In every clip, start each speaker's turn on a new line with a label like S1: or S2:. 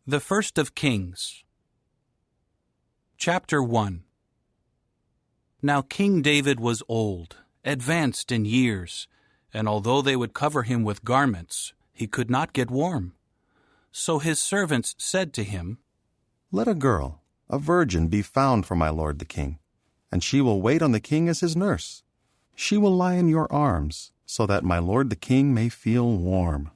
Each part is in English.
S1: The First of Kings. Chapter 1. Now King David was old, advanced in years, and although they would cover him with garments, he could not get warm. So his servants said to him,
S2: "Let a girl, a virgin, be found for my lord the king, and she will wait on the king as his nurse. She will lie in your arms, so that my lord the king may feel warm."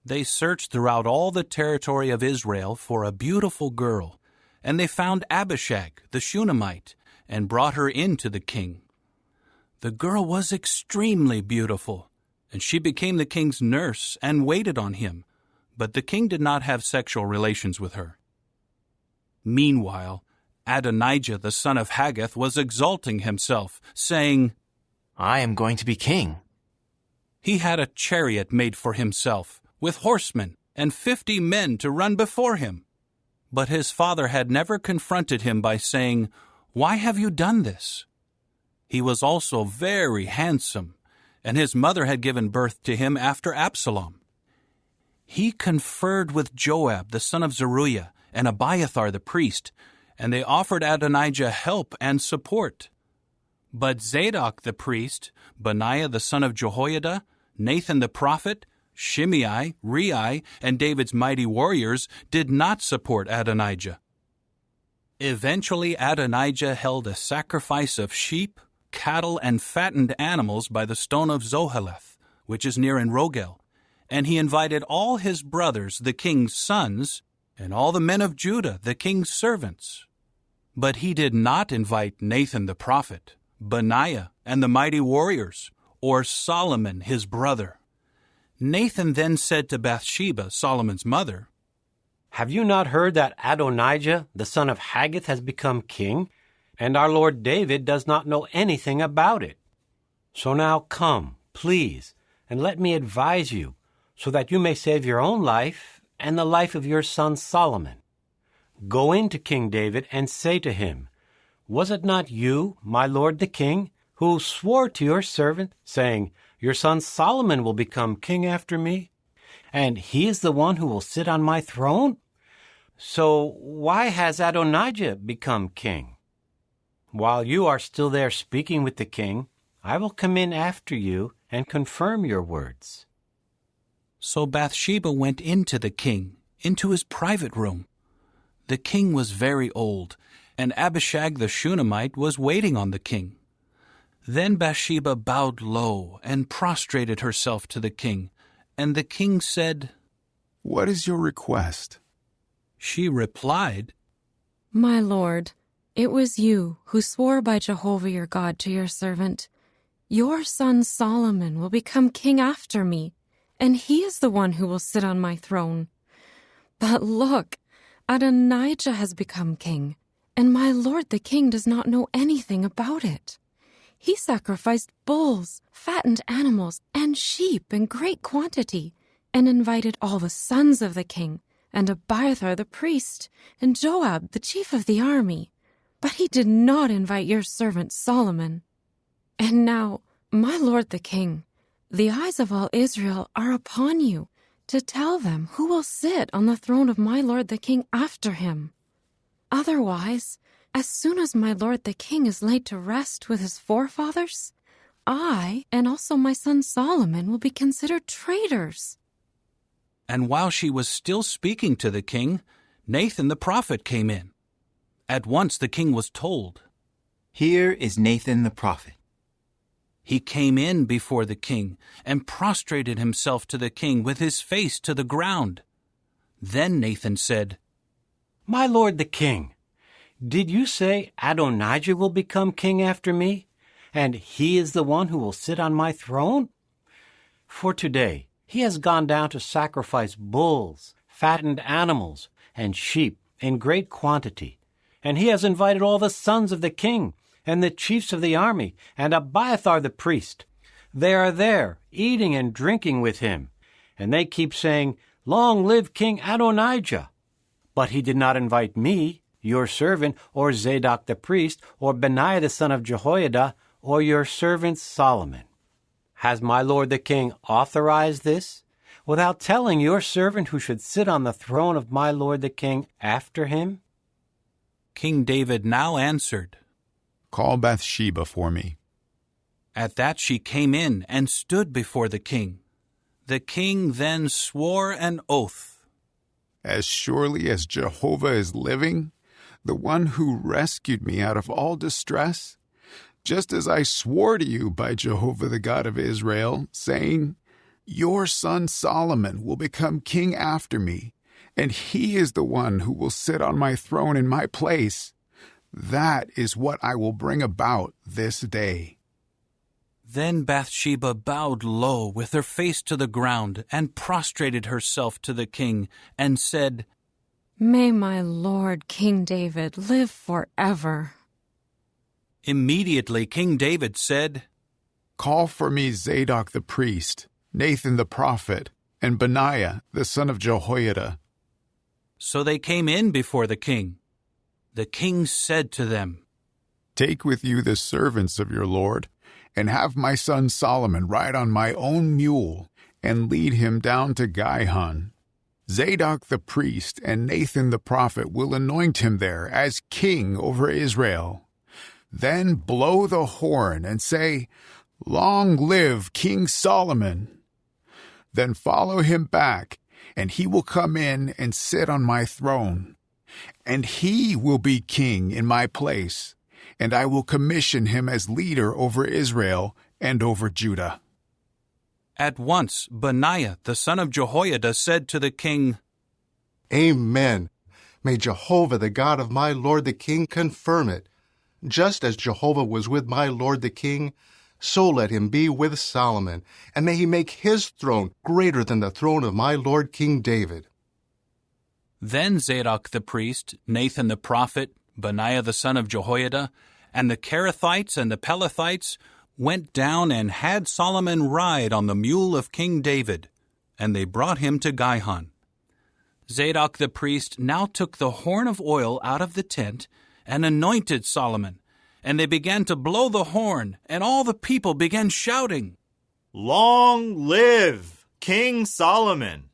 S1: They searched throughout all the territory of Israel for a beautiful girl, and they found Abishag the Shunammite, and brought her in to the king. The girl was extremely beautiful, and she became the king's nurse and waited on him, but the king did not have sexual relations with her. Meanwhile, Adonijah the son of Haggith was exalting himself, saying,
S3: "I am going to be king."
S1: He had a chariot made for himself, with horsemen and 50 men to run before him. But his father had never confronted him by saying, "Why have you done this?" He was also very handsome, and his mother had given birth to him after Absalom. He conferred with Joab the son of Zeruiah and Abiathar the priest, and they offered Adonijah help and support. But Zadok the priest, Benaiah the son of Jehoiada, Nathan the prophet, Shimei, Rei, and David's mighty warriors did not support Adonijah. Eventually Adonijah held a sacrifice of sheep, cattle, and fattened animals by the stone of Zoheleth, which is near En Rogel, and he invited all his brothers, the king's sons, and all the men of Judah, the king's servants. But he did not invite Nathan the prophet, Benaiah, and the mighty warriors, or Solomon his brother. Nathan then said to Bathsheba, Solomon's mother,
S4: "Have you not heard that Adonijah, the son of Haggith, has become king, and our Lord David does not know anything about it? So now come, please, and let me advise you, so that you may save your own life and the life of your son Solomon. Go in to King David and say to him, 'Was it not you, my lord the king, who swore to your servant, saying, Your son Solomon will become king after me, and he is the one who will sit on my throne? So why has Adonijah become king? While you are still there speaking with the king, I will come in after you and confirm your words.'"
S1: So Bathsheba went into the king, into his private room. The king was very old, and Abishag the Shunammite was waiting on the king. Then Bathsheba bowed low and prostrated herself to the king, and the king said,
S2: "What is your request?"
S1: She replied,
S5: "My lord, it was you who swore by Jehovah your God to your servant, 'Your son Solomon will become king after me, and he is the one who will sit on my throne.' But look, Adonijah has become king, and my lord the king does not know anything about it. He sacrificed bulls, fattened animals, and sheep in great quantity, and invited all the sons of the king, and Abiathar the priest, and Joab the chief of the army. But he did not invite your servant Solomon. And now, my lord the king, the eyes of all Israel are upon you, to tell them who will sit on the throne of my lord the king after him. Otherwise, as soon as my lord the king is laid to rest with his forefathers, I and also my son Solomon will be considered traitors."
S1: And while she was still speaking to the king, Nathan the prophet came in. At once the king was told,
S3: "Here is Nathan the prophet."
S1: He came in before the king and prostrated himself to the king with his face to the ground. Then Nathan said,
S4: "My lord the king, did you say Adonijah will become king after me, and he is the one who will sit on my throne? For today he has gone down to sacrifice bulls, fattened animals, and sheep in great quantity, and he has invited all the sons of the king, and the chiefs of the army, and Abiathar the priest. They are there, eating and drinking with him, and they keep saying, 'Long live King Adonijah!' But he did not invite me, your servant, or Zadok the priest, or Benaiah the son of Jehoiada, or your servant Solomon. Has my lord the king authorized this? without telling your servant who should sit on the throne of my lord the king after him?
S1: King David now answered,
S6: Call Bathsheba for me.
S1: At that she came in and stood before the king. The king then swore an oath.
S6: As surely as Jehovah is living, the one who rescued me out of all distress, just as I swore to you by Jehovah the God of Israel, saying, Your son Solomon will become king after me, and he is the one who will sit on my throne in my place. That is what I will bring about this day.
S1: Then Bathsheba bowed low with her face to the ground and prostrated herself to the king and said,
S5: May my lord King David live forever.
S1: Immediately King David said,
S6: Call for me Zadok the priest, Nathan the prophet, and Benaiah the son of Jehoiada.
S1: So they came in before the king. The king said to them,
S6: Take with you the servants of your lord, and have my son Solomon ride on my own mule, and lead him down to Gihon. Zadok the priest and Nathan the prophet will anoint him there as king over Israel. Then blow the horn and say, Long live King Solomon! Then follow him back, and he will come in and sit on my throne. And he will be king in my place, and I will commission him as leader over Israel and over Judah.
S1: At once Benaiah the son of Jehoiada said to the king,
S7: Amen. May Jehovah the God of my lord the king confirm it. Just as Jehovah was with my lord the king, so let him be with Solomon, and may he make his throne greater than the throne of my lord King David.
S1: Then Zadok the priest, Nathan the prophet, Benaiah the son of Jehoiada, and the Kerethites and the Pelethites went down and had Solomon ride on the mule of King David, and they brought him to Gihon. Zadok the priest now took the horn of oil out of the tent and anointed Solomon, and they began to blow the horn, and all the people began shouting,
S8: Long live King Solomon!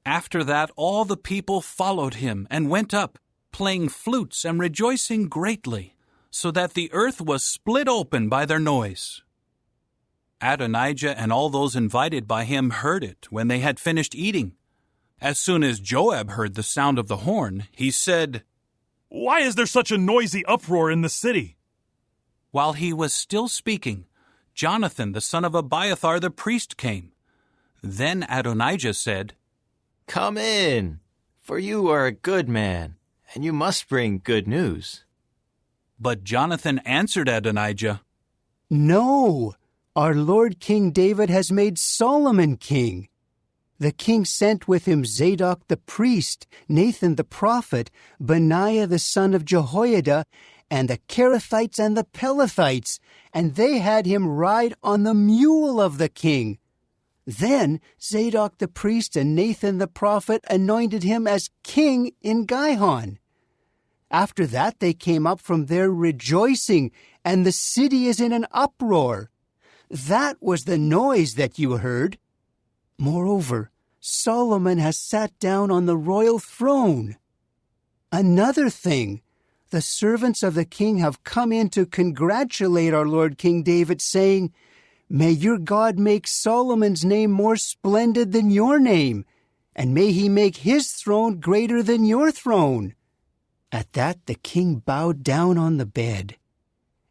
S1: After that all the people followed him and went up, playing flutes and rejoicing greatly, so that the earth was split open by their noise. Adonijah and all those invited by him heard it when they had finished eating. As soon as Joab heard the sound of the horn, he said,
S9: Why is there such a noisy uproar in the city?
S1: While he was still speaking, Jonathan the son of Abiathar the priest came. Then Adonijah said,
S3: Come in, for you are a good man, and you must bring good news.
S1: But Jonathan answered Adonijah,
S10: No, our Lord King David has made Solomon king. The king sent with him Zadok the priest, Nathan the prophet, Benaiah the son of Jehoiada, and the Kerethites and the Pelethites, and they had him ride on the mule of the king. Then Zadok the priest and Nathan the prophet anointed him as king in Gihon. After that they came up from there rejoicing, and the city is in an uproar. That was the noise that you heard. Moreover, Solomon has sat down on the royal throne. Another thing, the servants of the king have come in to congratulate our Lord King David, saying, May your God make Solomon's name more splendid than your name, and may he make his throne greater than your throne. At that the king bowed down on the bed.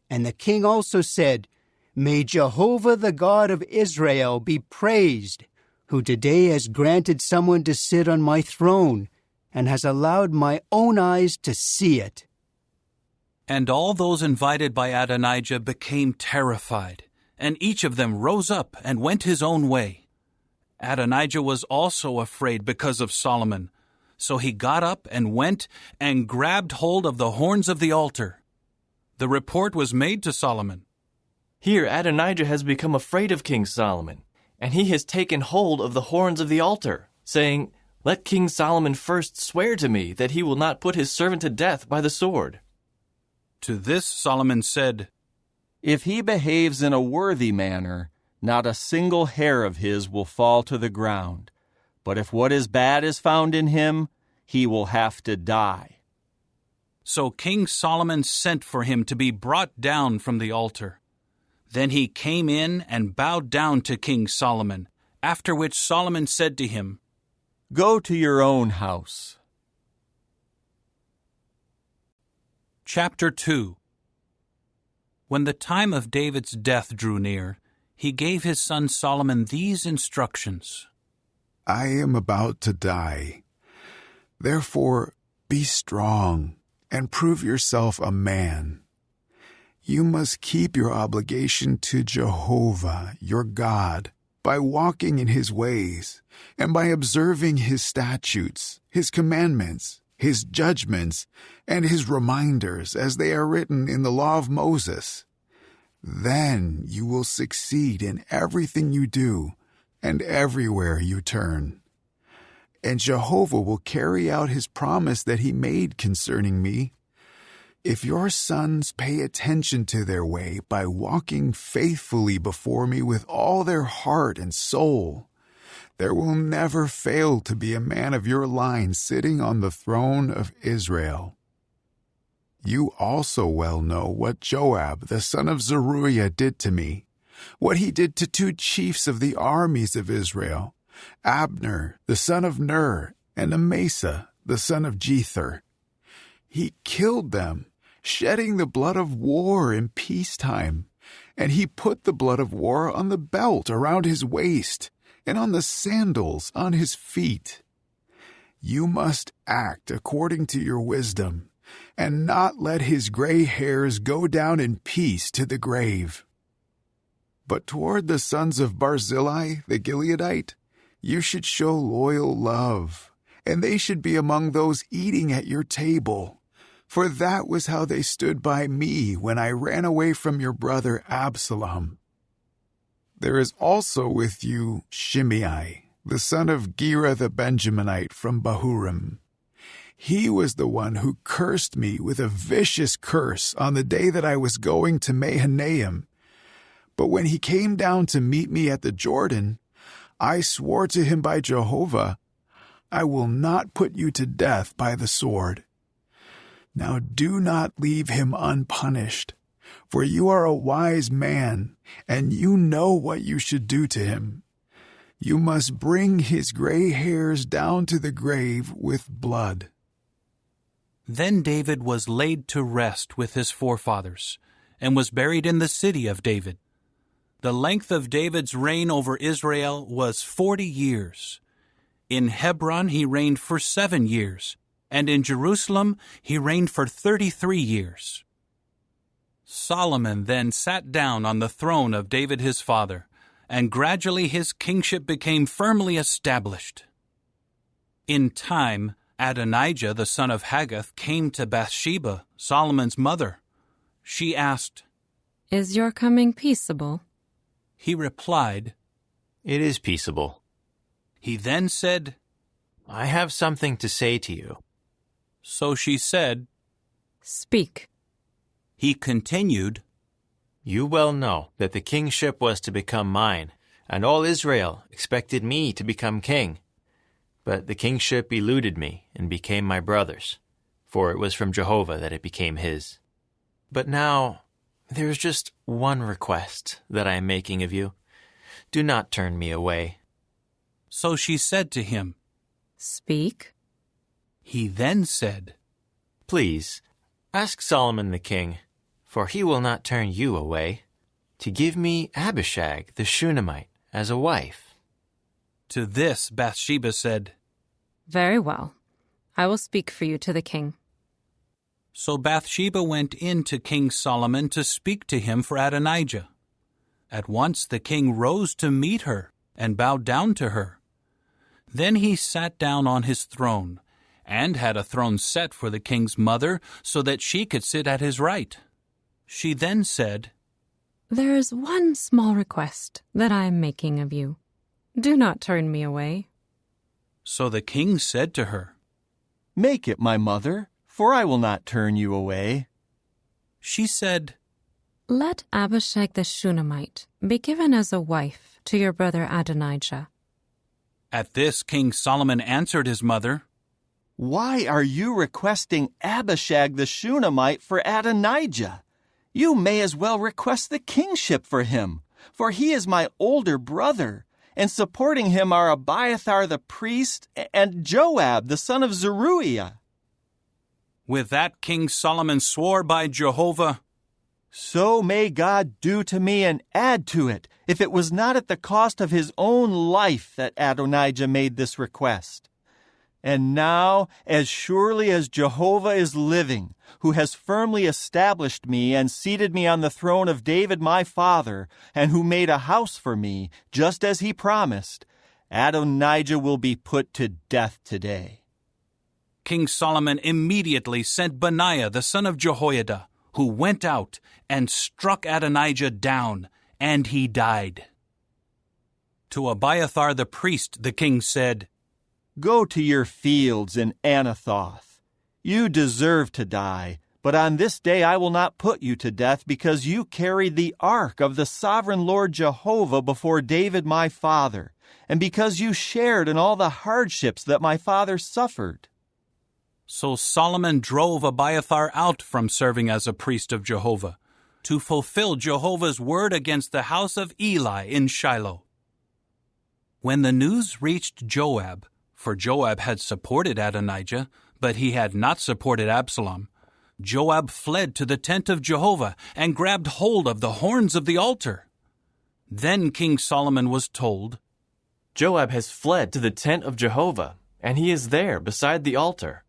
S10: And the king also said, May Jehovah the God of Israel be praised, who today has granted someone to sit on my throne, and has allowed my own eyes to see it.
S1: And all those invited by Adonijah became terrified, and each of them rose up and went his own way. Adonijah was also afraid because of Solomon, so he got up and went and grabbed hold of the horns of the altar. The report was made to Solomon.
S8: Here Adonijah has become afraid of King Solomon, and he has taken hold of the horns of the altar, saying, Let King Solomon first swear to me that he will not put his servant to death by the sword.
S1: To this Solomon said,
S11: If he behaves in a worthy manner, Not a single hair of his will fall to the ground. But if what is bad is found in him, he will have to die."
S1: So King Solomon sent for him to be brought down from the altar. Then he came in and bowed down to King Solomon, after which Solomon said to him,
S11: "Go to your own house."
S1: Chapter 2. When the time of David's death drew near, he gave his son Solomon these instructions.
S6: I am about to die. Therefore, be strong and prove yourself a man. You must keep your obligation to Jehovah, your God, by walking in his ways and by observing his statutes, his commandments, his judgments, and his reminders as they are written in the law of Moses. Then you will succeed in everything you do and everywhere you turn. And Jehovah will carry out his promise that he made concerning me. If your sons pay attention to their way by walking faithfully before me with all their heart and soul, there will never fail to be a man of your line sitting on the throne of Israel. You also well know what Joab, the son of Zeruiah, did to me, what he did to 2 chiefs of the armies of Israel, Abner, the son of Ner, and Amasa, the son of Jether. He killed them, shedding the blood of war in peacetime, and he put the blood of war on the belt around his waist and on the sandals on his feet. You must act according to your wisdom, and not let his gray hairs go down in peace to the grave. But toward the sons of Barzillai the Gileadite, you should show loyal love, and they should be among those eating at your table. For that was how they stood by me when I ran away from your brother Absalom. There is also with you Shimei, the son of Gera the Benjaminite from Bahurim. He was the one who cursed me with a vicious curse on the day that I was going to Mahanaim. But when he came down to meet me at the Jordan, I swore to him by Jehovah, I will not put you to death by the sword. Now do not leave him unpunished, for you are a wise man, and you know what you should do to him. You must bring his gray hairs down to the grave with blood."
S1: Then David was laid to rest with his forefathers, and was buried in the city of David. The length of David's reign over Israel was 40 years. In Hebron he reigned for 7 years, and in Jerusalem he reigned for 33 years. Solomon then sat down on the throne of David his father, and gradually his kingship became firmly established. In time, Adonijah the son of Haggith came to Bathsheba, Solomon's mother. She asked,
S5: "Is your coming peaceable?"
S1: He replied,
S3: "It is peaceable."
S1: He then said,
S3: "I have something to say to you."
S1: So she said,
S5: "Speak."
S1: He continued,
S3: "You well know that the kingship was to become mine, and all Israel expected me to become king. But the kingship eluded me and became my brother's, for it was from Jehovah that it became his. But now there is just one request that I am making of you. Do not turn me away."
S1: So she said to him,
S5: "Speak."
S1: He then said,
S3: "Please, ask Solomon the king, for he will not turn you away, to give me Abishag the Shunammite as a wife."
S1: To this Bathsheba said,
S5: "Very well. I will speak for you to the king."
S1: So Bathsheba went in to King Solomon to speak to him for Adonijah. At once the king rose to meet her and bowed down to her. Then he sat down on his throne, and had a throne set for the king's mother, so that she could sit at his right. She then said,
S5: "There is one small request that I am making of you. Do not turn me away."
S1: So the king said to her,
S11: "Make it, my mother, for I will not turn you away."
S1: She said,
S5: Let Abishag the Shunammite be given as a wife to your brother Adonijah.
S1: At this, King Solomon answered his mother,
S11: Why are you requesting Abishag the Shunammite for Adonijah? You may as well request the kingship for him, for he is my older brother, and supporting him are Abiathar the priest and Joab the son of Zeruiah.
S1: With that, King Solomon swore by Jehovah,
S11: So may God do to me and add to it, if it was not at the cost of his own life that Adonijah made this request. And now, as surely as Jehovah is living, who has firmly established me and seated me on the throne of David my father, and who made a house for me, just as he promised, Adonijah will be put to death today.
S1: King Solomon immediately sent Benaiah the son of Jehoiada, who went out and struck Adonijah down, and he died. To Abiathar the priest the king said,
S11: Go to your fields in Anathoth. You deserve to die, but on this day I will not put you to death, because you carried the ark of the sovereign Lord Jehovah before David my father, and because you shared in all the hardships that my father suffered.
S1: So Solomon drove Abiathar out from serving as a priest of Jehovah, to fulfill Jehovah's word against the house of Eli in Shiloh. When the news reached Joab, for Joab had supported Adonijah, but he had not supported Absalom, Joab fled to the tent of Jehovah and grabbed hold of the horns of the altar. Then King Solomon was told,
S8: Joab has fled to the tent of Jehovah, and he is there beside the altar.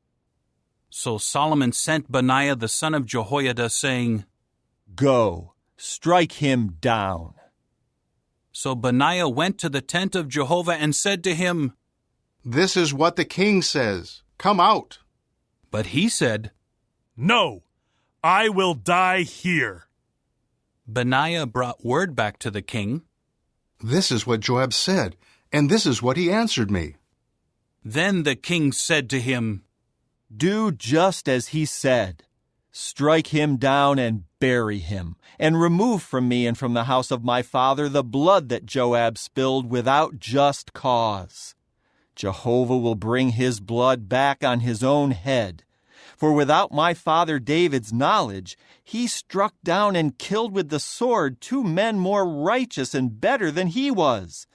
S1: So Solomon sent Benaiah the son of Jehoiada, saying,
S11: Go, strike him down.
S1: So Benaiah went to the tent of Jehovah and said to him,
S7: This is what the king says. Come out.
S1: But he said,
S9: No, I will die here.
S1: Benaiah brought word back to the king.
S7: This is what Joab said, and this is what he answered me.
S1: Then the king said to him,
S11: Do just as he said. Strike him down and bury him, and remove from me and from the house of my father the blood that Joab spilled without just cause. Jehovah will bring his blood back on his own head. For without my father David's knowledge, he struck down and killed with the sword 2 men more righteous and better than he was,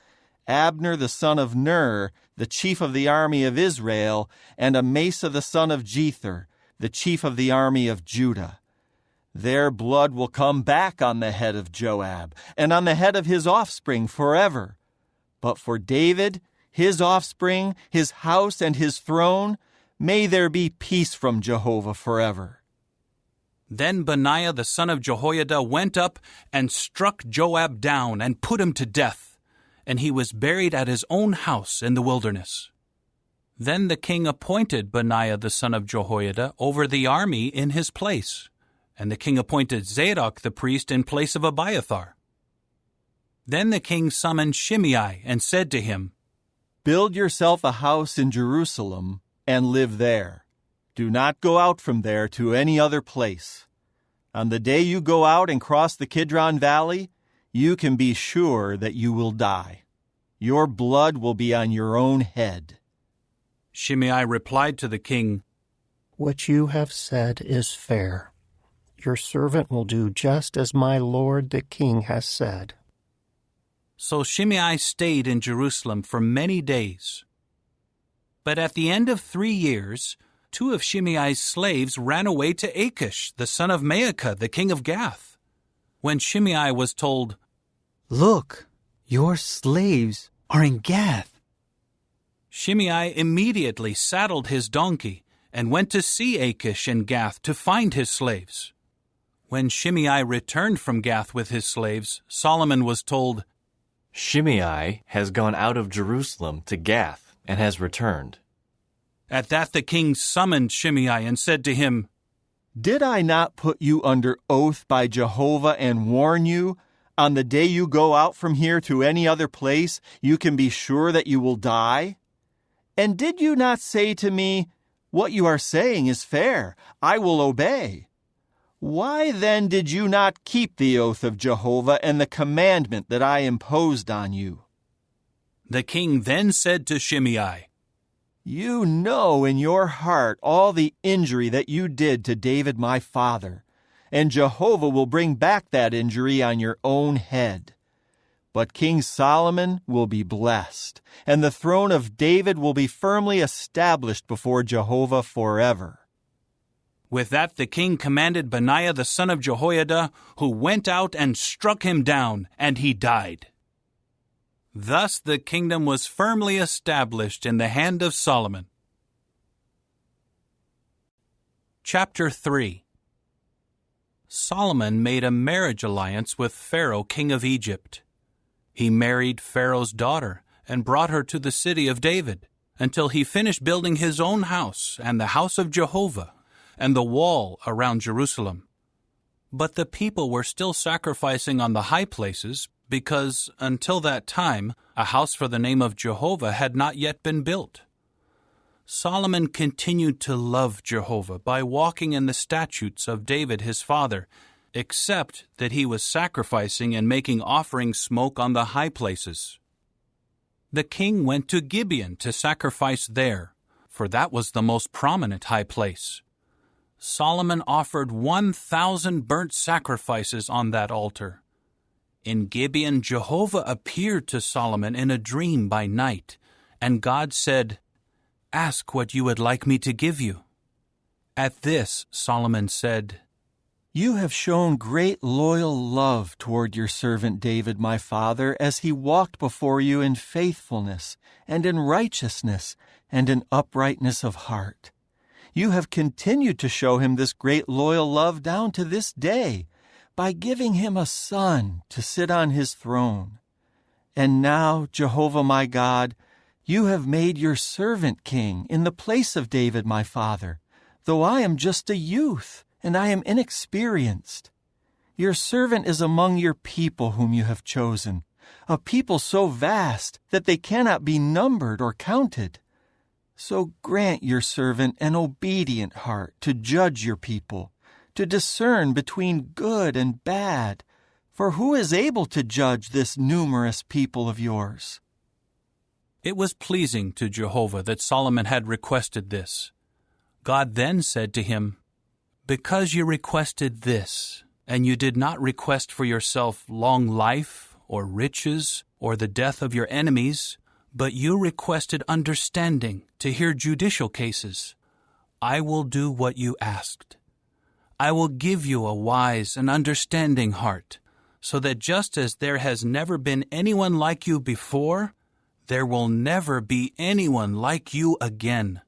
S11: Abner the son of Ner, the chief of the army of Israel, and Amasa the son of Jether, the chief of the army of Judah. Their blood will come back on the head of Joab, and on the head of his offspring forever. But for David, his offspring, his house, and his throne, may there be peace from Jehovah forever.
S1: Then Benaiah the son of Jehoiada went up and struck Joab down and put him to death, and he was buried at his own house in the wilderness. Then the king appointed Benaiah the son of Jehoiada over the army in his place, and the king appointed Zadok the priest in place of Abiathar. Then the king summoned Shimei and said to him,
S11: Build yourself a house in Jerusalem and live there. Do not go out from there to any other place. On the day you go out and cross the Kidron Valley, you can be sure that you will die. Your blood will be on your own head.
S1: Shimei replied to the king,
S12: What you have said is fair. Your servant will do just as my lord the king has said.
S1: So Shimei stayed in Jerusalem for many days. But at the end of 3 years, 2 of Shimei's slaves ran away to Achish, the son of Maacah, the king of Gath. When Shimei was told,
S10: Look, your slaves are in Gath.
S1: Shimei immediately saddled his donkey and went to see Achish in Gath to find his slaves. When Shimei returned from Gath with his slaves, Solomon was told,
S8: Shimei has gone out of Jerusalem to Gath and has returned.
S1: At that the king summoned Shimei and said to him,
S11: Did I not put you under oath by Jehovah and warn you, on the day you go out from here to any other place, you can be sure that you will die? And did you not say to me, What you are saying is fair, I will obey? Why then did you not keep the oath of Jehovah and the commandment that I imposed on you?
S1: The king then said to Shimei,
S11: You know in your heart all the injury that you did to David my father, and Jehovah will bring back that injury on your own head. But King Solomon will be blessed, and the throne of David will be firmly established before Jehovah forever.
S1: With that the king commanded Benaiah the son of Jehoiada, who went out and struck him down, and he died. Thus the kingdom was firmly established in the hand of Solomon. Chapter 3. Solomon made a marriage alliance with Pharaoh, king of Egypt. He married Pharaoh's daughter and brought her to the city of David, until he finished building his own house and the house of Jehovah, and the wall around Jerusalem. But the people were still sacrificing on the high places, because until that time a house for the name of Jehovah had not yet been built. Solomon continued to love Jehovah by walking in the statutes of David his father, except that he was sacrificing and making offering smoke on the high places. The king went to Gibeon to sacrifice there, for that was the most prominent high place. Solomon offered 1,000 burnt sacrifices on that altar. In Gibeon, Jehovah appeared to Solomon in a dream by night, and God said, Ask what you would like me to give you. At this, Solomon said,
S11: You have shown great loyal love toward your servant David my father, as he walked before you in faithfulness, and in righteousness, and in uprightness of heart. You have continued to show him this great loyal love down to this day, by giving him a son to sit on his throne. And now, Jehovah my God, you have made your servant king in the place of David my father, though I am just a youth, and I am inexperienced. Your servant is among your people whom you have chosen, a people so vast that they cannot be numbered or counted. So grant your servant an obedient heart to judge your people, to discern between good and bad, for who is able to judge this numerous people of yours?
S1: It was pleasing to Jehovah that Solomon had requested this. God then said to him, Because you requested this, and you did not request for yourself long life, or riches, or the death of your enemies, but you requested understanding to hear judicial cases, I will do what you asked. I will give you a wise and understanding heart, so that just as there has never been anyone like you before, there will never be anyone like you again.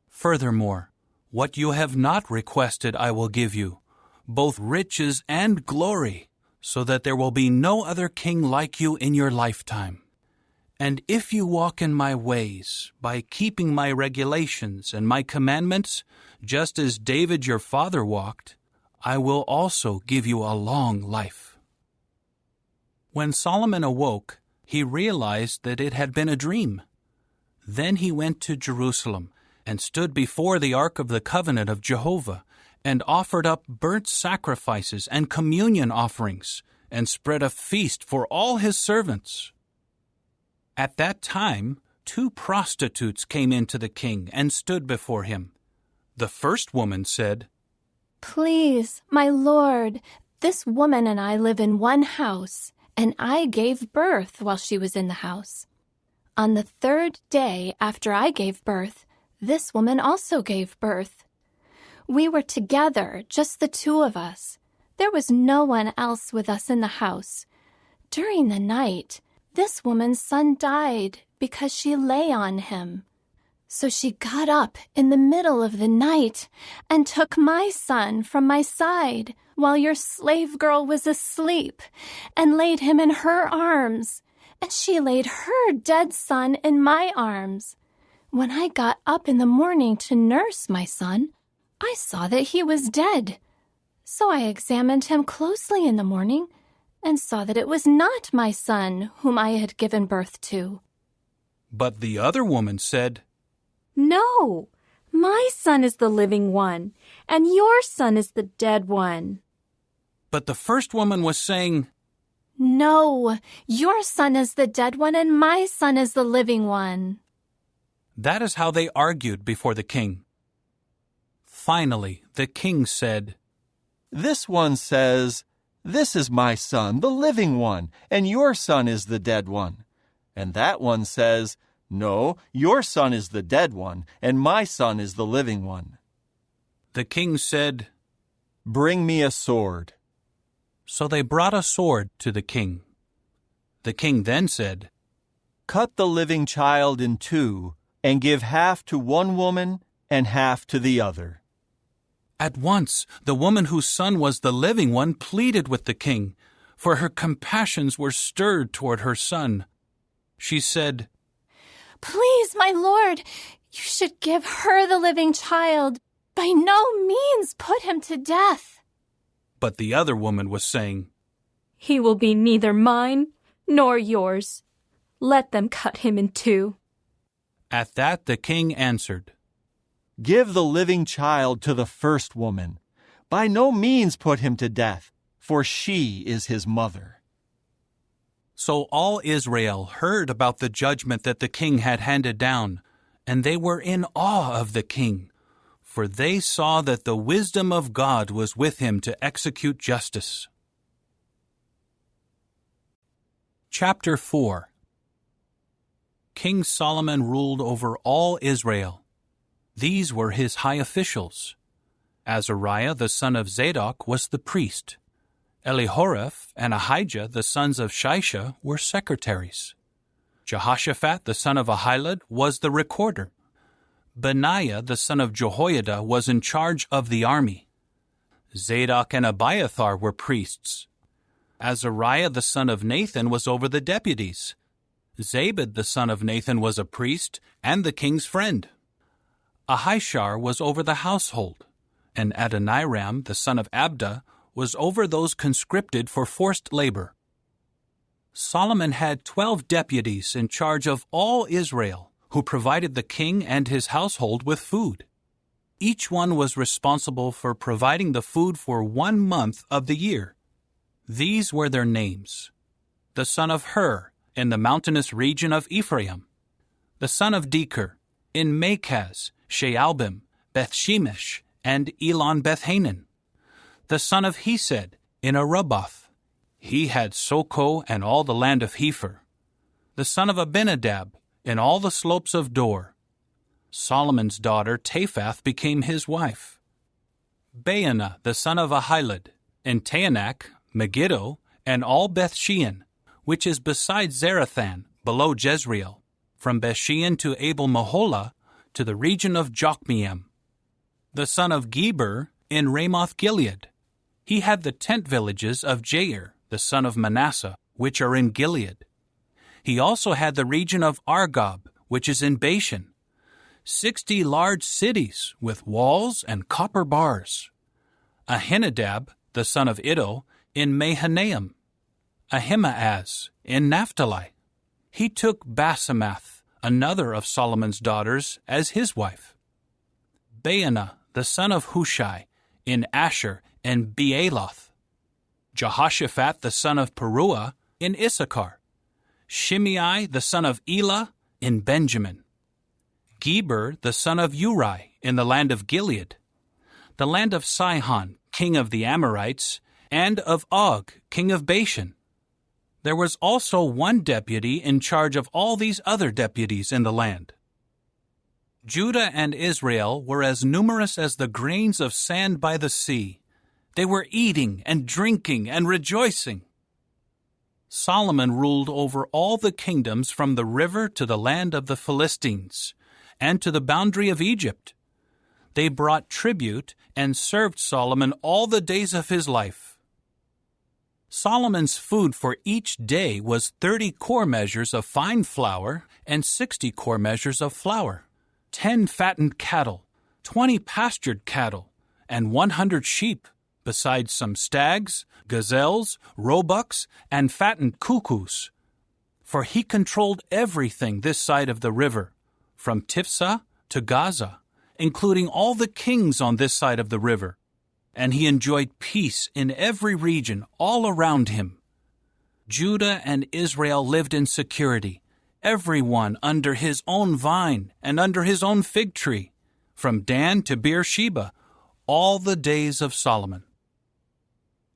S1: Furthermore, what you have not requested I will give you, both riches and glory, so that there will be no other king like you in your lifetime. And if you walk in my ways, by keeping my regulations and my commandments, just as David your father walked, I will also give you a long life. When Solomon awoke, he realized that it had been a dream. Then he went to Jerusalem and stood before the ark of the covenant of Jehovah, and offered up burnt sacrifices and communion offerings, and spread a feast for all his servants. At that time, 2 prostitutes came in to the king and stood before him. The first woman said,
S13: Please, my lord, this woman and I live in one house, and I gave birth while she was in the house. On the 3rd day after I gave birth, this woman also gave birth. We were together, just the 2 of us. There was no one else with us in the house. During the night, this woman's son died because she lay on him. So she got up in the middle of the night and took my son from my side while your slave girl was asleep, and laid him in her arms, and she laid her dead son in my arms. When I got up in the morning to nurse my son, I saw that he was dead. So I examined him closely in the morning and saw that it was not my son whom I had given birth to.
S1: But the other woman said,
S14: No, My son is the living one, and your son is the dead one.
S1: But the first woman was saying,
S13: No, your son is the dead one, and my son is the living one.
S1: That is how they argued before the king. Finally, the king said,
S11: This one says, This is my son, the living one, and your son is the dead one. And that one says, No, your son is the dead one, and my son is the living one.
S1: The king said,
S11: Bring me a sword.
S1: So they brought a sword to the king. The king then said,
S11: Cut the living child in two, and give half to one woman and half to the other.
S1: At once, the woman whose son was the living one pleaded with the king, for her compassions were stirred toward her son. She said,
S13: Please, my lord, you should give her the living child. By no means put him to death.
S1: But the other woman was saying,
S14: He will be neither mine nor yours. Let them cut him in two.
S1: At that the king answered,
S11: Give the living child to the first woman. By no means put him to death, for she is his mother.
S1: So all Israel heard about the judgment that the king had handed down, and they were in awe of the king, for they saw that the wisdom of God was with him to execute justice. Chapter 4. King Solomon ruled over all Israel. These were his high officials. Azariah the son of Zadok was the priest. Elihoreph and Ahijah the sons of Shisha were secretaries. Jehoshaphat the son of Ahilud was the recorder. Benaiah the son of Jehoiada was in charge of the army. Zadok and Abiathar were priests. Azariah the son of Nathan was over the deputies. Zabad the son of Nathan was a priest and the king's friend. Ahishar was over the household, and Adoniram the son of Abda was over those conscripted for forced labor. Solomon had 12 deputies in charge of all Israel, who provided the king and his household with food. Each one was responsible for providing the food for 1 month of the year. These were their names: the son of Hur, in the mountainous region of Ephraim; the son of Deker, in Makaz, Shealbim, Bethshemesh, and Elon Bethhanan; the son of Hesed, in Aruboth. He had Soko and all the land of Hepher; the son of Abinadab, in all the slopes of Dor. Solomon's daughter Taphath became his wife. Baana the son of Ahilud, in Taanach, Megiddo, and all Bethshean, which is beside Zarathan, below Jezreel, from Bethshean to Abel-Meholah, to the region of Jokmeam. The son of Geber, in Ramoth-Gilead. He had the tent villages of Jair, the son of Manasseh, which are in Gilead. He also had the region of Argob, which is in Bashan, 60 large cities with walls and copper bars. Ahinadab, the son of Iddo, in Mahanaim. Ahimaaz, in Naphtali. He took Basemath, another of Solomon's daughters, as his wife. Baana, the son of Hushai, in Asher and Bealoth. Jehoshaphat, the son of Peruah, in Issachar. Shimei, the son of Elah, in Benjamin. Geber, the son of Uri, in the land of Gilead. The land of Sihon, king of the Amorites, and of Og, king of Bashan. There was also one deputy in charge of all these other deputies in the land. Judah and Israel were as numerous as the grains of sand by the sea. They were eating and drinking and rejoicing. Solomon ruled over all the kingdoms from the river to the land of the Philistines, and to the boundary of Egypt. They brought tribute and served Solomon all the days of his life. Solomon's food for each day was 30 quart measures of fine flour and 60 quart measures of flour, 10 fattened cattle, 20 pastured cattle, and 100 sheep, besides some stags, gazelles, roebucks, and fattened cuckoos. For he controlled everything this side of the river, from Tiphsah to Gaza, including all the kings on this side of the river, and he enjoyed peace in every region all around him. Judah and Israel lived in security, everyone under his own vine and under his own fig tree, from Dan to Beersheba, all the days of Solomon.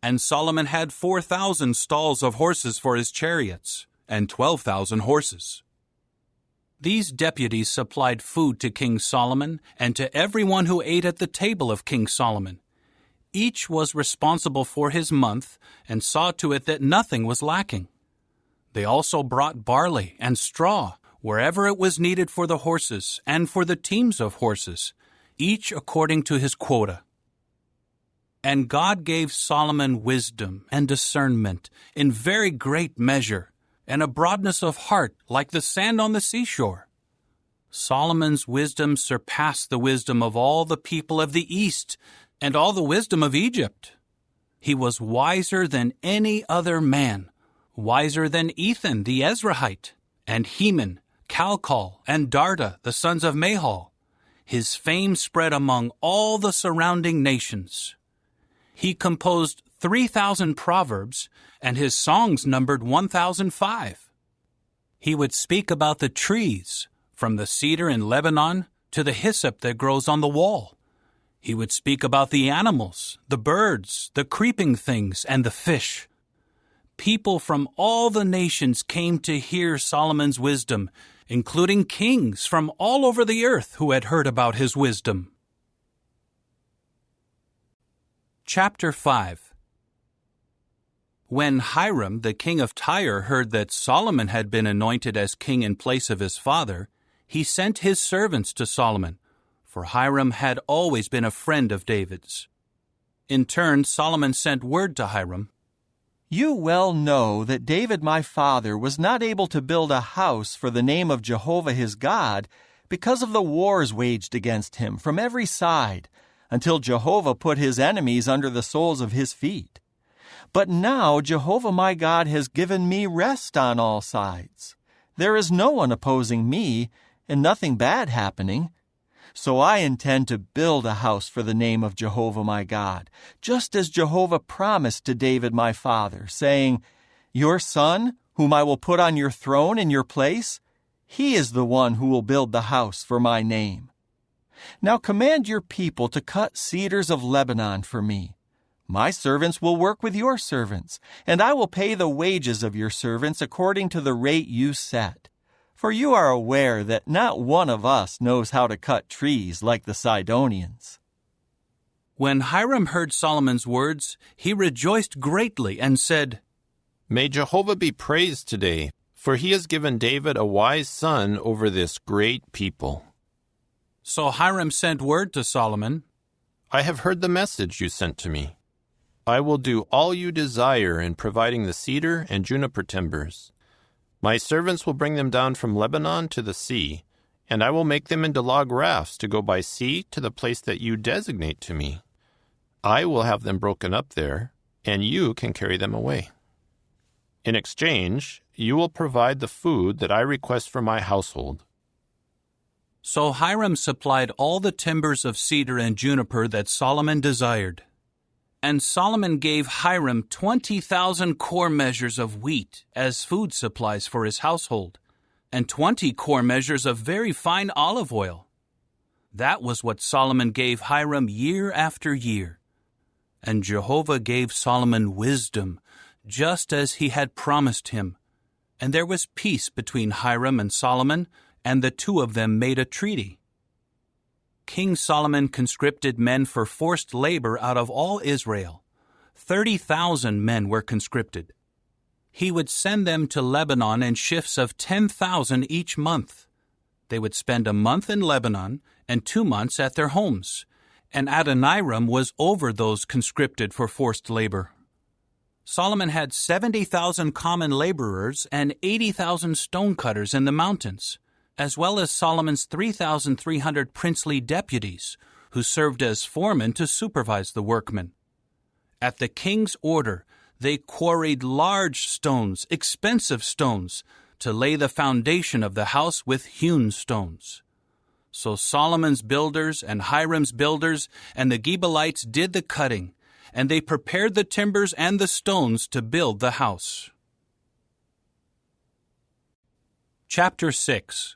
S1: And Solomon had 4,000 stalls of horses for his chariots, and 12,000 horses. These deputies supplied food to King Solomon and to everyone who ate at the table of King Solomon. Each was responsible for his month and saw to it that nothing was lacking. They also brought barley and straw wherever it was needed for the horses and for the teams of horses, each according to his quota. And God gave Solomon wisdom and discernment in very great measure, and a broadness of heart like the sand on the seashore. Solomon's wisdom surpassed the wisdom of all the people of the East and all the wisdom of Egypt. He was wiser than any other man, wiser than Ethan the Ezrahite, and Heman, Calcol, and Darda, the sons of Mahol. His fame spread among all the surrounding nations. He composed 3,000 proverbs, and his songs numbered 1,005. He would speak about the trees, from the cedar in Lebanon to the hyssop that grows on the wall. He would speak about the animals, the birds, the creeping things, and the fish. People from all the nations came to hear Solomon's wisdom, including kings from all over the earth who had heard about his wisdom. Chapter 5. When Hiram, the king of Tyre, heard that Solomon had been anointed as king in place of his father, he sent his servants to Solomon, for Hiram had always been a friend of David's. In turn, Solomon sent word to Hiram,
S11: "You well know that David my father was not able to build a house for the name of Jehovah his God because of the wars waged against him from every side, until Jehovah put his enemies under the soles of his feet. But now Jehovah my God has given me rest on all sides. There is no one opposing me, and nothing bad happening. So I intend to build a house for the name of Jehovah my God, just as Jehovah promised to David my father, saying, 'Your son, whom I will put on your throne in your place, he is the one who will build the house for my name.' Now command your people to cut cedars of Lebanon for me. My servants will work with your servants, and I will pay the wages of your servants according to the rate you set. For you are aware that not one of us knows how to cut trees like the Sidonians."
S1: When Hiram heard Solomon's words, he rejoiced greatly and said,
S15: "May Jehovah be praised today, for he has given David a wise son over this great people."
S1: So Hiram sent word to Solomon,
S15: "I have heard the message you sent to me. I will do all you desire in providing the cedar and juniper timbers. My servants will bring them down from Lebanon to the sea, and I will make them into log rafts to go by sea to the place that you designate to me. I will have them broken up there, and you can carry them away. In exchange, you will provide the food that I request for my household."
S1: So Hiram supplied all the timbers of cedar and juniper that Solomon desired. And Solomon gave Hiram 20,000 core measures of wheat as food supplies for his household, and 20 core measures of very fine olive oil. That was what Solomon gave Hiram year after year. And Jehovah gave Solomon wisdom, just as he had promised him. And there was peace between Hiram and Solomon, and the two of them made a treaty. King Solomon conscripted men for forced labor out of all Israel. 30,000 men were conscripted. He would send them to Lebanon in shifts of 10,000 each month. They would spend a month in Lebanon and 2 months at their homes, and Adoniram was over those conscripted for forced labor. Solomon had 70,000 common laborers and 80,000 stonecutters in the mountains, as well as Solomon's 3,300 princely deputies, who served as foremen to supervise the workmen. At the king's order, they quarried large stones, expensive stones, to lay the foundation of the house with hewn stones. So Solomon's builders and Hiram's builders and the Gebalites did the cutting, and they prepared the timbers and the stones to build the house. Chapter 6.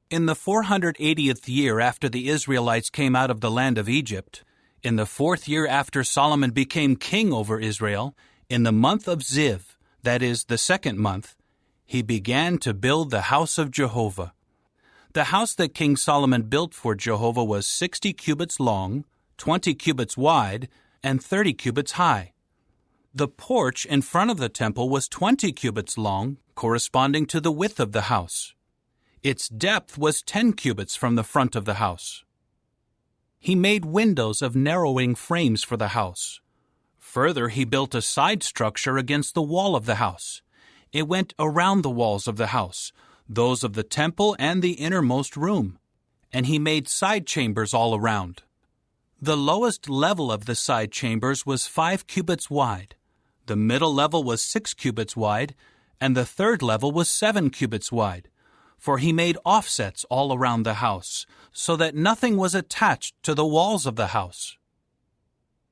S1: In the 480th year after the Israelites came out of the land of Egypt, in the 4th year after Solomon became king over Israel, in the month of Ziv, that is, the 2nd month, he began to build the house of Jehovah. The house that King Solomon built for Jehovah was 60 cubits long, 20 cubits wide, and 30 cubits high. The porch in front of the temple was 20 cubits long, corresponding to the width of the house. Its depth was 10 cubits from the front of the house. He made windows of narrowing frames for the house. Further, he built a side structure against the wall of the house. It went around the walls of the house, those of the temple and the innermost room, and he made side chambers all around. The lowest level of the side chambers was 5 cubits wide, the middle level was 6 cubits wide, and the third level was 7 cubits wide, for he made offsets all around the house, so that nothing was attached to the walls of the house.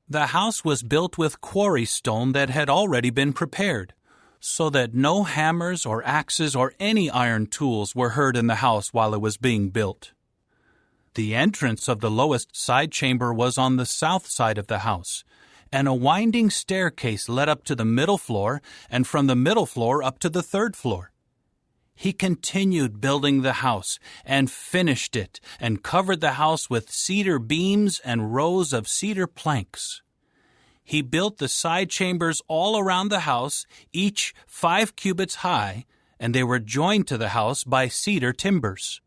S1: The house was built with quarry stone that had already been prepared, so that no hammers or axes or any iron tools were heard in the house while it was being built. The entrance of the lowest side chamber was on the south side of the house, and a winding staircase led up to the middle floor, and from the middle floor up to the 3rd floor. He continued building the house, and finished it, and covered the house with cedar beams and rows of cedar planks. He built the side chambers all around the house, each 5 cubits high, and they were joined to the house by cedar timbers.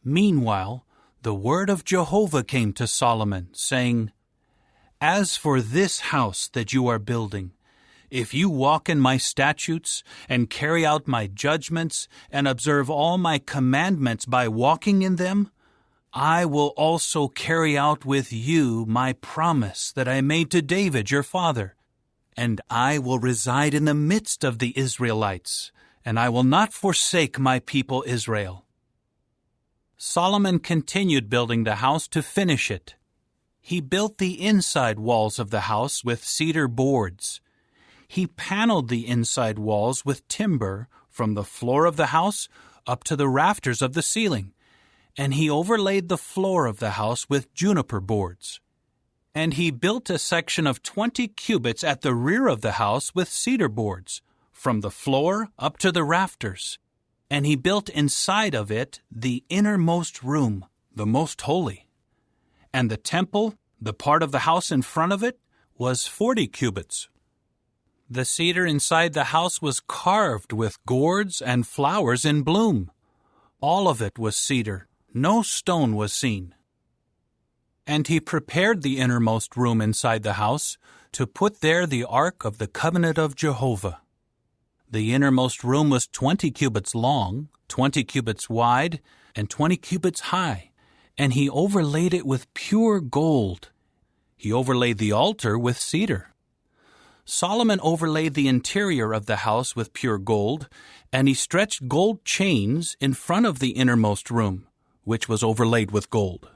S1: Meanwhile, the word of Jehovah came to Solomon, saying, "As for this house that you are building, if you walk in my statutes, and carry out my judgments, and observe all my commandments by walking in them, I will also carry out with you my promise that I made to David your father, and I will reside in the midst of the Israelites, and I will not forsake my people Israel." Solomon continued building the house to finish it. He built the inside walls of the house with cedar boards. He paneled the inside walls with timber from the floor of the house up to the rafters of the ceiling, and he overlaid the floor of the house with juniper boards. And he built a section of 20 cubits at the rear of the house with cedar boards, from the floor up to the rafters. And he built inside of it the innermost room, the most holy. And the temple, the part of the house in front of it, was 40 cubits. The cedar inside the house was carved with gourds and flowers in bloom. All of it was cedar. No stone was seen. And he prepared the innermost room inside the house to put there the ark of the covenant of Jehovah. The innermost room was 20 cubits long, 20 cubits wide, and 20 cubits high, and he overlaid it with pure gold. He overlaid the altar with cedar. Solomon overlaid the interior of the house with pure gold, and he stretched gold chains in front of the innermost room, which was overlaid with gold.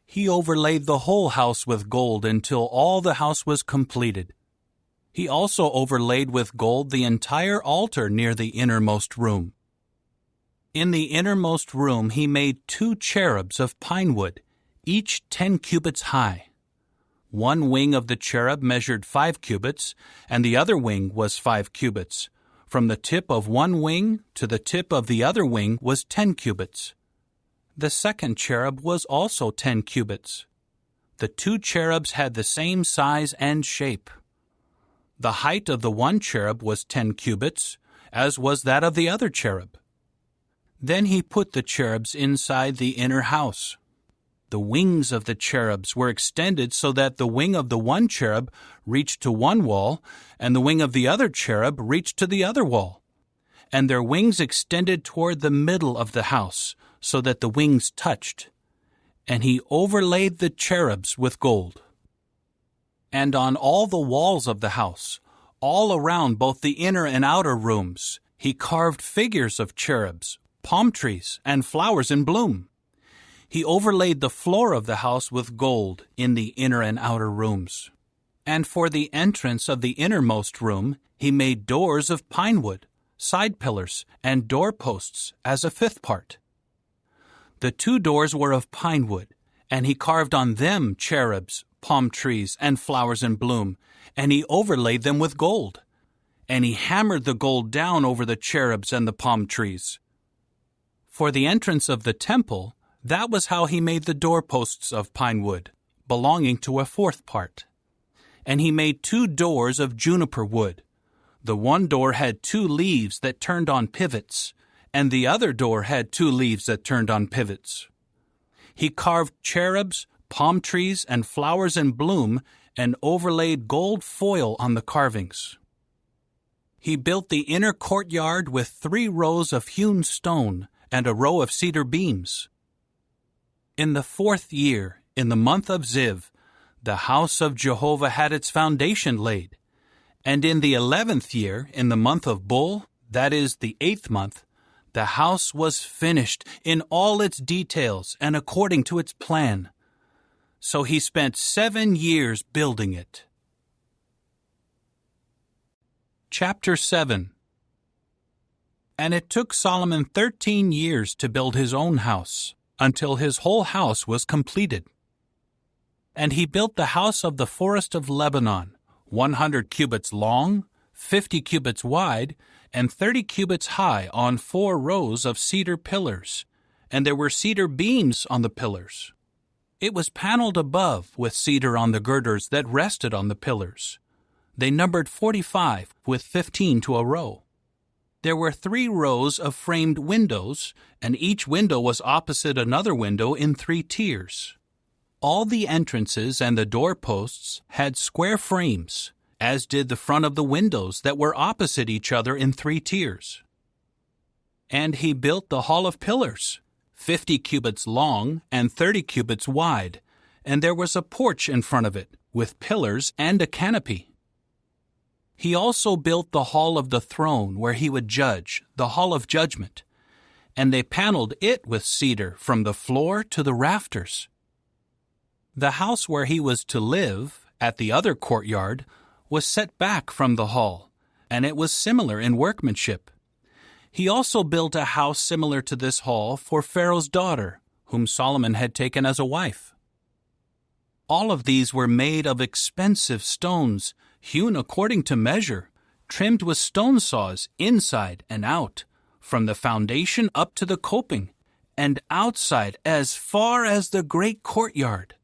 S1: He overlaid the whole house with gold until all the house was completed. He also overlaid with gold the entire altar near the innermost room. In the innermost room he made 2 cherubs of pine wood, each 10 cubits high. One wing of the cherub measured 5 cubits, and the other wing was 5 cubits. From the tip of one wing to the tip of the other wing was 10 cubits. The second cherub was also 10 cubits. The 2 cherubs had the same size and shape. The height of the one cherub was 10 cubits, as was that of the other cherub. Then he put the cherubs inside the inner house. The wings of the cherubs were extended so that the wing of the one cherub reached to one wall, and the wing of the other cherub reached to the other wall. And their wings extended toward the middle of the house, so that the wings touched. And he overlaid the cherubs with gold. And on all the walls of the house, all around both the inner and outer rooms, he carved figures of cherubs, palm trees, and flowers in bloom. He overlaid the floor of the house with gold in the inner and outer rooms. And for the entrance of the innermost room, he made doors of pine wood, side pillars, and doorposts as a fifth part. The 2 doors were of pine wood, and he carved on them cherubs, palm trees, and flowers in bloom, and he overlaid them with gold. And he hammered the gold down over the cherubs and the palm trees. For the entrance of the temple, that was how he made the doorposts of pine wood, belonging to a 4th part. And he made 2 doors of juniper wood. The one door had 2 leaves that turned on pivots, and the other door had 2 leaves that turned on pivots. He carved cherubs, palm trees, and flowers in bloom, and overlaid gold foil on the carvings. He built the inner courtyard with 3 rows of hewn stone and a row of cedar beams. In the 4th year, in the month of Ziv, the house of Jehovah had its foundation laid. And in the 11th year, in the month of Bul, that is the 8th month, the house was finished in all its details and according to its plan. So he spent 7 years building it. Chapter 7. And it took Solomon 13 years to build his own house, until his whole house was completed. And he built the house of the forest of Lebanon, 100 cubits long, 50 cubits wide, and 30 cubits high on 4 rows of cedar pillars, and there were cedar beams on the pillars. It was paneled above with cedar on the girders that rested on the pillars. They numbered 45, with 15 to a row. There were 3 rows of framed windows, and each window was opposite another window in 3 tiers. All the entrances and the doorposts had square frames, as did the front of the windows that were opposite each other in 3 tiers. And he built the hall of pillars, 50 cubits long and 30 cubits wide, and there was a porch in front of it, with pillars and a canopy. He also built the hall of the throne where he would judge, the hall of judgment, and they paneled it with cedar from the floor to the rafters. The house where he was to live, at the other courtyard, was set back from the hall, and it was similar in workmanship. He also built a house similar to this hall for Pharaoh's daughter, whom Solomon had taken as a wife. All of these were made of expensive stones, hewn according to measure, trimmed with stone saws inside and out, from the foundation up to the coping, and outside as far as the great courtyard.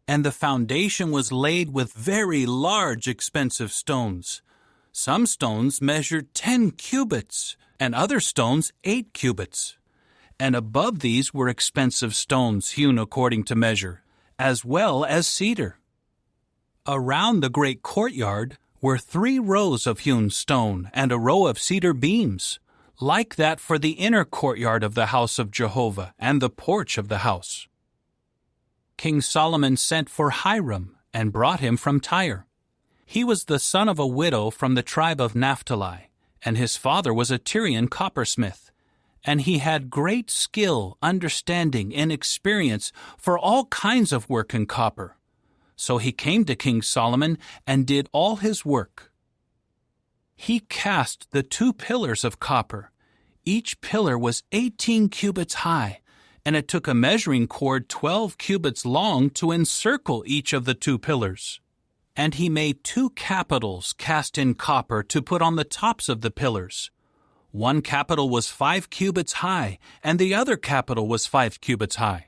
S1: And the foundation was laid with very large expensive stones. Some stones measured 10 cubits, and other stones 8 cubits. And above these were expensive stones hewn according to measure, as well as cedar. Around the great courtyard were 3 rows of hewn stone and a row of cedar beams, like that for the inner courtyard of the house of Jehovah and the porch of the house. King Solomon sent for Hiram and brought him from Tyre. He was the son of a widow from the tribe of Naphtali, and his father was a Tyrian coppersmith, and he had great skill, understanding, and experience for all kinds of work in copper. So he came to King Solomon and did all his work. He cast the 2 pillars of copper. Each pillar was 18 cubits high, and it took a measuring cord 12 cubits long to encircle each of the 2 pillars. And he made 2 capitals cast in copper to put on the tops of the pillars. One capital was 5 cubits high, and the other capital was 5 cubits high.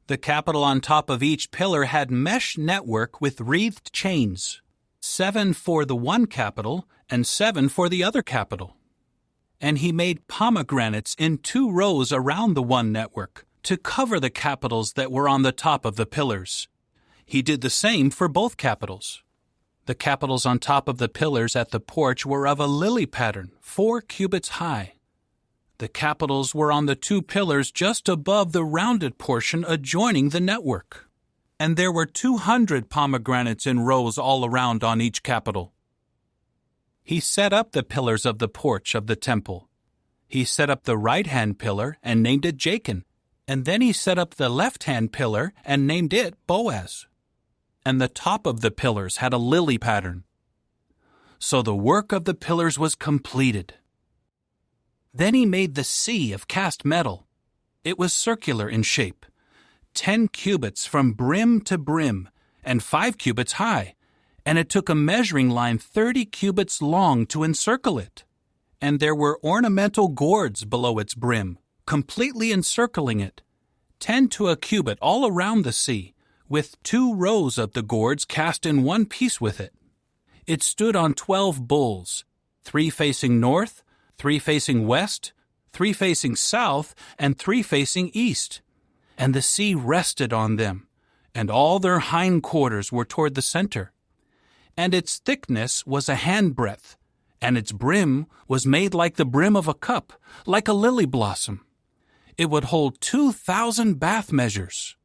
S1: The capital on top of each pillar had mesh network with wreathed chains, 7 for the one capital and 7 for the other capital. And he made pomegranates in 2 rows around the one network to cover the capitals that were on the top of the pillars. He did the same for both capitals. The capitals on top of the pillars at the porch were of a lily pattern, 4 cubits high. The capitals were on the 2 pillars just above the rounded portion adjoining the network. And there were 200 pomegranates in rows all around on each capital. He set up the pillars of the porch of the temple. He set up the right-hand pillar and named it Jachin, and then he set up the left-hand pillar and named it Boaz. And the top of the pillars had a lily pattern. So the work of the pillars was completed. Then he made the sea of cast metal. It was circular in shape, 10 cubits from brim to brim, and 5 cubits high, and it took a measuring line 30 cubits long to encircle it. And there were ornamental gourds below its brim, completely encircling it, 10 to a cubit all around the sea, with 2 rows of the gourds cast in one piece with it. It stood on 12 bulls, 3 facing north, 3 facing west, 3 facing south, and 3 facing east. And the sea rested on them, and all their hindquarters were toward the center. And its thickness was a handbreadth, and its brim was made like the brim of a cup, like a lily blossom. It would hold 2,000 bath measures.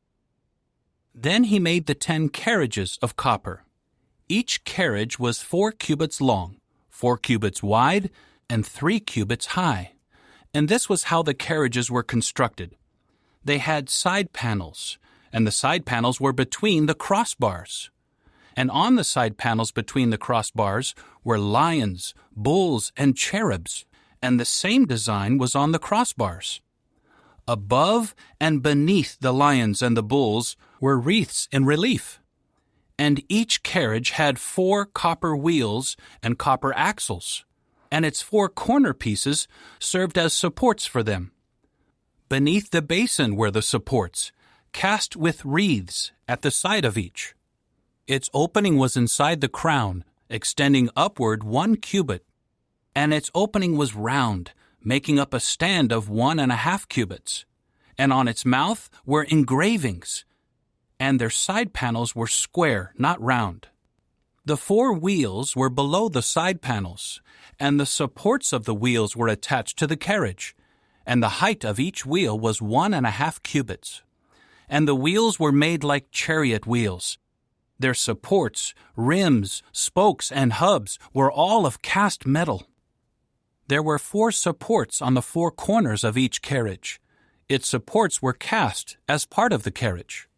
S1: Then he made the 10 carriages of copper. Each carriage was 4 cubits long, 4 cubits wide, and 3 cubits high. And this was how the carriages were constructed. They had side panels, and the side panels were between the crossbars. And on the side panels between the crossbars were lions, bulls, and cherubs, and the same design was on the crossbars. Above and beneath the lions and the bulls were wreaths in relief. And each carriage had 4 copper wheels and copper axles, and its 4 corner pieces served as supports for them. Beneath the basin were the supports, cast with wreaths at the side of each. Its opening was inside the crown, extending upward 1 cubit, and its opening was round, making up a stand of 1.5 cubits, and on its mouth were engravings, and their side panels were square, not round. The 4 wheels were below the side panels, and the supports of the wheels were attached to the carriage, and the height of each wheel was 1.5 cubits. And the wheels were made like chariot wheels. Their supports, rims, spokes, and hubs were all of cast metal. There were 4 supports on the 4 corners of each carriage. Its supports were cast as part of the carriage.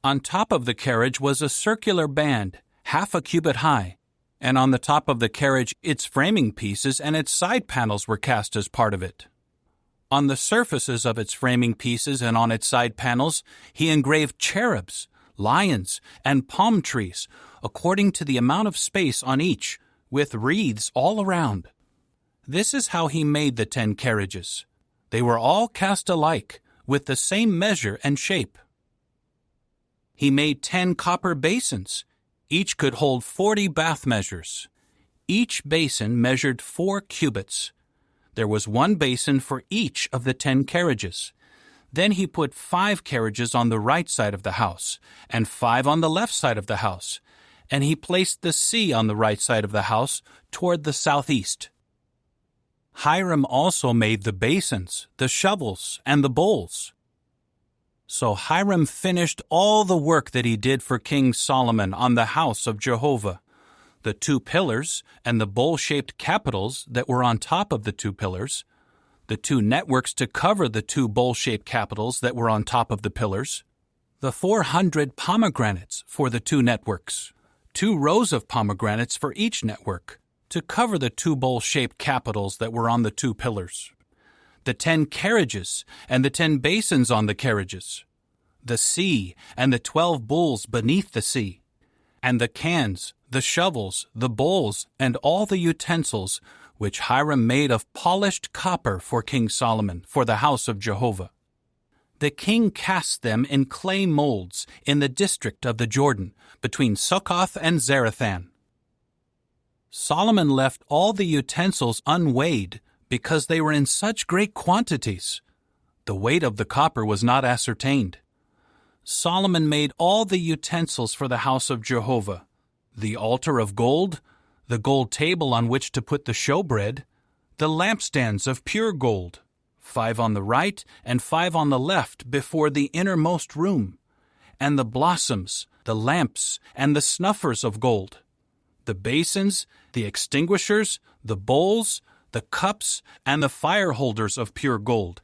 S1: On top of the carriage was a circular band, 1/2 cubit high, and on the top of the carriage its framing pieces and its side panels were cast as part of it. On the surfaces of its framing pieces and on its side panels he engraved cherubs, lions, and palm trees, according to the amount of space on each, with wreaths all around. This is how he made the 10 carriages. They were all cast alike, with the same measure and shape. He made 10 copper basins. Each could hold 40 bath measures. Each basin measured 4 cubits. There was 1 basin for each of the 10 carriages. Then he put 5 carriages on the right side of the house, and 5 on the left side of the house, and he placed the sea on the right side of the house toward the southeast. Hiram also made the basins, the shovels, and the bowls. So Hiram finished all the work that he did for King Solomon on the house of Jehovah. The 2 pillars and the bowl-shaped capitals that were on top of the 2 pillars, the 2 networks to cover the 2 bowl-shaped capitals that were on top of the pillars, the 400 pomegranates for the 2 networks, 2 rows of pomegranates for each network, to cover the 2 bowl-shaped capitals that were on the 2 pillars, the 10 carriages and the 10 basins on the carriages, the sea and the 12 bowls beneath the sea, and the cans, the shovels, the bowls, and all the utensils which Hiram made of polished copper for King Solomon for the house of Jehovah. The king cast them in clay molds in the district of the Jordan, between Succoth and Zarethan. Solomon left all the utensils unweighed because they were in such great quantities. The weight of the copper was not ascertained. Solomon made all the utensils for the house of Jehovah, the altar of gold, the gold table on which to put the showbread, the lampstands of pure gold, 5 on the right and 5 on the left before the innermost room, and the blossoms, the lamps, and the snuffers of gold, the basins, the extinguishers, the bowls, the cups and the fire holders of pure gold,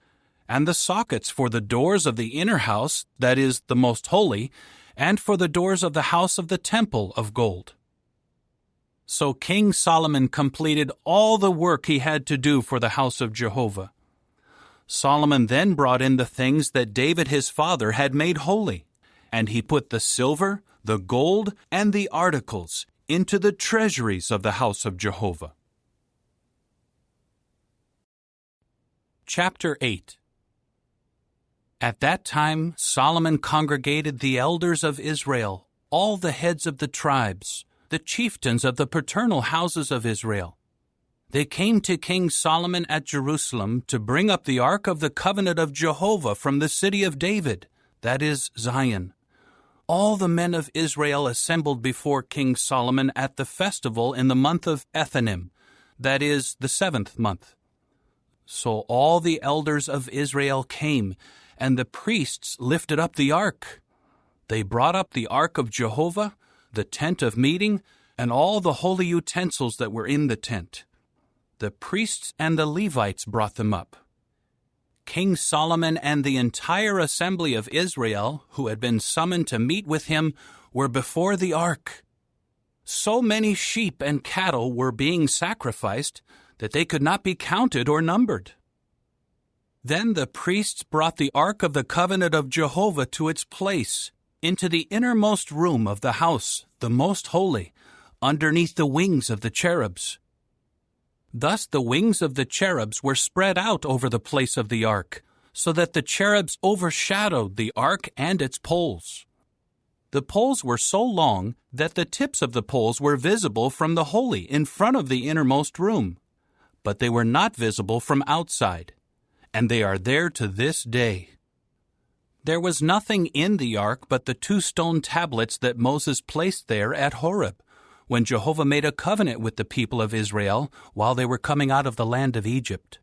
S1: and the sockets for the doors of the inner house, that is, the most holy, and for the doors of the house of the temple of gold. So King Solomon completed all the work he had to do for the house of Jehovah. Solomon then brought in the things that David his father had made holy, and he put the silver, the gold, and the articles into the treasuries of the house of Jehovah. Chapter 8. At that time Solomon congregated the elders of Israel, all the heads of the tribes, the chieftains of the paternal houses of Israel. They came to King Solomon at Jerusalem to bring up the ark of the covenant of Jehovah from the city of David, that is, Zion. All the men of Israel assembled before King Solomon at the festival in the month of Ethanim, that is, the 7th month. So all the elders of Israel came, and the priests lifted up the ark. They brought up the ark of Jehovah, the tent of meeting, and all the holy utensils that were in the tent. The priests and the Levites brought them up. King Solomon and the entire assembly of Israel, who had been summoned to meet with him, were before the ark. So many sheep and cattle were being sacrificed that they could not be counted or numbered. Then the priests brought the ark of the covenant of Jehovah to its place, into the innermost room of the house, the most holy, underneath the wings of the cherubs. Thus the wings of the cherubs were spread out over the place of the ark, so that the cherubs overshadowed the ark and its poles. The poles were so long that the tips of the poles were visible from the holy in front of the innermost room, but they were not visible from outside, and they are there to this day. There was nothing in the ark but the 2 stone tablets that Moses placed there at Horeb, when Jehovah made a covenant with the people of Israel while they were coming out of the land of Egypt.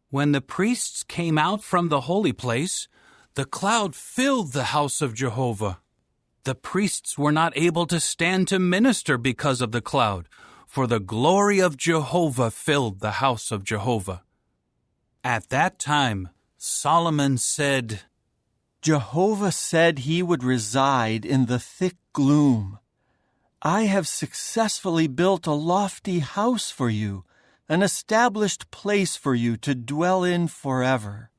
S1: When the priests came out from the holy place, the cloud filled the house of Jehovah. The priests were not able to stand to minister because of the cloud, for the glory of Jehovah filled the house of Jehovah. At that time, Solomon said,
S11: Jehovah said he would reside in the thick gloom. I have successfully built a lofty house for you, an established place for you to dwell in forever.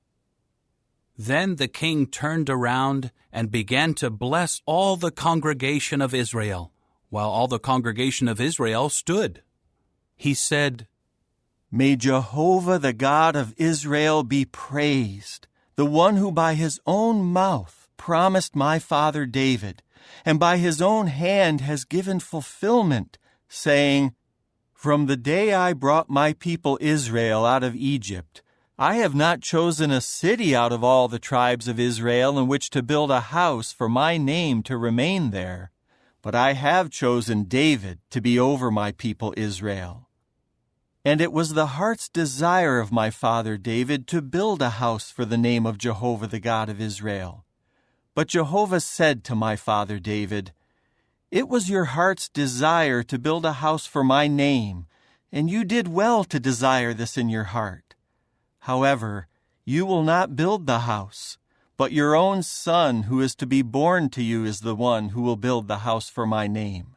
S1: Then the king turned around and began to bless all the congregation of Israel, while all the congregation of Israel stood. He said,
S11: May Jehovah the God of Israel be praised, the one who by his own mouth promised my father David, and by his own hand has given fulfillment, saying, From the day I brought my people Israel out of Egypt, I have not chosen a city out of all the tribes of Israel in which to build a house for my name to remain there, but I have chosen David to be over my people Israel. And it was the heart's desire of my father David to build a house for the name of Jehovah the God of Israel. But Jehovah said to my father David, It was your heart's desire to build a house for my name, and you did well to desire this in your heart. However, you will not build the house, but your own son who is to be born to you is the one who will build the house for my name.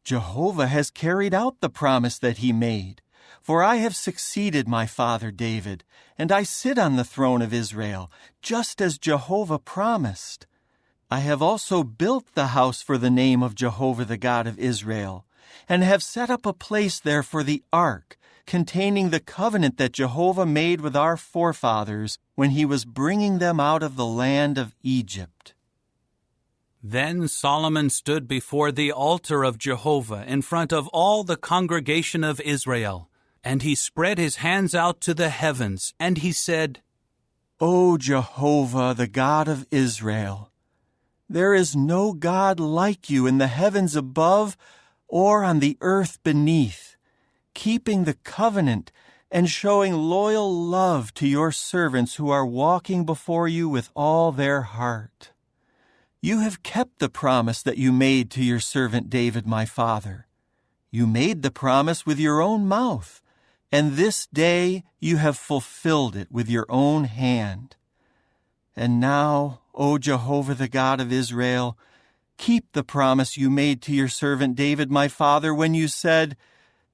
S11: Jehovah has carried out the promise that he made, for I have succeeded my father David, and I sit on the throne of Israel, just as Jehovah promised. I have also built the house for the name of Jehovah the God of Israel, and have set up a place there for the ark, containing the covenant that Jehovah made with our forefathers when he was bringing them out of the land of Egypt.
S1: Then Solomon stood before the altar of Jehovah in front of all the congregation of Israel, and he spread his hands out to the heavens, and he said,
S11: O Jehovah, the God of Israel, there is no God like you in the heavens above or on the earth beneath, keeping the covenant and showing loyal love to your servants who are walking before you with all their heart. You have kept the promise that you made to your servant David, my father. You made the promise with your own mouth, and this day you have fulfilled it with your own hand. And now, O Jehovah, the God of Israel, keep the promise you made to your servant David, my father, when you said,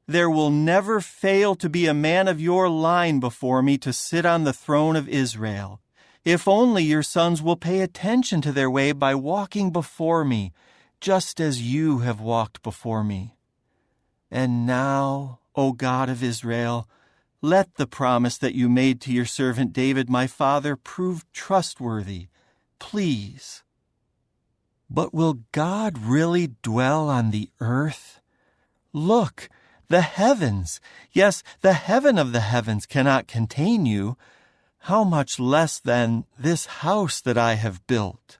S11: 'There will never fail to be a man of your line before me to sit on the throne of Israel, if only your sons will pay attention to their way by walking before me, just as you have walked before me.' And now, O God of Israel, let the promise that you made to your servant David, my father, prove trustworthy, please." But will God really dwell on the earth? Look, the heavens, yes, the heaven of the heavens cannot contain you. How much less, then, this house that I have built?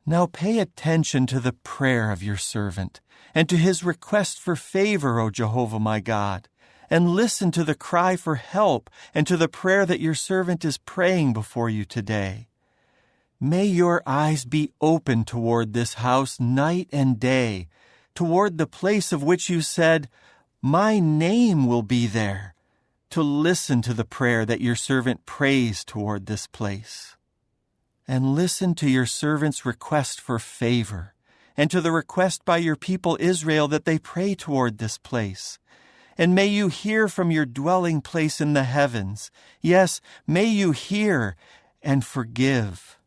S11: Now pay attention to the prayer of your servant, and to his request for favor, O Jehovah my God, and listen to the cry for help and to the prayer that your servant is praying before you today. May your eyes be open toward this house night and day, toward the place of which you said, 'My name will be there,' to listen to the prayer that your servant prays toward this place. And listen to your servant's request for favor, and to the request by your people Israel that they pray toward this place. And may you hear from your dwelling place in the heavens. Yes, may you hear and forgive.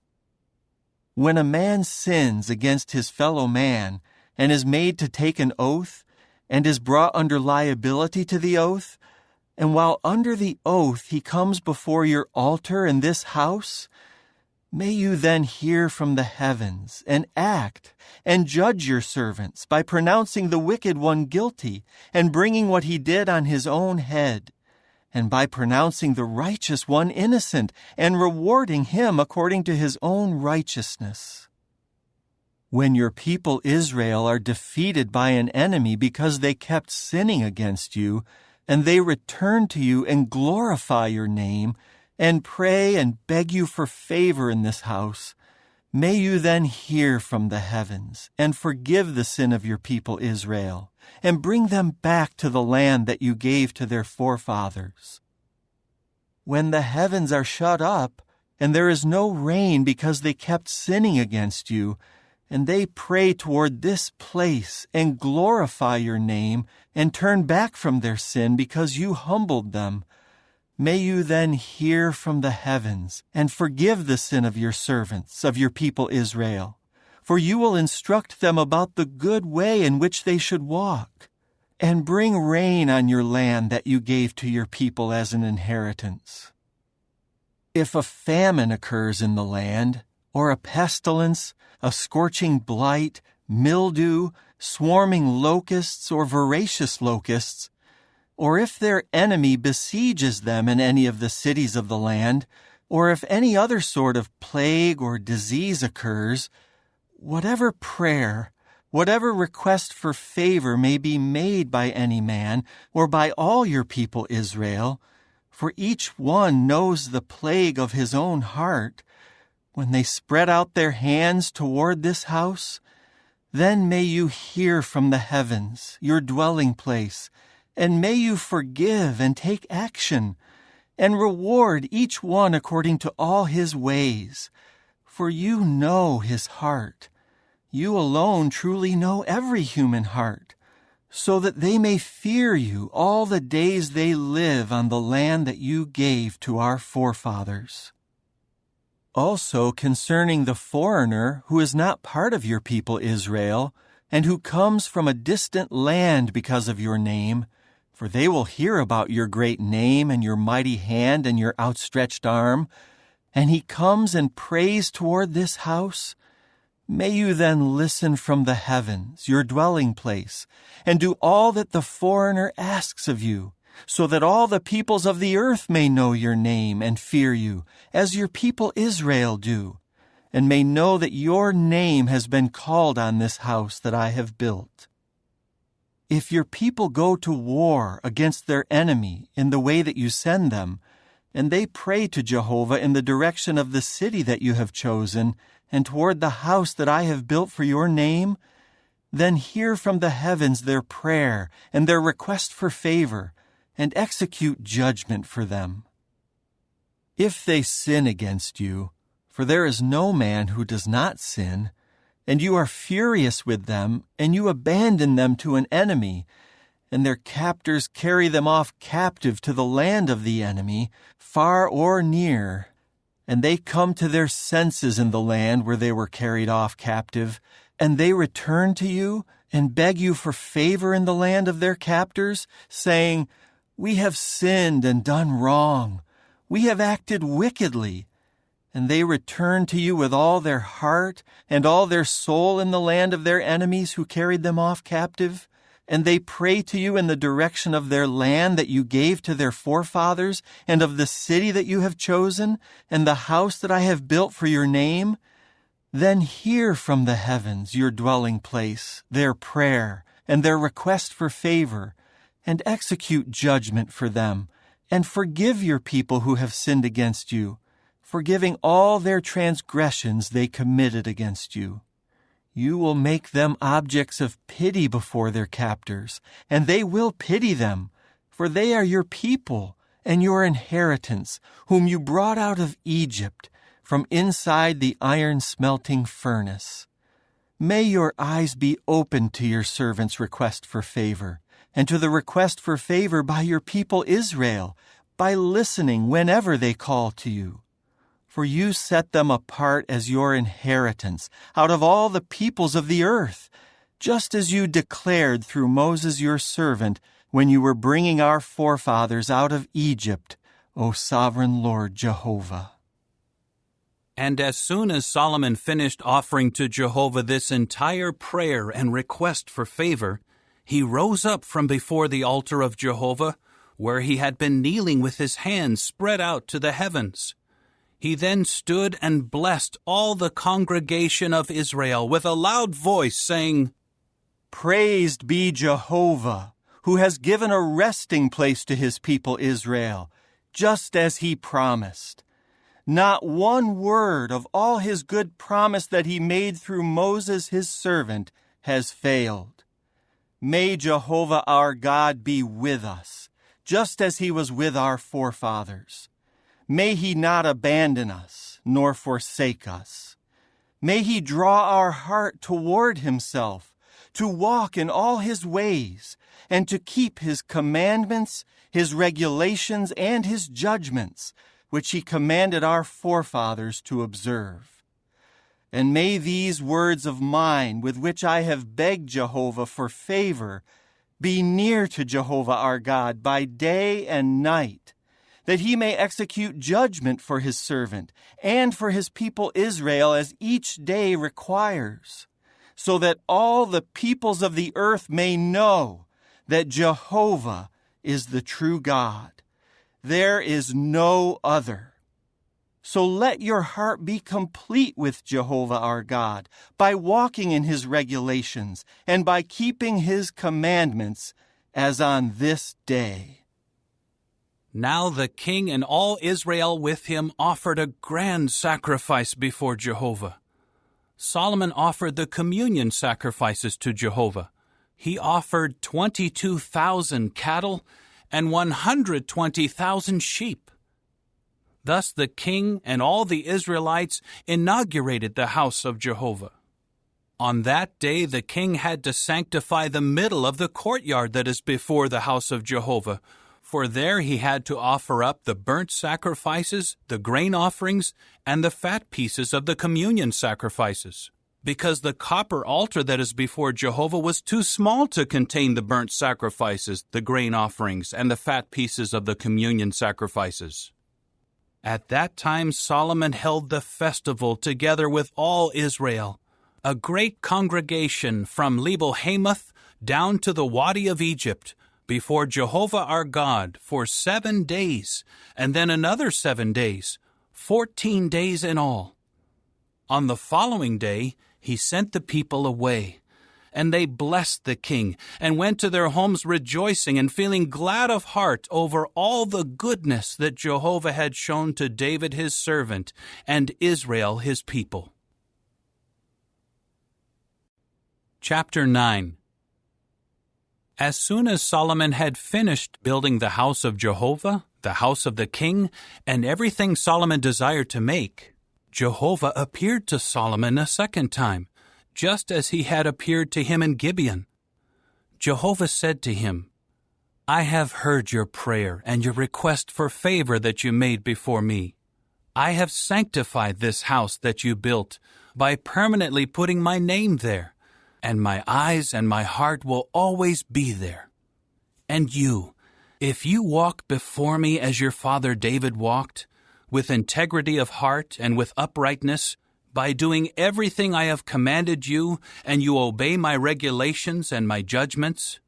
S11: When a man sins against his fellow man and is made to take an oath and is brought under liability to the oath, and while under the oath he comes before your altar in this house, may you then hear from the heavens and act and judge your servants by pronouncing the wicked one guilty and bringing what he did on his own head, and by pronouncing the righteous one innocent and rewarding him according to his own righteousness. When your people Israel are defeated by an enemy because they kept sinning against you, and they return to you and glorify your name, and pray and beg you for favor in this house, may you then hear from the heavens and forgive the sin of your people Israel, and bring them back to the land that you gave to their forefathers. When the heavens are shut up, and there is no rain because they kept sinning against you, and they pray toward this place and glorify your name and turn back from their sin because you humbled them, may you then hear from the heavens and forgive the sin of your servants, of your people Israel, for you will instruct them about the good way in which they should walk, and bring rain on your land that you gave to your people as an inheritance. If a famine occurs in the land, or a pestilence, a scorching blight, mildew, swarming locusts, or voracious locusts, or if their enemy besieges them in any of the cities of the land, or if any other sort of plague or disease occurs, whatever prayer, whatever request for favor may be made by any man or by all your people Israel, for each one knows the plague of his own heart, when they spread out their hands toward this house, then may you hear from the heavens, your dwelling place, and may you forgive and take action, and reward each one according to all his ways. For you know his heart. You alone truly know every human heart, so that they may fear you all the days they live on the land that you gave to our forefathers. Also concerning the foreigner who is not part of your people Israel, and who comes from a distant land because of your name, for they will hear about your great name and your mighty hand and your outstretched arm, and he comes and prays toward this house, may you then listen from the heavens, your dwelling place, and do all that the foreigner asks of you, so that all the peoples of the earth may know your name and fear you, as your people Israel do, and may know that your name has been called on this house that I have built. If your people go to war against their enemy in the way that you send them, and they pray to Jehovah in the direction of the city that you have chosen, and toward the house that I have built for your name, then hear from the heavens their prayer and their request for favor, and execute judgment for them. If they sin against you, for there is no man who does not sin, and you are furious with them, and you abandon them to an enemy, and their captors carry them off captive to the land of the enemy, far or near, and they come to their senses in the land where they were carried off captive, and they return to you and beg you for favor in the land of their captors, saying, "We have sinned and done wrong. We have acted wickedly." And they return to you with all their heart and all their soul in the land of their enemies who carried them off captive, and they pray to you in the direction of their land that you gave to their forefathers, and of the city that you have chosen, and the house that I have built for your name, then hear from the heavens, your dwelling place, their prayer and their request for favor, and execute judgment for them, and forgive your people who have sinned against you, forgiving all their transgressions they committed against you. You will make them objects of pity before their captors, and they will pity them, for they are your people and your inheritance, whom you brought out of Egypt, from inside the iron-smelting furnace. May your eyes be opened to your servant's request for favor, and to the request for favor by your people Israel, by listening whenever they call to you. For you set them apart as your inheritance out of all the peoples of the earth, just as you declared through Moses your servant when you were bringing our forefathers out of Egypt, O sovereign Lord Jehovah.
S1: And as soon as Solomon finished offering to Jehovah this entire prayer and request for favor, he rose up from before the altar of Jehovah, where he had been kneeling with his hands spread out to the heavens. He then stood and blessed all the congregation of Israel with a loud voice, saying,
S11: "Praised be Jehovah, who has given a resting place to his people Israel, just as he promised. Not one word of all his good promise that he made through Moses his servant has failed. May Jehovah our God be with us, just as he was with our forefathers. May he not abandon us, nor forsake us. May he draw our heart toward himself, to walk in all his ways, and to keep his commandments, his regulations, and his judgments, which he commanded our forefathers to observe. And may these words of mine, with which I have begged Jehovah for favor, be near to Jehovah our God by day and night, that he may execute judgment for his servant and for his people Israel as each day requires, so that all the peoples of the earth may know that Jehovah is the true God. There is no other. So let your heart be complete with Jehovah our God by walking in his regulations and by keeping his commandments as on this day."
S1: Now the king and all Israel with him offered a grand sacrifice before Jehovah. Solomon offered the communion sacrifices to Jehovah. He offered 22,000 cattle and 120,000 sheep. Thus the king and all the Israelites inaugurated the house of Jehovah. On that day the king had to sanctify the middle of the courtyard that is before the house of Jehovah, for there he had to offer up the burnt sacrifices, the grain offerings, and the fat pieces of the communion sacrifices, because the copper altar that is before Jehovah was too small to contain the burnt sacrifices, the grain offerings, and the fat pieces of the communion sacrifices. At that time Solomon held the festival together with all Israel, a great congregation from Lebo-Hamath down to the Wadi of Egypt, before Jehovah our God for 7 days, and then another 7 days, 14 days in all. On the following day he sent the people away, and they blessed the king, and went to their homes rejoicing and feeling glad of heart over all the goodness that Jehovah had shown to David his servant and Israel his people. Chapter 9. As soon as Solomon had finished building the house of Jehovah, the house of the king, and everything Solomon desired to make, Jehovah appeared to Solomon a second time, just as he had appeared to him in Gibeon. Jehovah said to him, I have heard your prayer and your request for favor that you made before me. I have sanctified this house that you built by permanently putting my name there, and my eyes and my heart will always be there. And you, if you walk before me as your father David walked, with integrity of heart and with uprightness, by doing everything I have commanded you, and you obey my regulations and my judgments,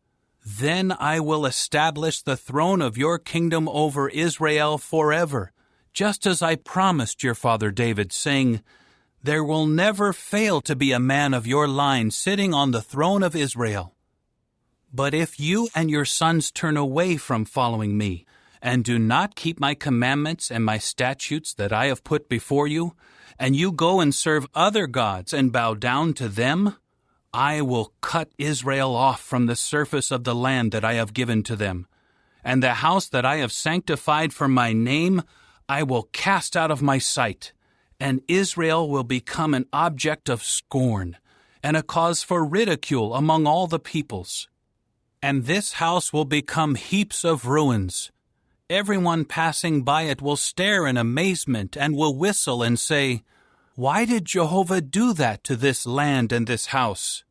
S1: then I will establish the throne of your kingdom over Israel forever, just as I promised your father David, saying, There will never fail to be a man of your line sitting on the throne of Israel. But if you and your sons turn away from following me, and do not keep my commandments and my statutes that I have put before you, and you go and serve other gods and bow down to them, I will cut Israel off from the surface of the land that I have given to them, and the house that I have sanctified for my name I will cast out of my sight, and Israel will become an object of scorn, and a cause for ridicule among all the peoples. And this house will become heaps of ruins. Everyone passing by it will stare in amazement and will whistle and say, Why did Jehovah do that to this land and this house?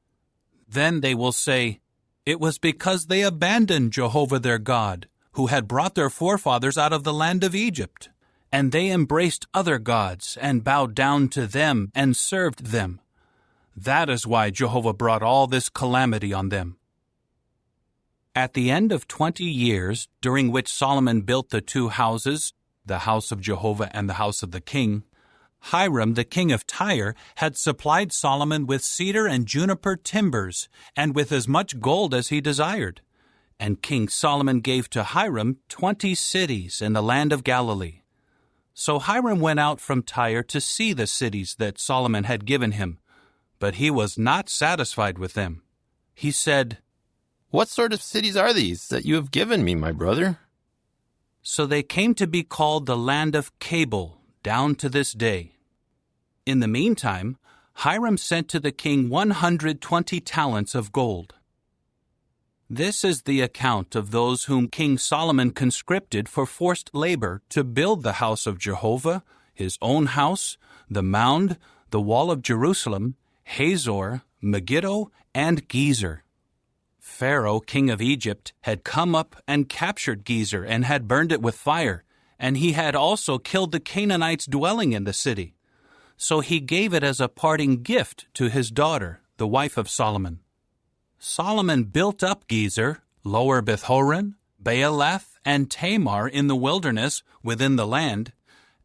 S1: Then they will say, It was because they abandoned Jehovah their God, who had brought their forefathers out of the land of Egypt, and they embraced other gods and bowed down to them and served them. That is why Jehovah brought all this calamity on them. At the end of 20 years, during which Solomon built the two houses, the house of Jehovah and the house of the king, Hiram, the king of Tyre, had supplied Solomon with cedar and juniper timbers, and with as much gold as he desired. And King Solomon gave to Hiram 20 cities in the land of Galilee. So Hiram went out from Tyre to see the cities that Solomon had given him, but he was not satisfied with them. He said,
S15: What sort of cities are these that you have given me, my brother?
S1: So they came to be called the land of Cabul, down to this day. In the meantime, Hiram sent to the king 120 talents of gold. This is the account of those whom King Solomon conscripted for forced labor to build the house of Jehovah, his own house, the mound, the wall of Jerusalem, Hazor, Megiddo, and Gezer. Pharaoh, king of Egypt, had come up and captured Gezer and had burned it with fire, and he had also killed the Canaanites dwelling in the city. So he gave it as a parting gift to his daughter, the wife of Solomon. Solomon built up Gezer, Lower Beth-horon, Baalath, and Tamar in the wilderness within the land,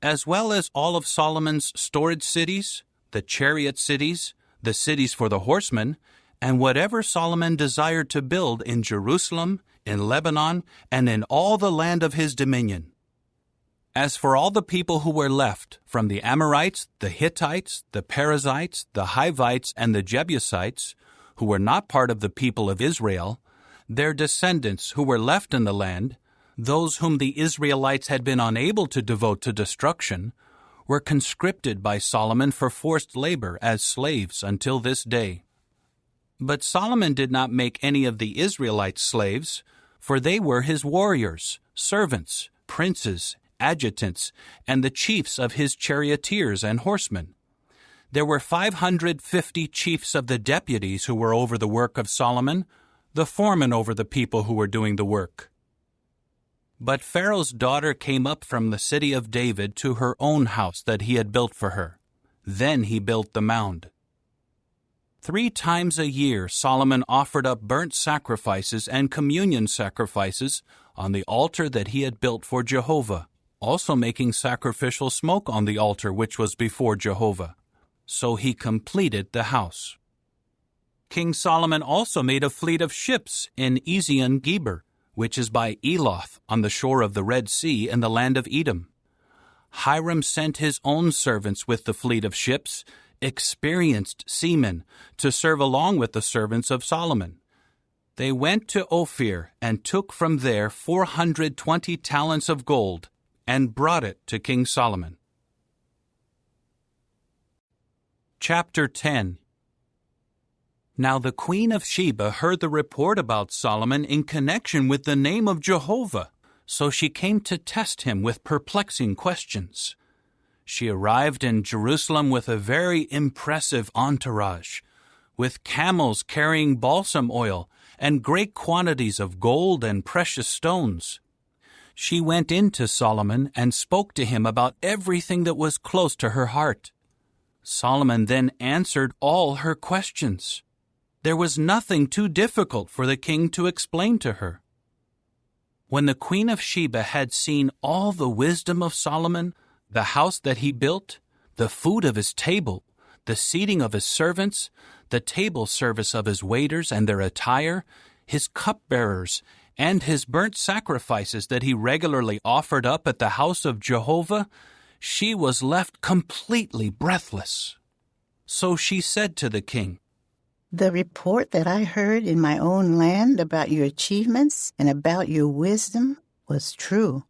S1: as well as all of Solomon's storage cities, the chariot cities, the cities for the horsemen, and whatever Solomon desired to build in Jerusalem, in Lebanon, and in all the land of his dominion. As for all the people who were left, from the Amorites, the Hittites, the Perizzites, the Hivites, and the Jebusites, who were not part of the people of Israel, their descendants who were left in the land, those whom the Israelites had been unable to devote to destruction, were conscripted by Solomon for forced labor as slaves until this day. But Solomon did not make any of the Israelites slaves, for they were his warriors, servants, princes, adjutants, and the chiefs of his charioteers and horsemen. There were 550 chiefs of the deputies who were over the work of Solomon, the foremen over the people who were doing the work. But Pharaoh's daughter came up from the city of David to her own house that he had built for her. Then he built the mound. 3 times a year Solomon offered up burnt sacrifices and communion sacrifices on the altar that he had built for Jehovah, also making sacrificial smoke on the altar which was before Jehovah. So he completed the house. King Solomon also made a fleet of ships in Ezion-Geber, which is by Eloth on the shore of the Red Sea in the land of Edom. Hiram sent his own servants with the fleet of ships, experienced seamen, to serve along with the servants of Solomon. They went to Ophir and took from there 420 talents of gold and brought it to King Solomon. Chapter 10. Now the queen of Sheba heard the report about Solomon in connection with the name of Jehovah, so she came to test him with perplexing questions. She arrived in Jerusalem with a very impressive entourage, with camels carrying balsam oil and great quantities of gold and precious stones. She went in to Solomon and spoke to him about everything that was close to her heart. Solomon then answered all her questions. There was nothing too difficult for the king to explain to her. When the queen of Sheba had seen all the wisdom of Solomon, the house that he built, the food of his table, the seating of his servants, the table service of his waiters and their attire, his cupbearers, and his burnt sacrifices that he regularly offered up at the house of Jehovah, she was left completely breathless. So she said to the king,
S16: "The report that I heard in my own land about your achievements and about your wisdom was true.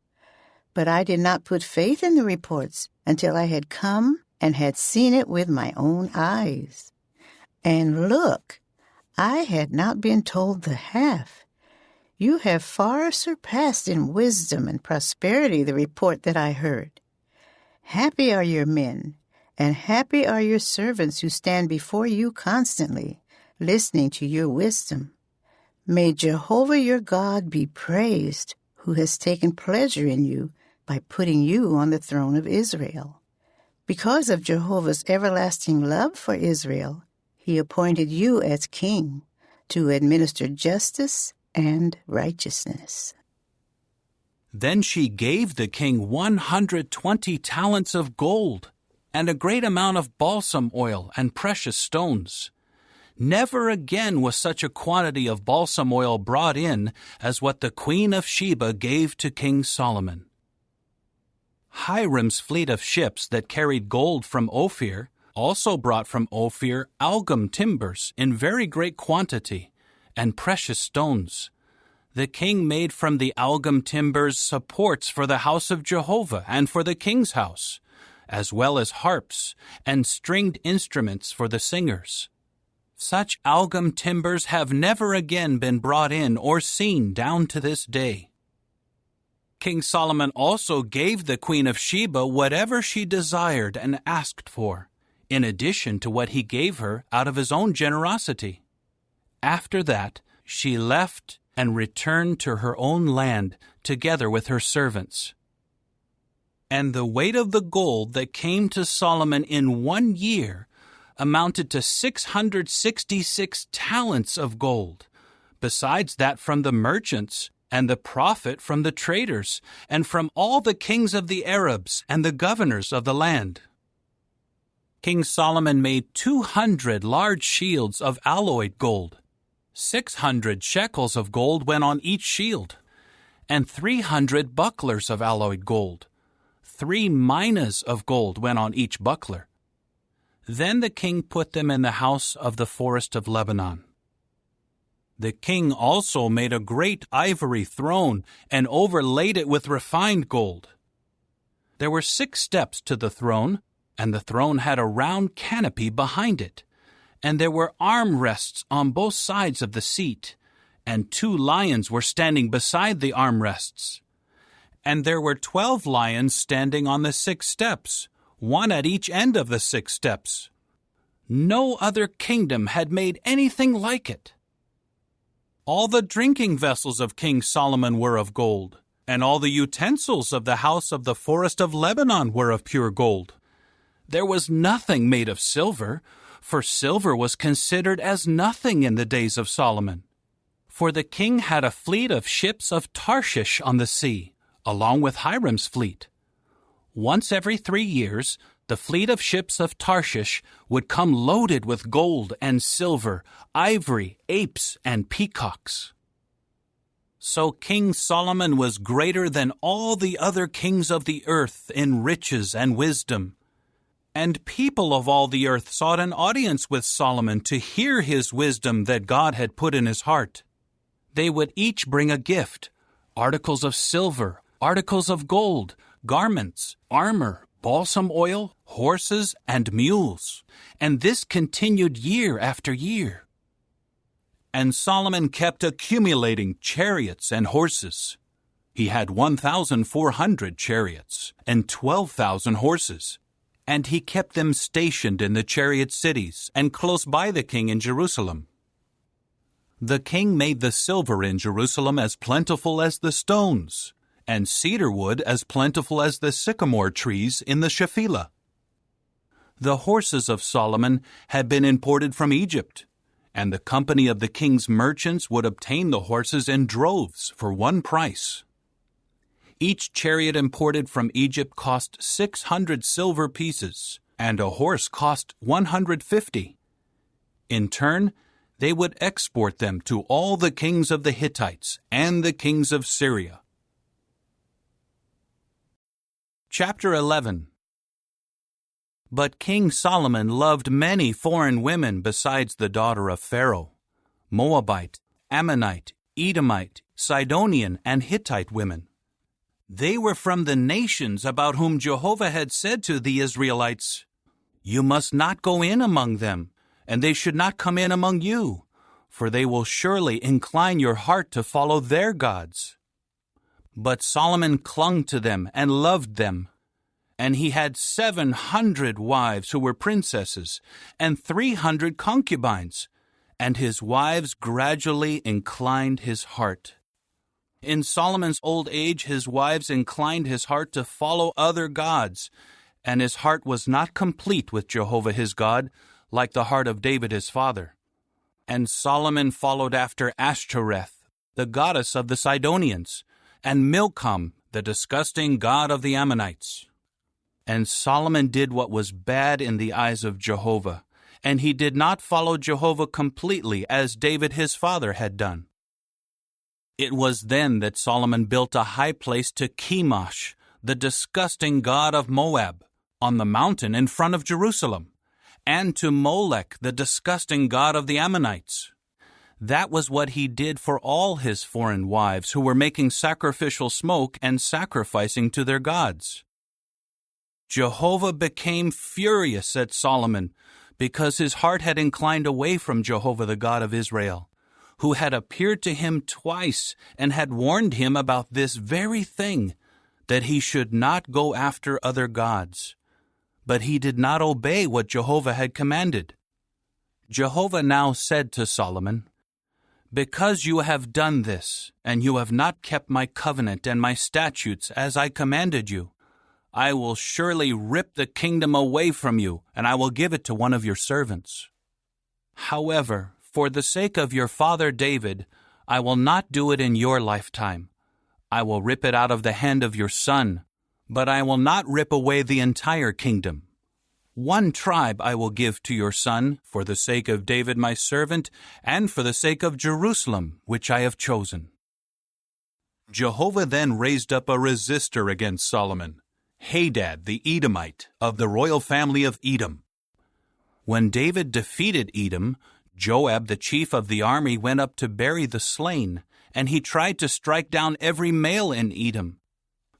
S16: But I did not put faith in the reports until I had come and had seen it with my own eyes. And look, I had not been told the half. You have far surpassed in wisdom and prosperity the report that I heard. Happy are your men, and happy are your servants who stand before you constantly, listening to your wisdom. May Jehovah your God be praised, who has taken pleasure in you by putting you on the throne of Israel. Because of Jehovah's everlasting love for Israel, he appointed you as king to administer justice and righteousness."
S1: Then she gave the king 120 talents of gold and a great amount of balsam oil and precious stones. Never again was such a quantity of balsam oil brought in as what the queen of Sheba gave to King Solomon. Hiram's fleet of ships that carried gold from Ophir also brought from Ophir algum timbers in very great quantity and precious stones. The king made from the algum timbers supports for the house of Jehovah and for the king's house, as well as harps and stringed instruments for the singers. Such algum timbers have never again been brought in or seen down to this day. King Solomon also gave the queen of Sheba whatever she desired and asked for, in addition to what he gave her out of his own generosity. After that, she left and returned to her own land together with her servants. And the weight of the gold that came to Solomon in 1 year amounted to 666 talents of gold, besides that from the merchants and the profit from the traders and from all the kings of the Arabs and the governors of the land. King Solomon made 200 large shields of alloyed gold. 600 shekels of gold went on each shield, and 300 bucklers of alloyed gold. 3 minas of gold went on each buckler. Then the king put them in the house of the forest of Lebanon. The king also made a great ivory throne and overlaid it with refined gold. There were 6 steps to the throne, and the throne had a round canopy behind it, and there were arm rests on both sides of the seat, and 2 lions were standing beside the arm rests. And there were 12 lions standing on the 6 steps, 1 at each end of the 6 steps. No other kingdom had made anything like it. All the drinking vessels of King Solomon were of gold, and all the utensils of the house of the forest of Lebanon were of pure gold. There was nothing made of silver, for silver was considered as nothing in the days of Solomon. For the king had a fleet of ships of Tarshish on the sea, along with Hiram's fleet. Once every 3 years, the fleet of ships of Tarshish would come loaded with gold and silver, ivory, apes, and peacocks. So King Solomon was greater than all the other kings of the earth in riches and wisdom. And people of all the earth sought an audience with Solomon to hear his wisdom that God had put in his heart. They would each bring a gift: articles of silver, articles of gold, garments, armor, balsam oil, horses, and mules. And this continued year after year. And Solomon kept accumulating chariots and horses. He had 1,400 chariots and 12,000 horses. And he kept them stationed in the chariot cities and close by the king in Jerusalem. The king made the silver in Jerusalem as plentiful as the stones, and cedar wood as plentiful as the sycamore trees in the Shephelah. The horses of Solomon had been imported from Egypt, and the company of the king's merchants would obtain the horses in droves for one price. Each chariot imported from Egypt cost 600 silver pieces, and a horse cost 150. In turn, they would export them to all the kings of the Hittites and the kings of Syria. Chapter 11. But King Solomon loved many foreign women besides the daughter of Pharaoh: Moabite, Ammonite, Edomite, Sidonian, and Hittite women. They were from the nations about whom Jehovah had said to the Israelites, "You must not go in among them, and they should not come in among you, for they will surely incline your heart to follow their gods." But Solomon clung to them and loved them. And he had 700 wives who were princesses, and 300 concubines, and his wives gradually inclined his heart. In Solomon's old age, his wives inclined his heart to follow other gods, and his heart was not complete with Jehovah his God, like the heart of David his father. And Solomon followed after Ashtoreth, the goddess of the Sidonians, and Milcom, the disgusting god of the Ammonites. And Solomon did what was bad in the eyes of Jehovah, and he did not follow Jehovah completely as David his father had done. It was then that Solomon built a high place to Chemosh, the disgusting god of Moab, on the mountain in front of Jerusalem, and to Molech, the disgusting god of the Ammonites. That was what he did for all his foreign wives who were making sacrificial smoke and sacrificing to their gods. Jehovah became furious at Solomon because his heart had inclined away from Jehovah the God of Israel, who had appeared to him twice and had warned him about this very thing, that he should not go after other gods. But he did not obey what Jehovah had commanded. Jehovah now said to Solomon, "Because you have done this, and you have not kept my covenant and my statutes as I commanded you, I will surely rip the kingdom away from you, and I will give it to one of your servants. However, for the sake of your father David, I will not do it in your lifetime. I will rip it out of the hand of your son, but I will not rip away the entire kingdom. One tribe I will give to your son, for the sake of David my servant, and for the sake of Jerusalem, which I have chosen." Jehovah then raised up a resistor against Solomon, Hadad the Edomite, of the royal family of Edom. When David defeated Edom, Joab the chief of the army went up to bury the slain, and he tried to strike down every male in Edom.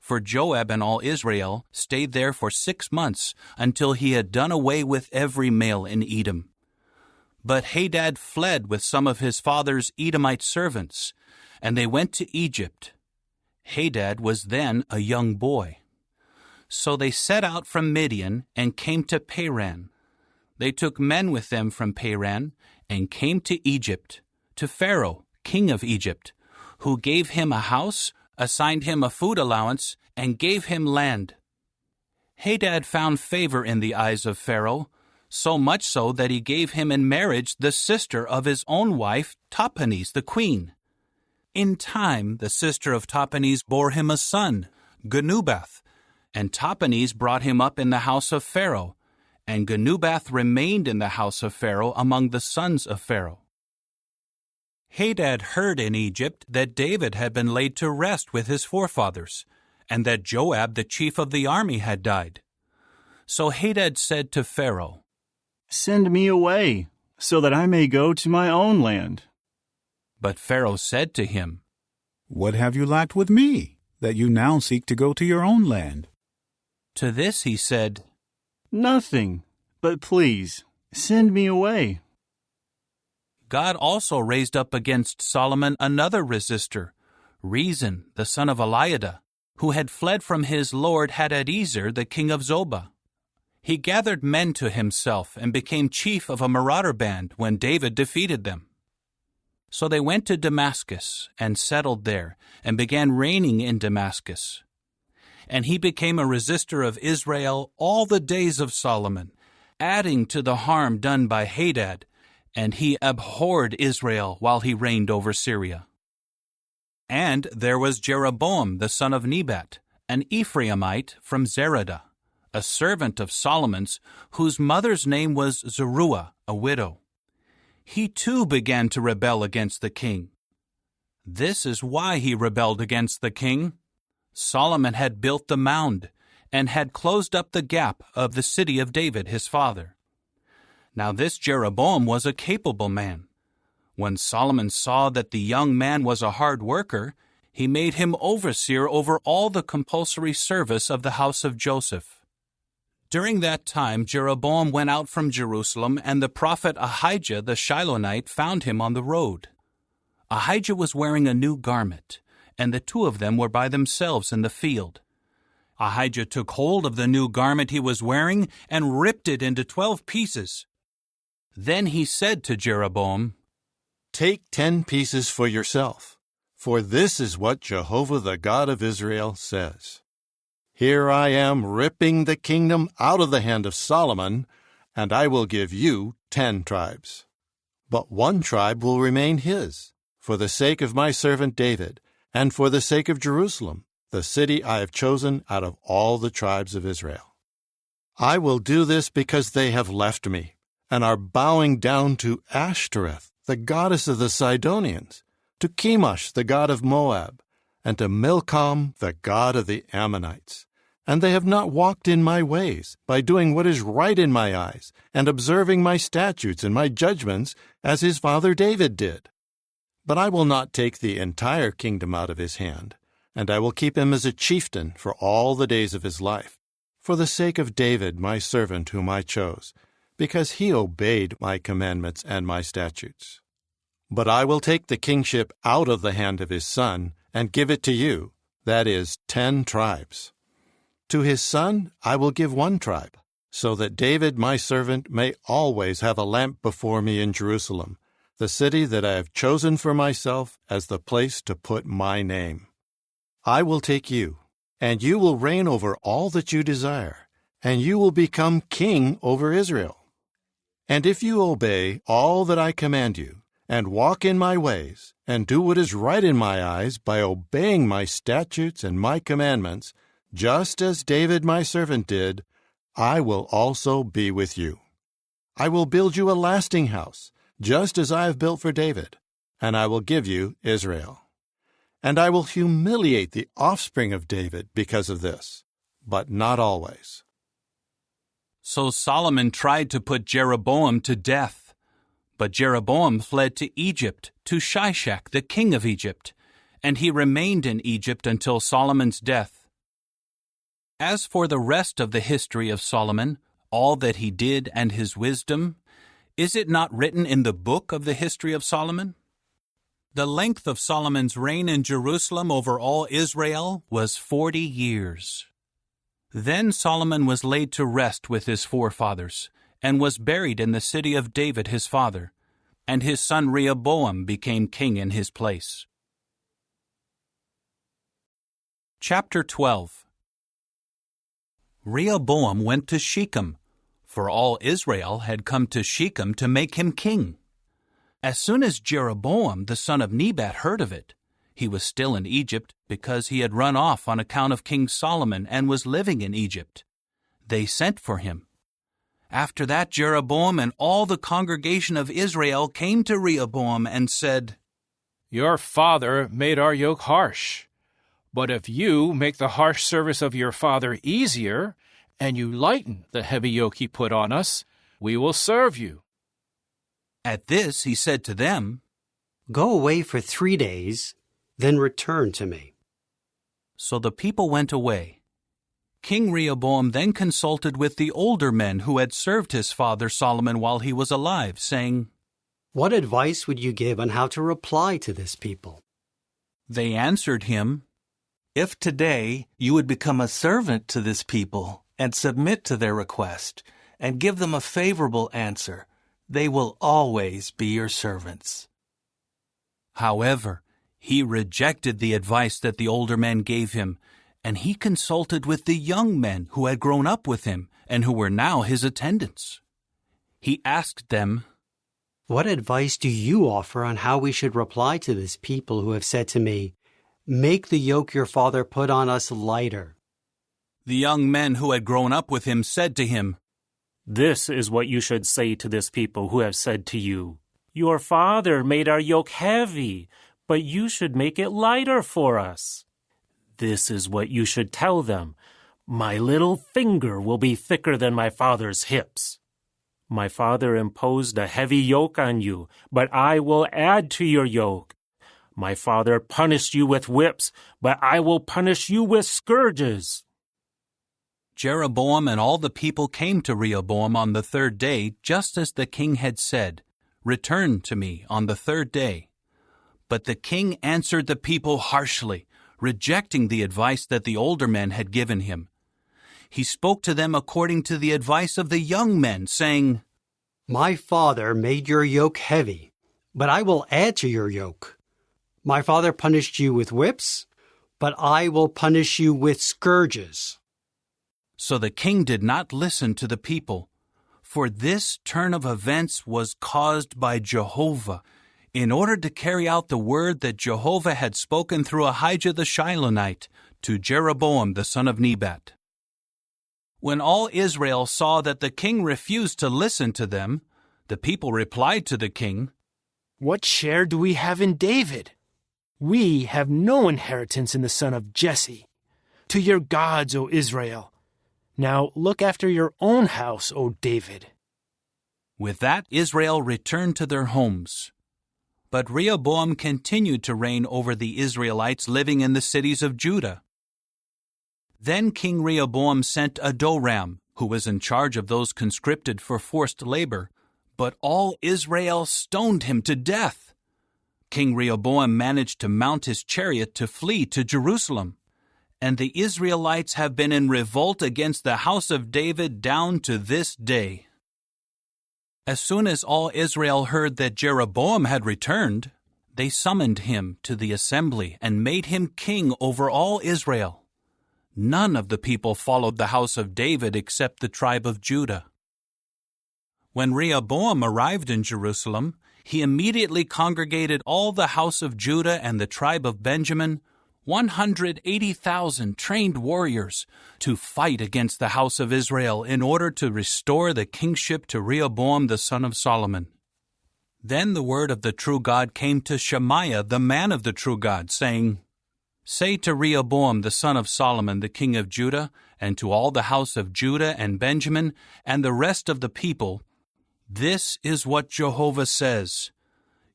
S1: For Joab and all Israel stayed there for 6 months until he had done away with every male in Edom. But Hadad fled with some of his father's Edomite servants, and they went to Egypt. Hadad was then a young boy. So they set out from Midian and came to Paran. They took men with them from Paran and came to Egypt, to Pharaoh, king of Egypt, who gave him a house, assigned him a food allowance, and gave him land. Hadad found favor in the eyes of Pharaoh, so much so that he gave him in marriage the sister of his own wife, Tahpenes the queen. In time, the sister of Tahpenes bore him a son, Genubath, and Tahpenes brought him up in the house of Pharaoh, and Genubath remained in the house of Pharaoh among the sons of Pharaoh. Hadad heard in Egypt that David had been laid to rest with his forefathers, and that Joab the chief of the army had died. So Hadad said to Pharaoh,
S17: "Send me away, so that I may go to my own land."
S1: But Pharaoh said to him,
S17: "What have you lacked with me, that you now seek to go to your own land?"
S1: To this he said,
S18: "Nothing, but please, send me away."
S1: God also raised up against Solomon another resistor, Rezin, the son of Eliada, who had fled from his lord Hadadezer, the king of Zobah. He gathered men to himself and became chief of a marauder band when David defeated them. So they went to Damascus and settled there and began reigning in Damascus. And he became a resistor of Israel all the days of Solomon, adding to the harm done by Hadad, and he abhorred Israel while he reigned over Syria. And there was Jeroboam the son of Nebat, an Ephraimite from Zeradah, a servant of Solomon's, whose mother's name was Zeruiah, a widow. He too began to rebel against the king. This is why he rebelled against the king. Solomon had built the mound and had closed up the gap of the city of David his father. Now this Jeroboam was a capable man. When Solomon saw that the young man was a hard worker, he made him overseer over all the compulsory service of the house of Joseph. During that time Jeroboam went out from Jerusalem, and the prophet Ahijah the Shilonite found him on the road. Ahijah was wearing a new garment, and the two of them were by themselves in the field. Ahijah took hold of the new garment he was wearing and ripped it into 12 pieces. Then he said to Jeroboam,
S19: "Take 10 pieces for yourself, for this is what Jehovah the God of Israel says. Here I am ripping the kingdom out of the hand of Solomon, and I will give you 10 tribes. But 1 tribe will remain his, for the sake of my servant David, and for the sake of Jerusalem, the city I have chosen out of all the tribes of Israel. I will do this because they have left me, and are bowing down to Ashtoreth, the goddess of the Sidonians, to Chemosh, the god of Moab, and to Milcom, the god of the Ammonites. And they have not walked in my ways, by doing what is right in my eyes, and observing my statutes and my judgments, as his father David did. But I will not take the entire kingdom out of his hand, and I will keep him as a chieftain for all the days of his life, for the sake of David my servant whom I chose, because he obeyed my commandments and my statutes. But I will take the kingship out of the hand of his son, and give it to you, that is, 10 tribes. To his son I will give 1 tribe, so that David my servant may always have a lamp before me in Jerusalem, the city that I have chosen for myself as the place to put my name. I will take you, and you will reign over all that you desire, and you will become king over Israel. And if you obey all that I command you, and walk in my ways, and do what is right in my eyes by obeying my statutes and my commandments, just as David my servant did, I will also be with you. I will build you a lasting house, just as I have built for David, and I will give you Israel. And I will humiliate the offspring of David because of this, but not always."
S1: So Solomon tried to put Jeroboam to death. But Jeroboam fled to Egypt, to Shishak, the king of Egypt, and he remained in Egypt until Solomon's death. As for the rest of the history of Solomon, all that he did and his wisdom, is it not written in the book of the history of Solomon? The length of Solomon's reign in Jerusalem over all Israel was 40 years. Then Solomon was laid to rest with his forefathers, and was buried in the city of David his father, and his son Rehoboam became king in his place. Chapter 12. Rehoboam went to Shechem, for all Israel had come to Shechem to make him king. As soon as Jeroboam the son of Nebat heard of it, he was still in Egypt because he had run off on account of King Solomon and was living in Egypt. They sent for him. After that, Jeroboam and all the congregation of Israel came to Rehoboam and said,
S20: "Your father made our yoke harsh. But if you make the harsh service of your father easier, and you lighten the heavy yoke he put on us, we will serve you."
S1: At this he said to them,
S4: Go away for 3 days, then return to me."
S1: So the people went away. King Rehoboam then consulted with the older men who had served his father Solomon while he was alive, saying,
S4: "What advice would you give on how to reply to this people?"
S1: They answered him,
S21: "If today you would become a servant to this people and submit to their request and give them a favorable answer, they will always be your servants."
S1: However, he rejected the advice that the older men gave him, and he consulted with the young men who had grown up with him and who were now his attendants. He asked them,
S4: "What advice do you offer on how we should reply to this people who have said to me, 'Make the yoke your father put on us lighter'?"
S1: The young men who had grown up with him said to him,
S22: "This is what you should say to this people who have said to you, 'Your father made our yoke heavy, but you should make it lighter for us.' This is what you should tell them, 'My little finger will be thicker than my father's hips.' My father imposed a heavy yoke on you, but I will add to your yoke. My father punished you with whips, but I will punish you with scourges."
S1: Jeroboam and all the people came to Rehoboam on the 3rd day, just as the king had said, "Return to me on the 3rd day." But the king answered the people harshly, rejecting the advice that the older men had given him. He spoke to them according to the advice of the young men, saying,
S4: "My father made your yoke heavy, but I will add to your yoke. My father punished you with whips, but I will punish you with scourges."
S1: So the king did not listen to the people, for this turn of events was caused by Jehovah, in order to carry out the word that Jehovah had spoken through Ahijah the Shilonite to Jeroboam the son of Nebat. When all Israel saw that the king refused to listen to them, the people replied to the king,
S20: "What share do we have in David? We have no inheritance in the son of Jesse. To your gods, O Israel. Now look after your own house, O David."
S1: With that, Israel returned to their homes. But Rehoboam continued to reign over the Israelites living in the cities of Judah. Then King Rehoboam sent Adoram, who was in charge of those conscripted for forced labor, but all Israel stoned him to death. King Rehoboam managed to mount his chariot to flee to Jerusalem, and the Israelites have been in revolt against the house of David down to this day. As soon as all Israel heard that Jeroboam had returned, they summoned him to the assembly and made him king over all Israel. None of the people followed the house of David except the tribe of Judah. When Rehoboam arrived in Jerusalem, he immediately congregated all the house of Judah and the tribe of Benjamin, 180,000 trained warriors, to fight against the house of Israel in order to restore the kingship to Rehoboam the son of Solomon. Then the word of the true God came to Shemaiah, the man of the true God, saying, "Say to Rehoboam the son of Solomon, the king of Judah, and to all the house of Judah and Benjamin, and the rest of the people, this is what Jehovah says.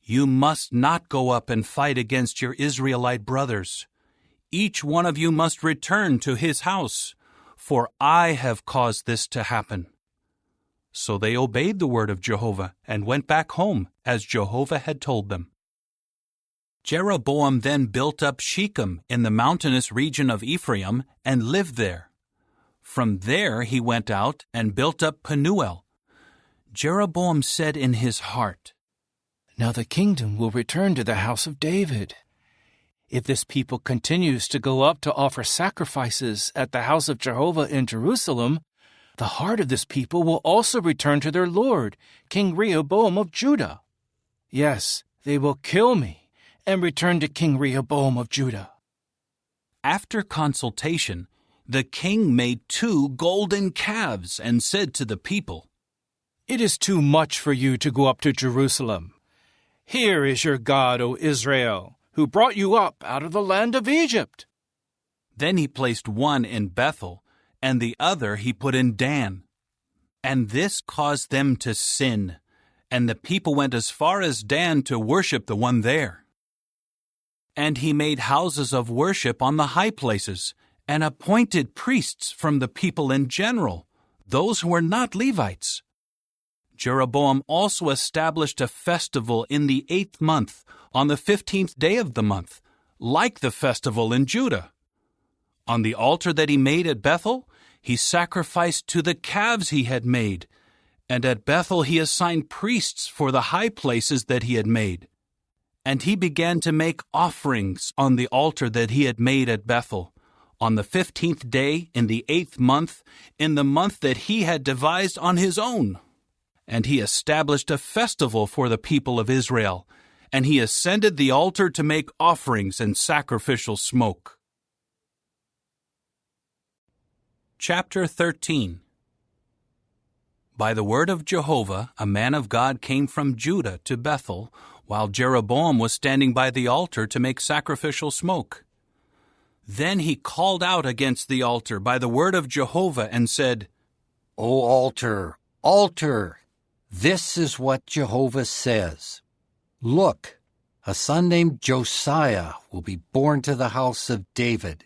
S1: You must not go up and fight against your Israelite brothers. Each one of you must return to his house, for I have caused this to happen." So they obeyed the word of Jehovah and went back home, as Jehovah had told them. Jeroboam then built up Shechem in the mountainous region of Ephraim and lived there. From there he went out and built up Penuel. Jeroboam said in his heart,
S20: "Now the kingdom will return to the house of David. If this people continues to go up to offer sacrifices at the house of Jehovah in Jerusalem, the heart of this people will also return to their lord, King Rehoboam of Judah. Yes, they will kill me and return to King Rehoboam of Judah."
S1: After consultation, the king made 2 golden calves and said to the people,
S20: "It is too much for you to go up to Jerusalem. Here is your God, O Israel, who brought you up out of the land of Egypt."
S1: Then he placed one in Bethel, and the other he put in Dan. And this caused them to sin, and the people went as far as Dan to worship the one there. And he made houses of worship on the high places, and appointed priests from the people in general, those who were not Levites. Jeroboam also established a festival in the 8th month, on the 15th day of the month, like the festival in Judah. On the altar that he made at Bethel, he sacrificed to the calves he had made, and at Bethel he assigned priests for the high places that he had made. And he began to make offerings on the altar that he had made at Bethel, on the 15th day in the 8th month, in the month that he had devised on his own. And he established a festival for the people of Israel, and he ascended the altar to make offerings and sacrificial smoke. Chapter 13. By the word of Jehovah, a man of God came from Judah to Bethel, while Jeroboam was standing by the altar to make sacrificial smoke. Then he called out against the altar by the word of Jehovah and said,
S2: O altar, altar, this is what Jehovah says. Look, a son named Josiah will be born to the house of David.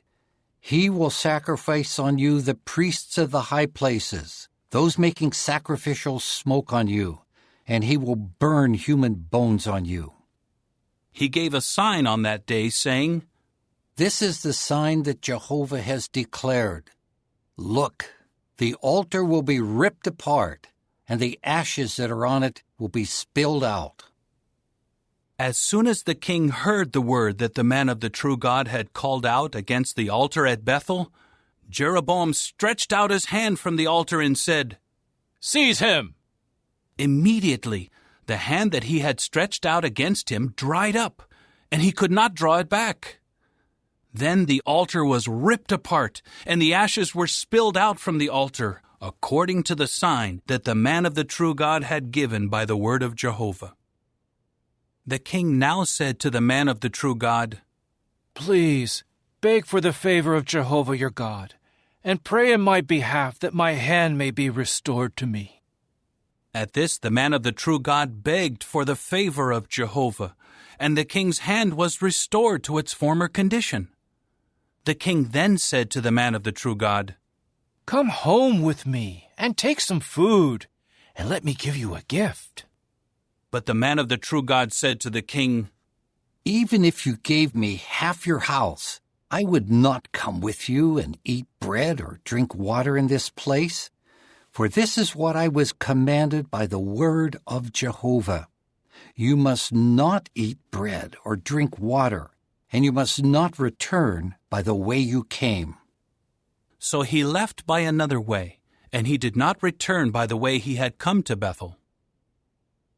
S2: He will sacrifice on you the priests of the high places, those making sacrificial smoke on you, and he will burn human bones on you.
S1: He gave a sign on that day, saying,
S2: This is the sign that Jehovah has declared. Look, the altar will be ripped apart, and the ashes that are on it will be spilled out.
S1: As soon as the king heard the word that the man of the true God had called out against the altar at Bethel, Jeroboam stretched out his hand from the altar and said,
S20: Seize him!
S1: Immediately, the hand that he had stretched out against him dried up, and he could not draw it back. Then the altar was ripped apart, and the ashes were spilled out from the altar, according to the sign that the man of the true God had given by the word of Jehovah. The king now said to the man of the true God,
S20: Please, beg for the favor of Jehovah your God, and pray in my behalf that my hand may be restored to me.
S1: At this the man of the true God begged for the favor of Jehovah, and the king's hand was restored to its former condition. The king then said to the man of the true God,
S20: Come home with me, and take some food, and let me give you a gift.
S1: But the man of the true God said to the king,
S2: Even if you gave me half your house, I would not come with you and eat bread or drink water in this place. For this is what I was commanded by the word of Jehovah. You must not eat bread or drink water, and you must not return by the way you came.
S1: So he left by another way, and he did not return by the way he had come to Bethel.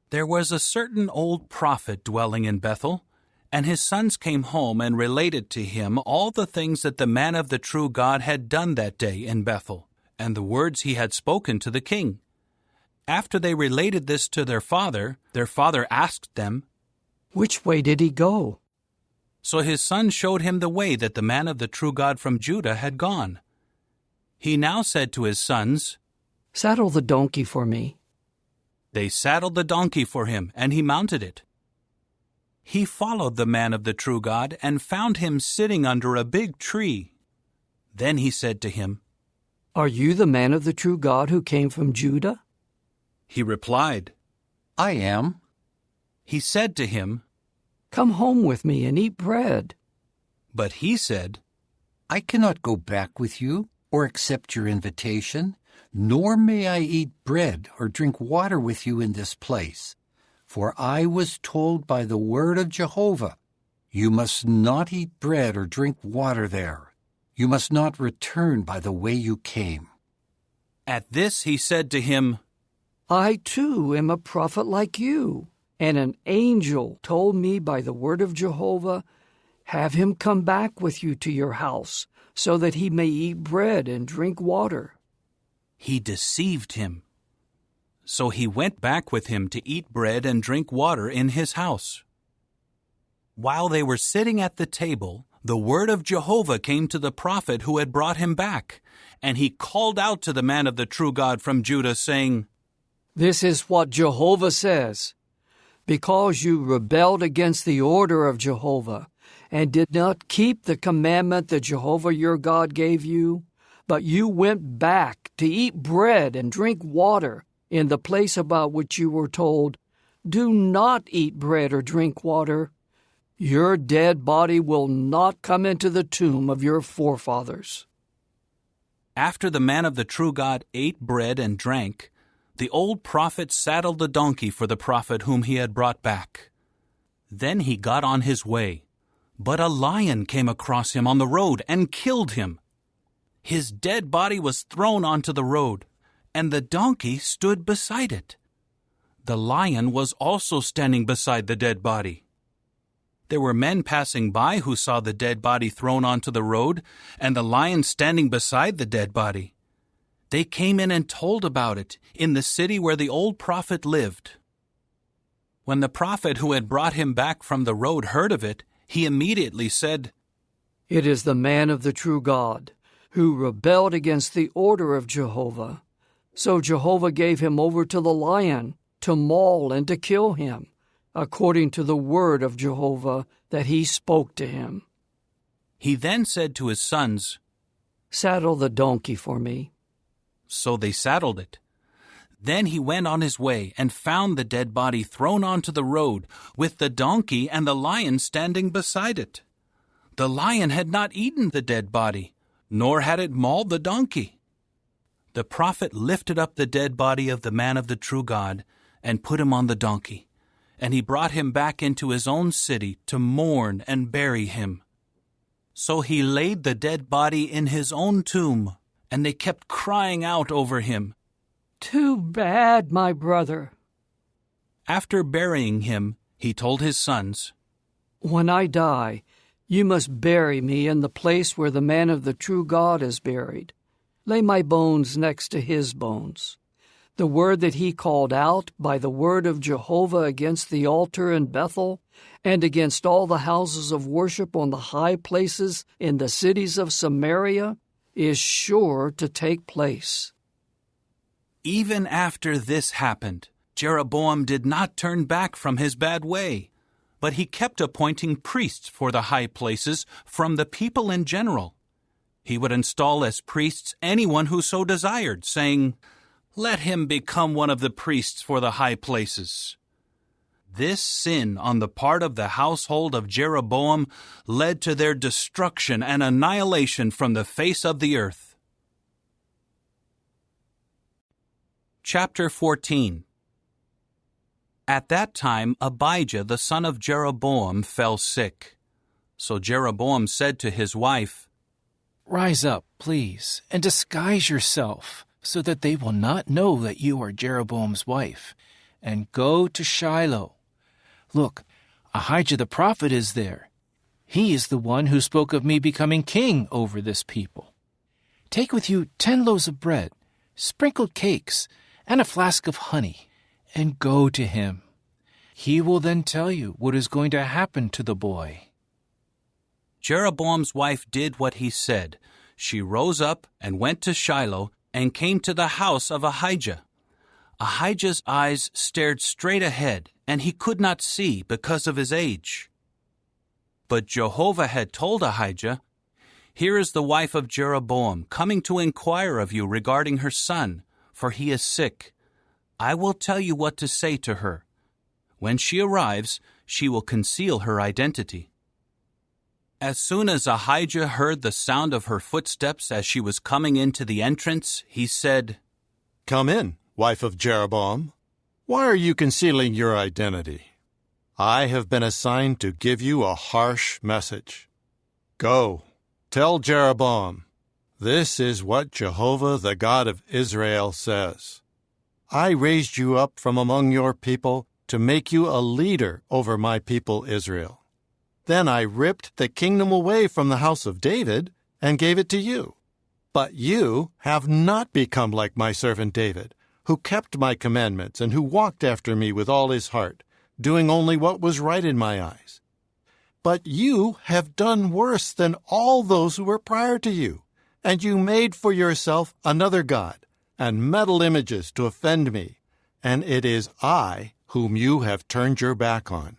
S1: There was a certain old prophet dwelling in Bethel, and his sons came home and related to him all the things that the man of the true God had done that day in Bethel, and the words he had spoken to the king. After they related this to their father asked them,
S10: Which way did he go?
S1: So his son showed him the way that the man of the true God from Judah had gone. He now said to his sons,
S10: Saddle the donkey for me.
S1: They saddled the donkey for him, and he mounted it. He followed the man of the true God and found him sitting under a big tree. Then he said to him,
S10: Are you the man of the true God who came from Judah?
S1: He replied,
S2: I am.
S1: He said to him,
S10: Come home with me and eat bread.
S1: But he said,
S2: I cannot go back with you or accept your invitation, nor may I eat bread or drink water with you in this place. For I was told by the word of Jehovah, you must not eat bread or drink water there. You must not return by the way you came.
S1: At this he said to him,
S10: I too am a prophet like you, and an angel told me by the word of Jehovah, have him come back with you to your house, so that he may eat bread and drink water.
S1: He deceived him. So he went back with him to eat bread and drink water in his house. While they were sitting at the table, the word of Jehovah came to the prophet who had brought him back, and he called out to the man of the true God from Judah, saying,
S3: This is what Jehovah says. Because you rebelled against the order of Jehovah and did not keep the commandment that Jehovah your God gave you, but you went back to eat bread and drink water in the place about which you were told, do not eat bread or drink water, your dead body will not come into the tomb of your forefathers.
S1: After the man of the true God ate bread and drank, the old prophet saddled the donkey for the prophet whom he had brought back. Then he got on his way, but a lion came across him on the road and killed him. His dead body was thrown onto the road, and the donkey stood beside it. The lion was also standing beside the dead body. There were men passing by who saw the dead body thrown onto the road and the lion standing beside the dead body. They came in and told about it in the city where the old prophet lived. When the prophet who had brought him back from the road heard of it, he immediately said,
S3: It is the man of the true God, who rebelled against the order of Jehovah. So Jehovah gave him over to the lion to maul and to kill him, according to the word of Jehovah that he spoke to him.
S1: He then said to his sons,
S3: Saddle the donkey for me.
S1: So they saddled it. Then he went on his way and found the dead body thrown onto the road, with the donkey and the lion standing beside it. The lion had not eaten the dead body, nor had it mauled the donkey. The prophet lifted up the dead body of the man of the true God and put him on the donkey, and he brought him back into his own city to mourn and bury him. So he laid the dead body in his own tomb, and they kept crying out over him,
S3: Too bad, my brother.
S1: After burying him, he told his sons,
S3: When I die, you must bury me in the place where the man of the true God is buried. Lay my bones next to his bones. The word that he called out by the word of Jehovah against the altar in Bethel and against all the houses of worship on the high places in the cities of Samaria is sure to take place.
S1: Even after this happened, Jeroboam did not turn back from his bad way, but he kept appointing priests for the high places from the people in general. He would install as priests anyone who so desired, saying, Let him become one of the priests for the high places. This sin on the part of the household of Jeroboam led to their destruction and annihilation from the face of the earth. Chapter 14. At that time Abijah the son of Jeroboam fell sick. So Jeroboam said to his wife,
S20: Rise up, please, and disguise yourself, so that they will not know that you are Jeroboam's wife, and go to Shiloh. Look, Ahijah the prophet is there. He is the one who spoke of me becoming king over this people. Take with you 10 loaves of bread, sprinkled cakes, and a flask of honey, and go to him. He will then tell you what is going to happen to the boy.
S1: Jeroboam's wife did what he said. She rose up and went to Shiloh and came to the house of Ahijah. Ahijah's eyes stared straight ahead, and he could not see because of his age. But Jehovah had told Ahijah, Here is the wife of Jeroboam coming to inquire of you regarding her son, for he is sick. I will tell you what to say to her. When she arrives, she will conceal her identity. As soon as Ahijah heard the sound of her footsteps as she was coming into the entrance, he said,
S19: Come in, wife of Jeroboam. Why are you concealing your identity? I have been assigned to give you a harsh message. Go, tell Jeroboam, this is what Jehovah the God of Israel says. I raised you up from among your people to make you a leader over my people Israel. Then I ripped the kingdom away from the house of David and gave it to you. But you have not become like my servant David, who kept my commandments and who walked after me with all his heart, doing only what was right in my eyes. But you have done worse than all those who were prior to you, and you made for yourself another god and metal images to offend me, and it is I whom you have turned your back on.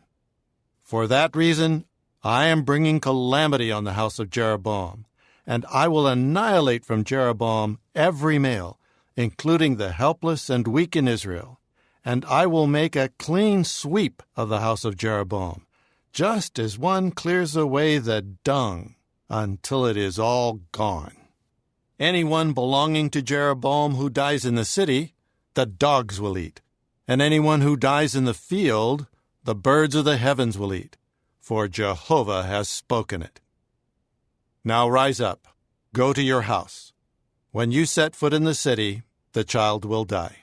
S19: For that reason, I am bringing calamity on the house of Jeroboam, and I will annihilate from Jeroboam every male, including the helpless and weak in Israel, and I will make a clean sweep of the house of Jeroboam, just as one clears away the dung until it is all gone. Anyone belonging to Jeroboam who dies in the city, the dogs will eat, and anyone who dies in the field, the birds of the heavens will eat, for Jehovah has spoken it. Now rise up, go to your house. When you set foot in the city, the child will die.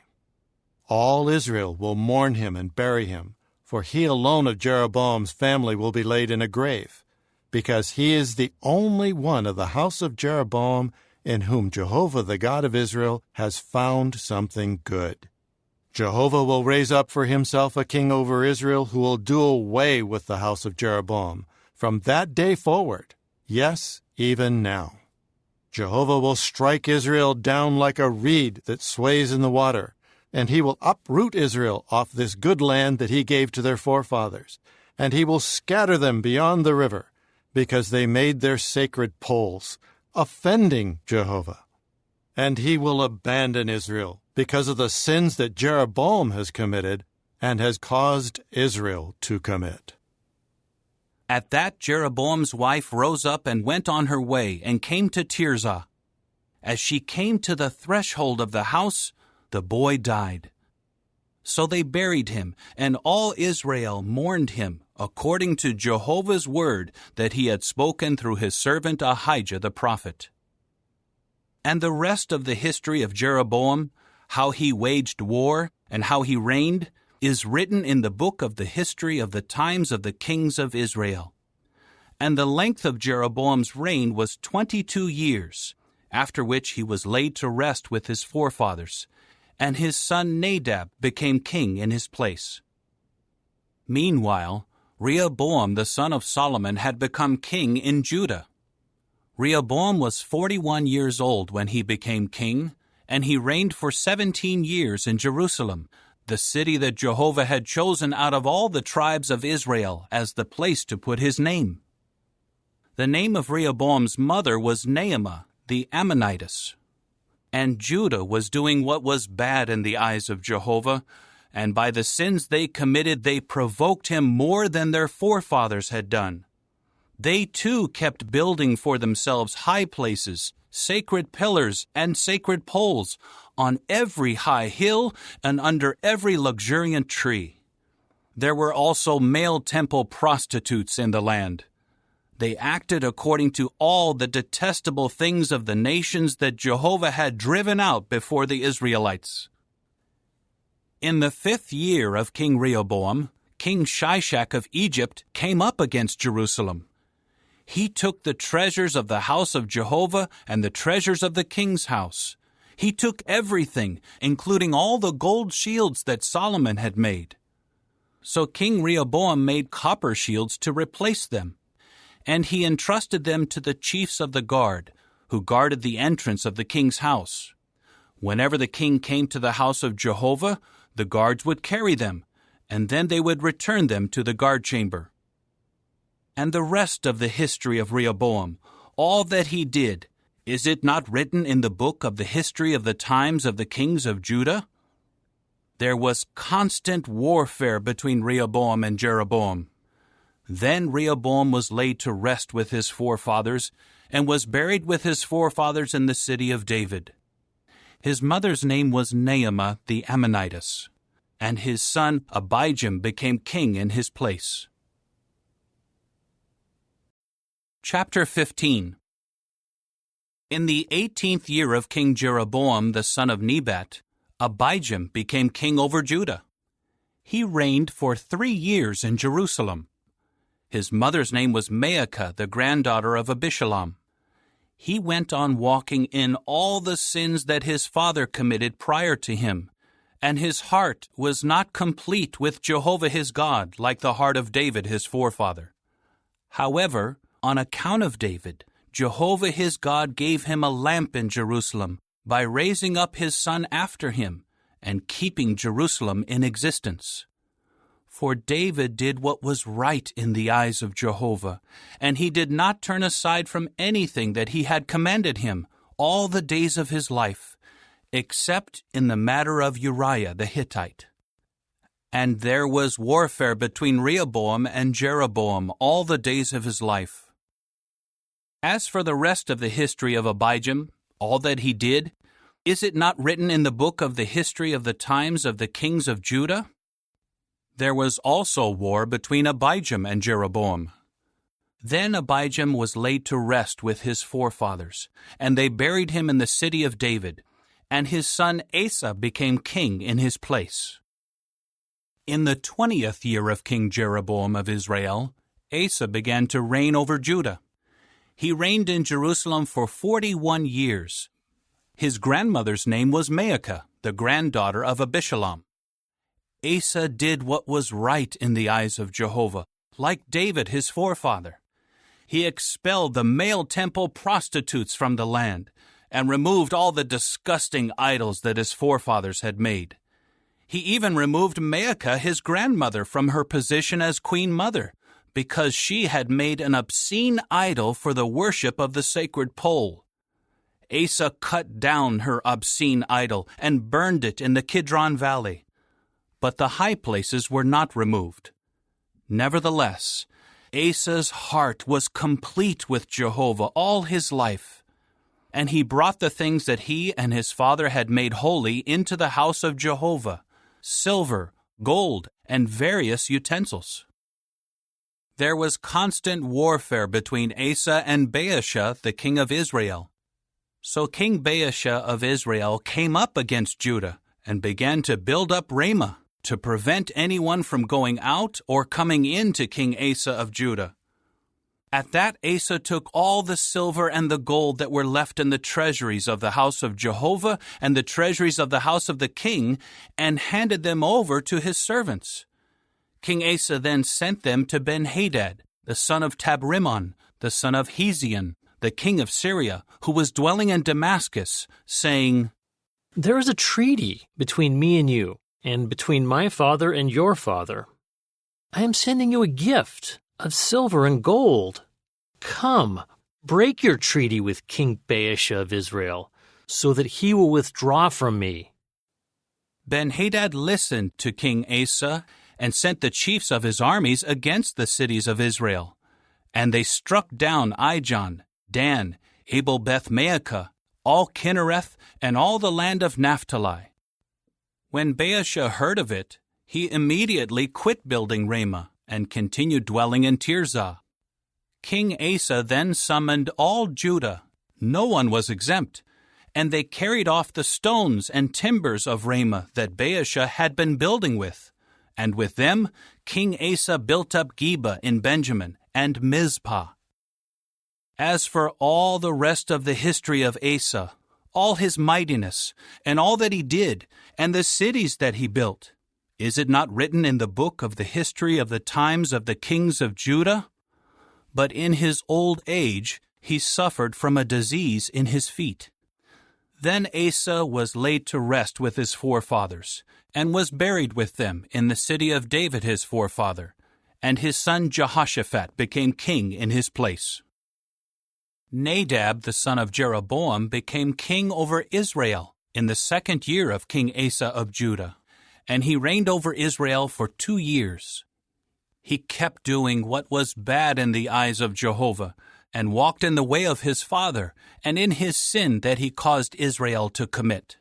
S19: All Israel will mourn him and bury him, for he alone of Jeroboam's family will be laid in a grave, because he is the only one of the house of Jeroboam in whom Jehovah the God of Israel has found something good. Jehovah will raise up for himself a king over Israel who will do away with the house of Jeroboam from that day forward, yes, even now. Jehovah will strike Israel down like a reed that sways in the water, and he will uproot Israel off this good land that he gave to their forefathers, and he will scatter them beyond the river, because they made their sacred poles, offending Jehovah. And he will abandon Israel because of the sins that Jeroboam has committed and has caused Israel to commit.
S1: At that Jeroboam's wife rose up and went on her way and came to Tirzah. As she came to the threshold of the house, the boy died. So they buried him, and all Israel mourned him, according to Jehovah's word that he had spoken through his servant Ahijah the prophet. And the rest of the history of Jeroboam, how he waged war and how he reigned, is written in the book of the history of the times of the kings of Israel. And the length of Jeroboam's reign was 22 years, after which he was laid to rest with his forefathers, and his son Nadab became king in his place. Meanwhile, Rehoboam the son of Solomon had become king in Judah. Rehoboam was 41 years old when he became king, and he reigned for 17 years in Jerusalem, the city that Jehovah had chosen out of all the tribes of Israel as the place to put his name. The name of Rehoboam's mother was Naamah the Ammonitess. And Judah was doing what was bad in the eyes of Jehovah, and by the sins they committed they provoked him more than their forefathers had done. They too kept building for themselves high places, sacred pillars, and sacred poles on every high hill and under every luxuriant tree. There were also male temple prostitutes in the land. They acted according to all the detestable things of the nations that Jehovah had driven out before the Israelites. In the 5th year of King Rehoboam, King Shishak of Egypt came up against Jerusalem. He took the treasures of the house of Jehovah and the treasures of the king's house. He took everything, including all the gold shields that Solomon had made. So King Rehoboam made copper shields to replace them, and he entrusted them to the chiefs of the guard, who guarded the entrance of the king's house. Whenever the king came to the house of Jehovah, the guards would carry them, and then they would return them to the guard chamber. And the rest of the history of Rehoboam, all that he did, is it not written in the book of the history of the times of the kings of Judah? There was constant warfare between Rehoboam and Jeroboam. Then Rehoboam was laid to rest with his forefathers, and was buried with his forefathers in the city of David. His mother's name was Naamah the Ammonitess, and his son Abijam became king in his place. Chapter 15. In the 18th year of King Jeroboam the son of Nebat, Abijam became king over Judah. He reigned for 3 years in Jerusalem. His mother's name was Maacah, the granddaughter of Abishalom. He went on walking in all the sins that his father committed prior to him, and his heart was not complete with Jehovah his God, like the heart of David his forefather. However, on account of David, Jehovah his God gave him a lamp in Jerusalem by raising up his son after him, and keeping Jerusalem in existence. For David did what was right in the eyes of Jehovah, and he did not turn aside from anything that he had commanded him all the days of his life, except in the matter of Uriah the Hittite. And there was warfare between Rehoboam and Jeroboam all the days of his life. As for the rest of the history of Abijam, all that he did, is it not written in the book of the history of the times of the kings of Judah? There was also war between Abijam and Jeroboam. Then Abijam was laid to rest with his forefathers, and they buried him in the city of David, and his son Asa became king in his place. In the 20th year of King Jeroboam of Israel, Asa began to reign over Judah. He reigned in Jerusalem for 41 years. His grandmother's name was Maacah, the granddaughter of Abishalom. Asa did what was right in the eyes of Jehovah, like David his forefather. He expelled the male temple prostitutes from the land, and removed all the disgusting idols that his forefathers had made. He even removed Maacah, his grandmother, from her position as queen mother, because she had made an obscene idol for the worship of the sacred pole. Asa cut down her obscene idol and burned it in the Kidron Valley. But the high places were not removed. Nevertheless, Asa's heart was complete with Jehovah all his life, and he brought the things that he and his father had made holy into the house of Jehovah, silver, gold, and various utensils. There was constant warfare between Asa and Baasha, the king of Israel. So King Baasha of Israel came up against Judah and began to build up Ramah, to prevent anyone from going out or coming in to King Asa of Judah. At that Asa took all the silver and the gold that were left in the treasuries of the house of Jehovah and the treasuries of the house of the king, and handed them over to his servants. King Asa then sent them to Ben-Hadad, the son of Tabrimon, the son of Hezion, the king of Syria, who was dwelling in Damascus, saying,
S5: "There is a treaty between me and you, and between my father and your father. I am sending you a gift of silver and gold. Come, break your treaty with King Baasha of Israel, so that he will withdraw from me."
S1: Ben-Hadad listened to King Asa and sent the chiefs of his armies against the cities of Israel. And they struck down Ijon, Dan, Abel-Beth-Maacah, all Kinnereth, and all the land of Naphtali. When Baasha heard of it, he immediately quit building Ramah and continued dwelling in Tirzah. King Asa then summoned all Judah. No one was exempt, and they carried off the stones and timbers of Ramah that Baasha had been building with. And with them, King Asa built up Geba in Benjamin and Mizpah. As for all the rest of the history of Asa, all his mightiness, and all that he did, and the cities that he built, is it not written in the book of the history of the times of the kings of Judah? But in his old age he suffered from a disease in his feet. Then Asa was laid to rest with his forefathers, and was buried with them in the city of David his forefather, and his son Jehoshaphat became king in his place. Nadab the son of Jeroboam became king over Israel in the 2nd year of King Asa of Judah, and he reigned over Israel for 2 years. He kept doing what was bad in the eyes of Jehovah, and walked in the way of his father, and in his sin that he caused Israel to commit.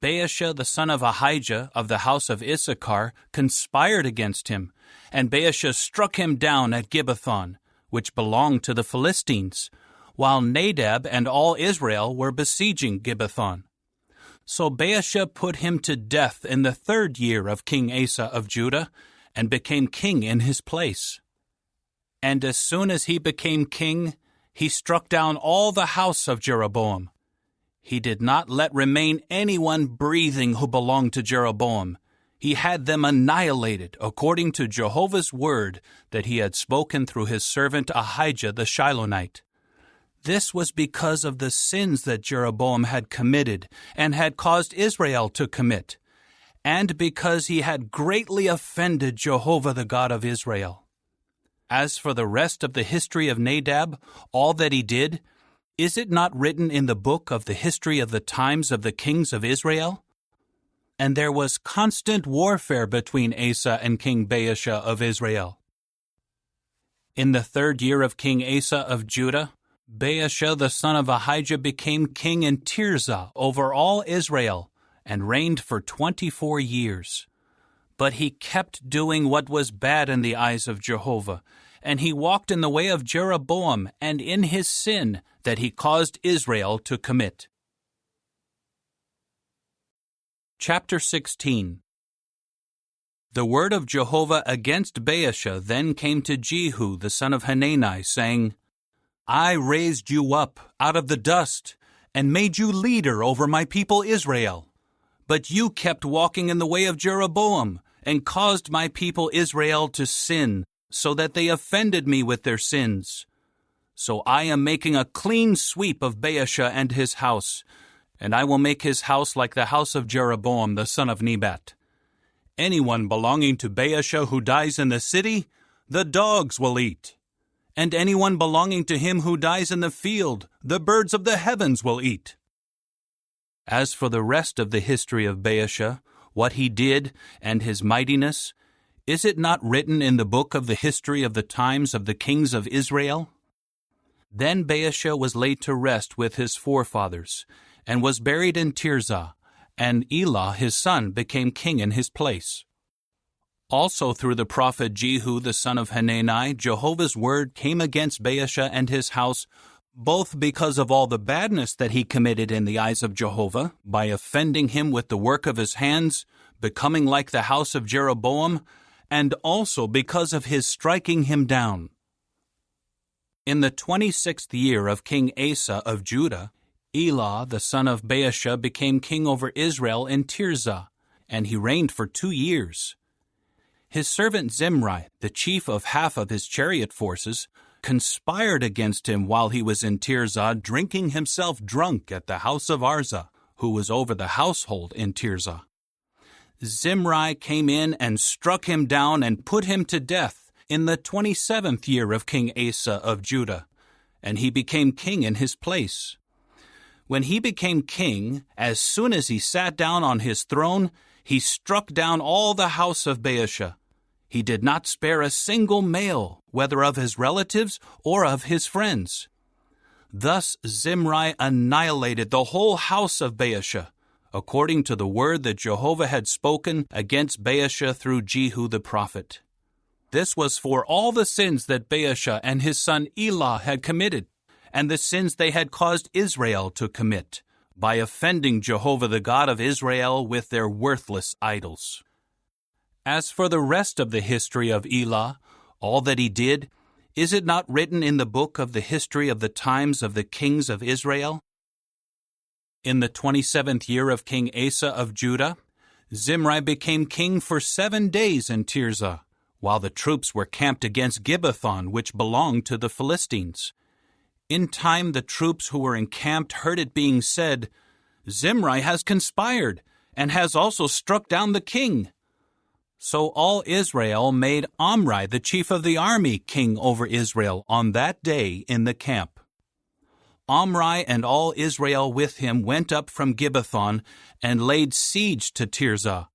S1: Baasha the son of Ahijah of the house of Issachar conspired against him, and Baasha struck him down at Gibbethon, which belonged to the Philistines, while Nadab and all Israel were besieging Gibbethon. So Baasha put him to death in the 3rd year of King Asa of Judah, and became king in his place. And as soon as he became king, he struck down all the house of Jeroboam. He did not let remain anyone breathing who belonged to Jeroboam. He had them annihilated according to Jehovah's word that he had spoken through his servant Ahijah the Shilonite. This was because of the sins that Jeroboam had committed and had caused Israel to commit, and because he had greatly offended Jehovah the God of Israel. As for the rest of the history of Nadab, all that he did, is it not written in the book of the history of the times of the kings of Israel? And there was constant warfare between Asa and King Baasha of Israel. In the 3rd year of King Asa of Judah, Baasha the son of Ahijah became king in Tirzah over all Israel, and reigned for 24 years. But he kept doing what was bad in the eyes of Jehovah, and he walked in the way of Jeroboam and in his sin that he caused Israel to commit. Chapter 16. The word of Jehovah against Baasha then came to Jehu the son of Hanani, saying, I raised you up out of the dust, and made you leader over my people Israel. But you kept walking in the way of Jeroboam, and caused my people Israel to sin, so that they offended me with their sins. So I am making a clean sweep of Baasha and his house, and I will make his house like the house of Jeroboam the son of Nebat. Anyone belonging to Baasha who dies in the city, the dogs will eat. And anyone belonging to him who dies in the field, the birds of the heavens will eat. As for the rest of the history of Baasha, what he did, and his mightiness, is it not written in the book of the history of the times of the kings of Israel? Then Baasha was laid to rest with his forefathers, and was buried in Tirzah, and Elah his son became king in his place. Also through the prophet Jehu the son of Hanani, Jehovah's word came against Baasha and his house, both because of all the badness that he committed in the eyes of Jehovah, by offending him with the work of his hands, becoming like the house of Jeroboam, and also because of his striking him down. In the 26th year of King Asa of Judah, Elah the son of Baasha became king over Israel in Tirzah, and he reigned for 2 years. His servant Zimri, the chief of half of his chariot forces, conspired against him while he was in Tirzah, drinking himself drunk at the house of Arza, who was over the household in Tirzah. Zimri came in and struck him down and put him to death in the 27th year of King Asa of Judah, and he became king in his place. When he became king, as soon as he sat down on his throne, he struck down all the house of Baasha. He did not spare a single male, whether of his relatives or of his friends. Thus Zimri annihilated the whole house of Baasha, according to the word that Jehovah had spoken against Baasha through Jehu the prophet. This was for all the sins that Baasha and his son Elah had committed, and the sins they had caused Israel to commit, by offending Jehovah the God of Israel with their worthless idols. As for the rest of the history of Elah, all that he did, is it not written in the book of the history of the times of the kings of Israel? In the 27th year of King Asa of Judah, Zimri became king for 7 days in Tirzah, while the troops were camped against Gibbethon, which belonged to the Philistines. In time the troops who were encamped heard it being said, Zimri has conspired, and has also struck down the king. So all Israel made Omri, the chief of the army, king over Israel on that day in the camp. Omri and all Israel with him went up from Gibbethon and laid siege to Tirzah.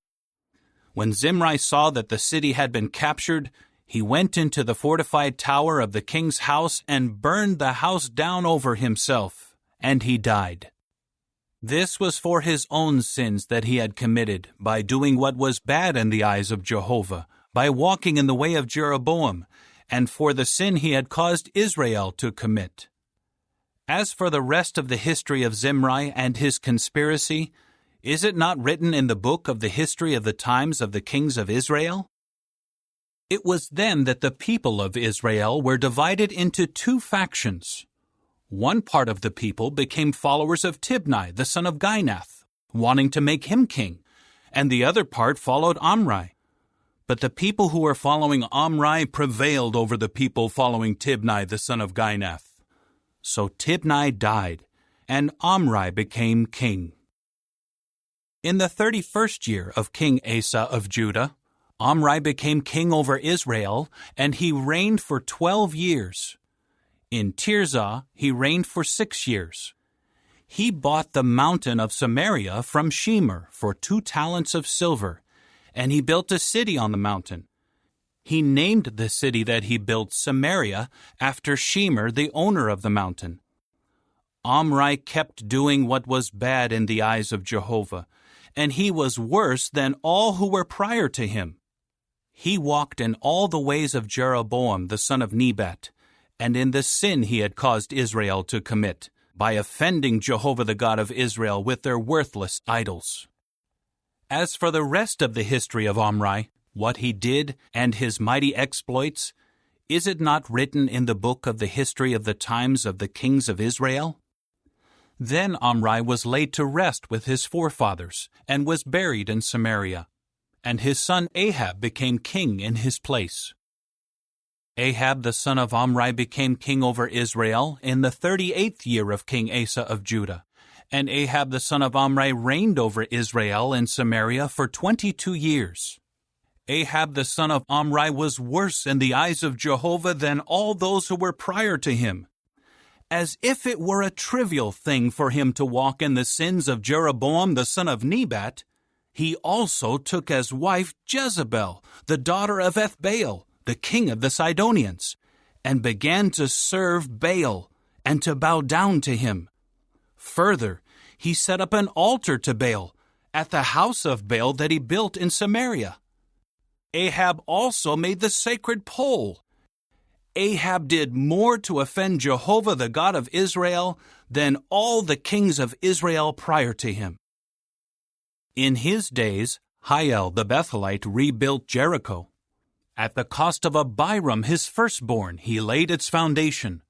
S1: When Zimri saw that the city had been captured, he went into the fortified tower of the king's house and burned the house down over himself, and he died. This was for his own sins that he had committed by doing what was bad in the eyes of Jehovah, by walking in the way of Jeroboam, and for the sin he had caused Israel to commit. As for the rest of the history of Zimri and his conspiracy, is it not written in the book of the history of the times of the kings of Israel? It was then that the people of Israel were divided into 2 factions. One part of the people became followers of Tibni, the son of Ginath, wanting to make him king, and the other part followed Omri. But the people who were following Omri prevailed over the people following Tibni, the son of Ginath. So Tibni died, and Omri became king. In the 31st year of King Asa of Judah, Omri became king over Israel, and he reigned for 12 years. In Tirzah he reigned for 6 years. He bought the mountain of Samaria from Shemer for 2 talents of silver, and he built a city on the mountain. He named the city that he built Samaria after Shemer, the owner of the mountain. Omri kept doing what was bad in the eyes of Jehovah, and he was worse than all who were prior to him. He walked in all the ways of Jeroboam the son of Nebat, and in the sin he had caused Israel to commit, by offending Jehovah the God of Israel with their worthless idols. As for the rest of the history of Omri, what he did and his mighty exploits, is it not written in the book of the history of the times of the kings of Israel? Then Omri was laid to rest with his forefathers, and was buried in Samaria, and his son Ahab became king in his place. Ahab the son of Omri became king over Israel in the 38th year of King Asa of Judah, and Ahab the son of Omri reigned over Israel in Samaria for 22 years. Ahab the son of Omri was worse in the eyes of Jehovah than all those who were prior to him. As if it were a trivial thing for him to walk in the sins of Jeroboam the son of Nebat, he also took as wife Jezebel, the daughter of Ethbaal, the king of the Sidonians, and began to serve Baal and to bow down to him. Further, he set up an altar to Baal at the house of Baal that he built in Samaria. Ahab also made the sacred pole. Ahab did more to offend Jehovah the God of Israel than all the kings of Israel prior to him. In his days, Hiel the Bethelite rebuilt Jericho. At the cost of Abiram his firstborn he laid its foundation,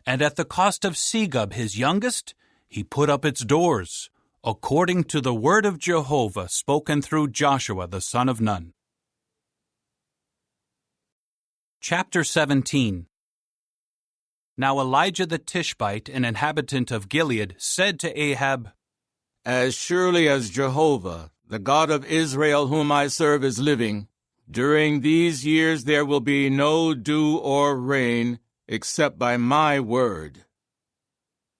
S1: and at the cost of Segub his youngest he put up its doors, according to the word of Jehovah spoken through Joshua the son of Nun. Chapter 17. Now Elijah the Tishbite, an inhabitant of Gilead, said to Ahab,
S6: As surely as Jehovah, the God of Israel whom I serve, is living, during these years there will be no dew or rain, except by my word.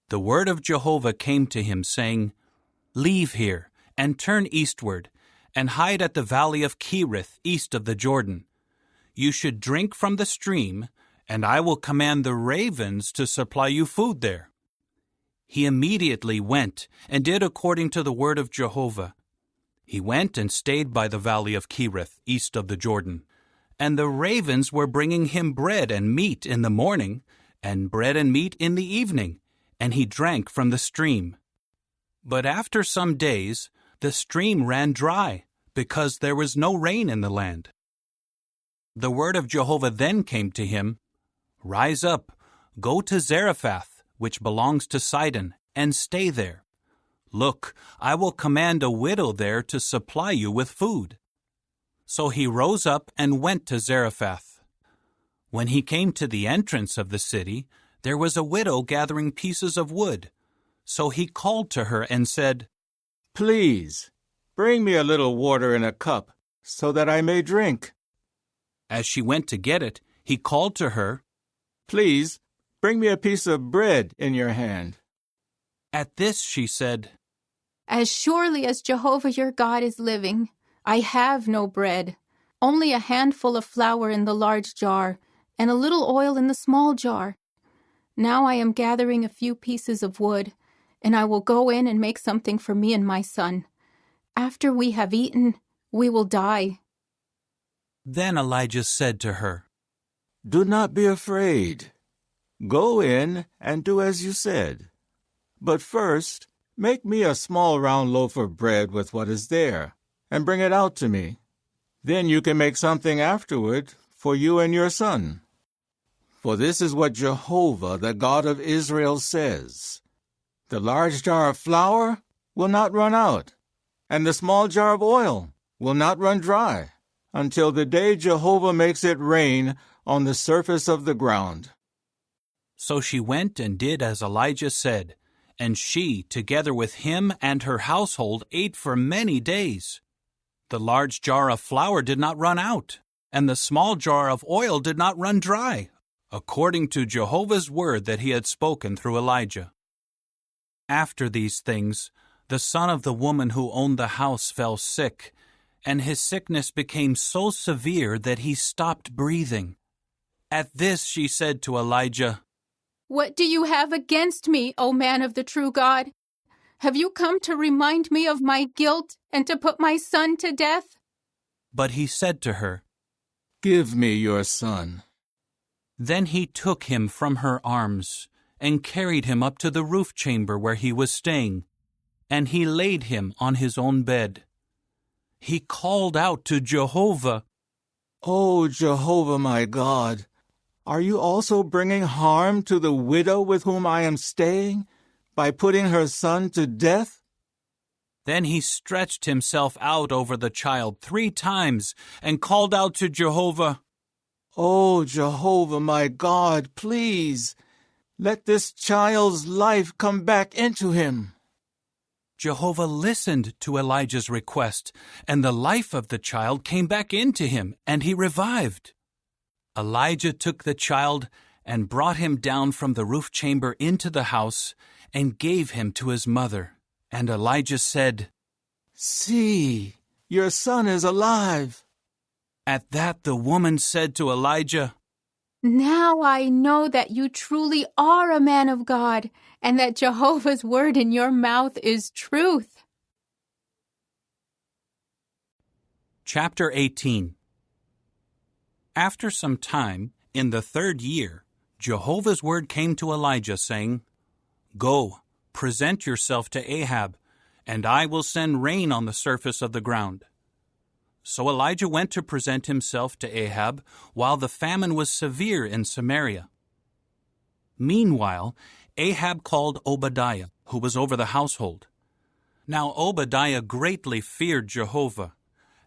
S1: The word of Jehovah came to him, saying, Leave here, and turn eastward, and hide at the valley of Cherith, east of the Jordan. You should drink from the stream, and I will command the ravens to supply you food there. He immediately went and did according to the word of Jehovah. He went and stayed by the valley of Cherith, east of the Jordan. And the ravens were bringing him bread and meat in the morning, and bread and meat in the evening, and he drank from the stream. But after some days, the stream ran dry, because there was no rain in the land. The word of Jehovah then came to him, Rise up, go to Zarephath, which belongs to Sidon, and stay there. Look, I will command a widow there to supply you with food. So he rose up and went to Zarephath. When he came to the entrance of the city, there was a widow gathering pieces of wood. So he called to her and said,
S6: Please, bring me a little water in a cup, so that I may drink.
S1: As she went to get it, he called to her,
S6: Please, bring me a piece of bread in your hand.
S1: At this she said,
S9: As surely as Jehovah your God is living, I have no bread, only a handful of flour in the large jar, and a little oil in the small jar. Now I am gathering a few pieces of wood, and I will go in and make something for me and my son. After we have eaten, we will die.
S1: Then Elijah said to her,
S6: Do not be afraid. Go in and do as you said. But first, make me a small round loaf of bread with what is there, and bring it out to me. Then you can make something afterward for you and your son. For this is what Jehovah, the God of Israel, says. The large jar of flour will not run out, and the small jar of oil will not run dry, until the day Jehovah makes it rain on the surface of the ground.
S1: So she went and did as Elijah said, and she, together with him and her household, ate for many days. The large jar of flour did not run out, and the small jar of oil did not run dry, according to Jehovah's word that he had spoken through Elijah. After these things, the son of the woman who owned the house fell sick, and his sickness became so severe that he stopped breathing. At this she said to Elijah,
S9: "What do you have against me, O man of the true God? Have you come to remind me of my guilt and to put my son to death?"
S1: But he said to her,
S6: "Give me your son."
S1: Then he took him from her arms and carried him up to the roof chamber where he was staying, and he laid him on his own bed. He called out to Jehovah,
S6: "O Jehovah my God, are you also bringing harm to the widow with whom I am staying by putting her son to death?"
S1: Then he stretched himself out over the child 3 times and called out to Jehovah,
S6: "O Jehovah my God, please, let this child's life come back into him."
S1: Jehovah listened to Elijah's request, and the life of the child came back into him, and he revived. Elijah took the child and brought him down from the roof chamber into the house and gave him to his mother. And Elijah said,
S6: "See, your son is alive."
S1: At that the woman said to Elijah,
S9: "Now I know that you truly are a man of God, and that Jehovah's word in your mouth is truth."
S1: Chapter 18. After some time, in the 3rd year, Jehovah's word came to Elijah, saying, "Go, present yourself to Ahab, and I will send rain on the surface of the ground." So Elijah went to present himself to Ahab while the famine was severe in Samaria. Meanwhile, Ahab called Obadiah, who was over the household. Now Obadiah greatly feared Jehovah,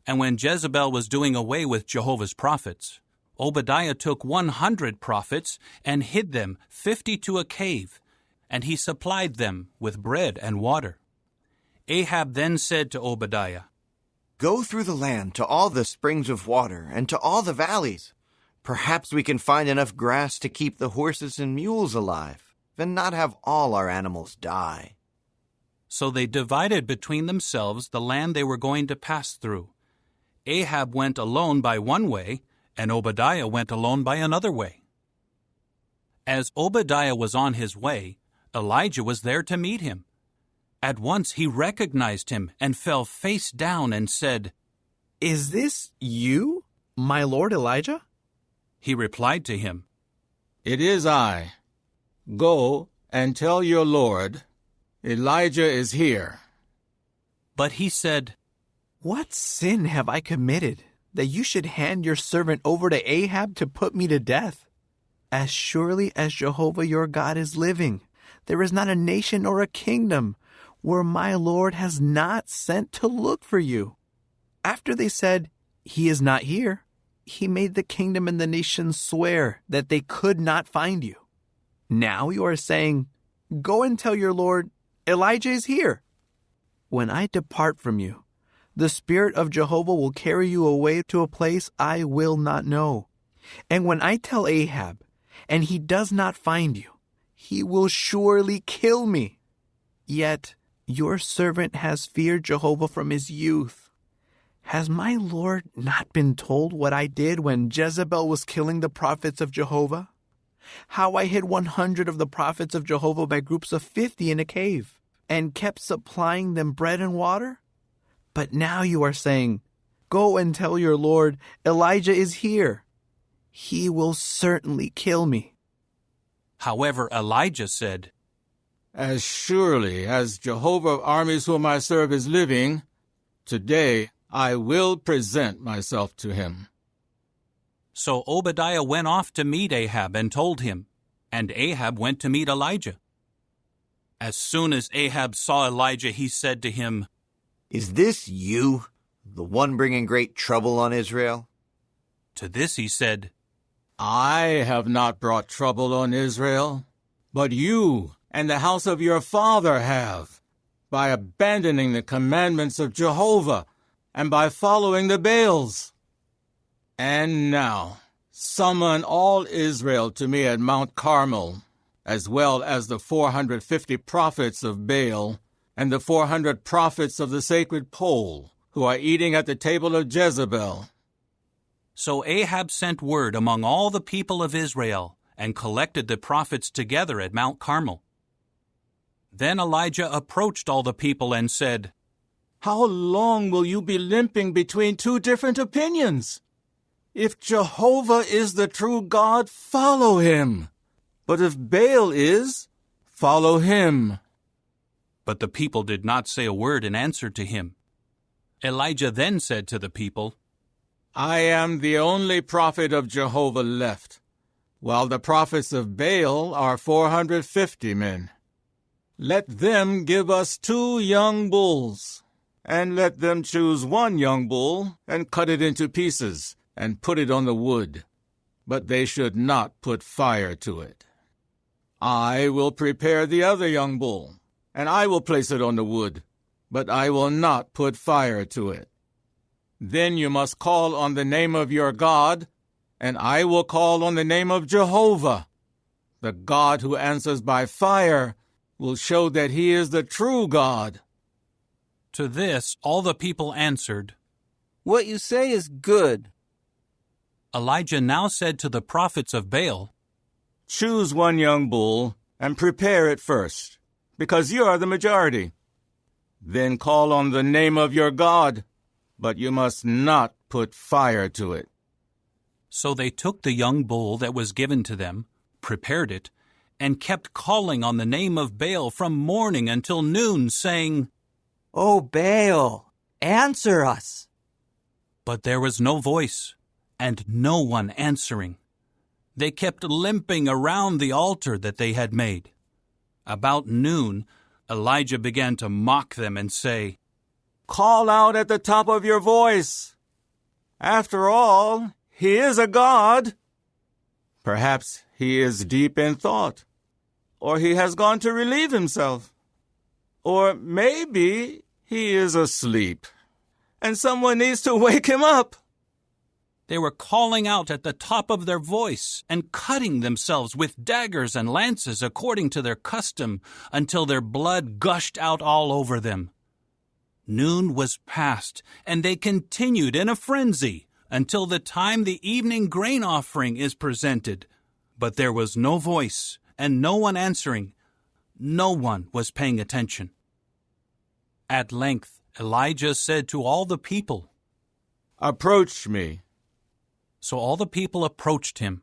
S1: and when Jezebel was doing away with Jehovah's prophets, Obadiah took 100 prophets and hid them 50 to a cave, and he supplied them with bread and water. Ahab then said to Obadiah,
S7: "Go through the land to all the springs of water and to all the valleys. Perhaps we can find enough grass to keep the horses and mules alive, and not have all our animals die."
S1: So they divided between themselves the land they were going to pass through. Ahab went alone by one way, and Obadiah went alone by another way. As Obadiah was on his way, Elijah was there to meet him. At once he recognized him and fell face down and said,
S12: "Is this you, my lord Elijah?"
S1: He replied to him,
S6: "It is I. Go and tell your lord, Elijah is here."
S1: But he said,
S12: "What sin have I committed that you should hand your servant over to Ahab to put me to death? As surely as Jehovah your God is living, there is not a nation or a kingdom where my Lord has not sent to look for you." After they said, "He is not here," he made the kingdom and the nations swear that they could not find you. Now you are saying, "Go and tell your Lord, Elijah is here." When I depart from you, the Spirit of Jehovah will carry you away to a place I will not know. And when I tell Ahab, and he does not find you, he will surely kill me. Yet your servant has feared Jehovah from his youth. Has my Lord not been told what I did when Jezebel was killing the prophets of Jehovah? How I hid 100 of the prophets of Jehovah by groups of 50 in a cave, and kept supplying them bread and water? But now you are saying, "Go and tell your Lord, Elijah is here." He will certainly kill me.
S1: However, Elijah said,
S6: "As surely as Jehovah of armies whom I serve is living, today I will present myself to him."
S1: So Obadiah went off to meet Ahab and told him, and Ahab went to meet Elijah. As soon as Ahab saw Elijah, he said to him,
S7: "Is this you, the one bringing great trouble on Israel?"
S1: To this he said,
S6: I have not brought trouble on Israel, but you and the house of your father have, by abandoning the commandments of Jehovah and by following the Baals. And now, summon all Israel to me at Mount Carmel, as well as the 450 prophets of Baal and the 400 prophets of the sacred pole, who are eating at the table of Jezebel.
S1: So Ahab sent word among all the people of Israel and collected the prophets together at Mount Carmel. Then Elijah approached all the people and said,
S6: How long will you be limping between two different opinions? If Jehovah is the true God, follow him. But if Baal is, follow him.
S1: But the people did not say a word in answer to him. Elijah then said to the people,
S6: I am the only prophet of Jehovah left, while the prophets of Baal are 450 men. Let them give us 2 young bulls, and let them choose 1 young bull and cut it into pieces and put it on the wood, but they should not put fire to it. I will prepare the other young bull, and I will place it on the wood, but I will not put fire to it. Then you must call on the name of your God, and I will call on the name of Jehovah. The God who answers by fire will show that he is the true God.
S1: To this all the people answered,
S8: What you say is good.
S1: Elijah now said to the prophets of Baal,
S6: Choose 1 young bull and prepare it first, because you are the majority. Then call on the name of your God, but you must not put fire to it.
S1: So they took the young bull that was given to them, prepared it, and kept calling on the name of Baal from morning until noon, saying,
S8: O Baal, answer us.
S1: But there was no voice, and no one answering. They kept limping around the altar that they had made. About noon, Elijah began to mock them and say,
S6: Call out at the top of your voice. After all, he is a god. Perhaps he is deep in thought, or he has gone to relieve himself. Or maybe he is asleep, and someone needs to wake him up.
S1: They were calling out at the top of their voice and cutting themselves with daggers and lances according to their custom until their blood gushed out all over them. Noon was past, and they continued in a frenzy until the time the evening grain offering is presented. But there was no voice and no one answering. No one was paying attention. At length, Elijah said to all the people,
S6: Approach me.
S1: So all the people approached him.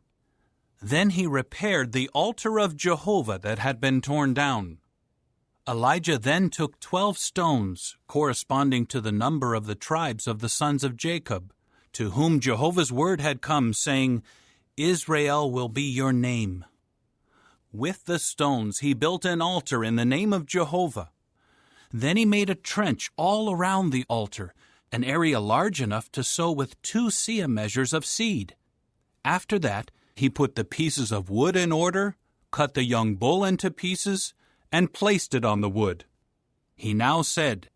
S1: Then he repaired the altar of Jehovah that had been torn down. Elijah then took 12 stones, corresponding to the number of the tribes of the sons of Jacob, to whom Jehovah's word had come, saying, Israel will be your name. With the stones he built an altar in the name of Jehovah. Then he made a trench all around the altar, an area large enough to sow with 2 seah measures of seed. After that, he put the pieces of wood in order, cut the young bull into pieces, and placed it on the wood. He now said,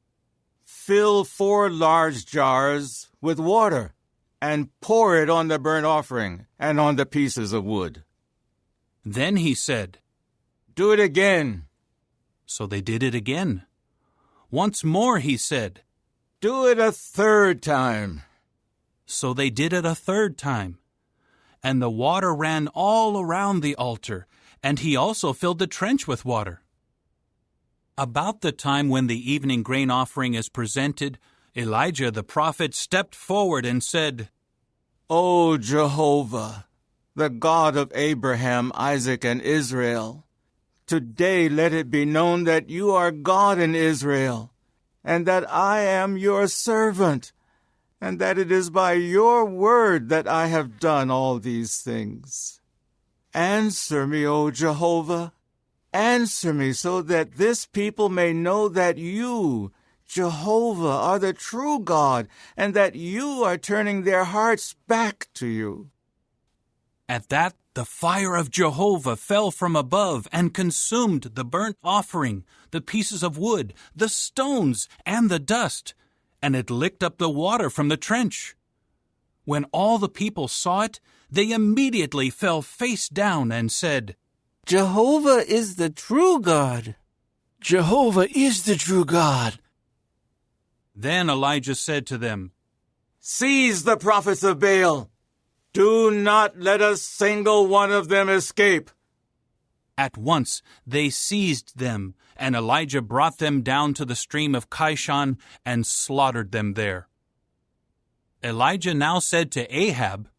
S6: Fill 4 large jars with water, and pour it on the burnt offering and on the pieces of wood.
S1: Then he said,
S6: Do it again.
S1: So they did it again. Once more he said,
S6: Do it a 3rd time.
S1: So they did it a 3rd time. And the water ran all around the altar, and he also filled the trench with water. About the time when the evening grain offering is presented, Elijah the prophet stepped forward and said,
S6: O Jehovah, the God of Abraham, Isaac, and Israel, today let it be known that you are God in Israel, and that I am your servant, and that it is by your word that I have done all these things. Answer me, O Jehovah. Answer me so that this people may know that you, Jehovah, are the true God, and that you are turning their hearts back to you.
S1: At that, the fire of Jehovah fell from above and consumed the burnt offering, the pieces of wood, the stones, and the dust, and it licked up the water from the trench. When all the people saw it, they immediately fell face down and said,
S8: Jehovah is the true God.
S13: Jehovah is the true God.
S1: Then Elijah said to them,
S6: Seize the prophets of Baal. Do not let a single one of them escape.
S1: At once they seized them, and Elijah brought them down to the stream of Kishon and slaughtered them there. Elijah now said to Ahab,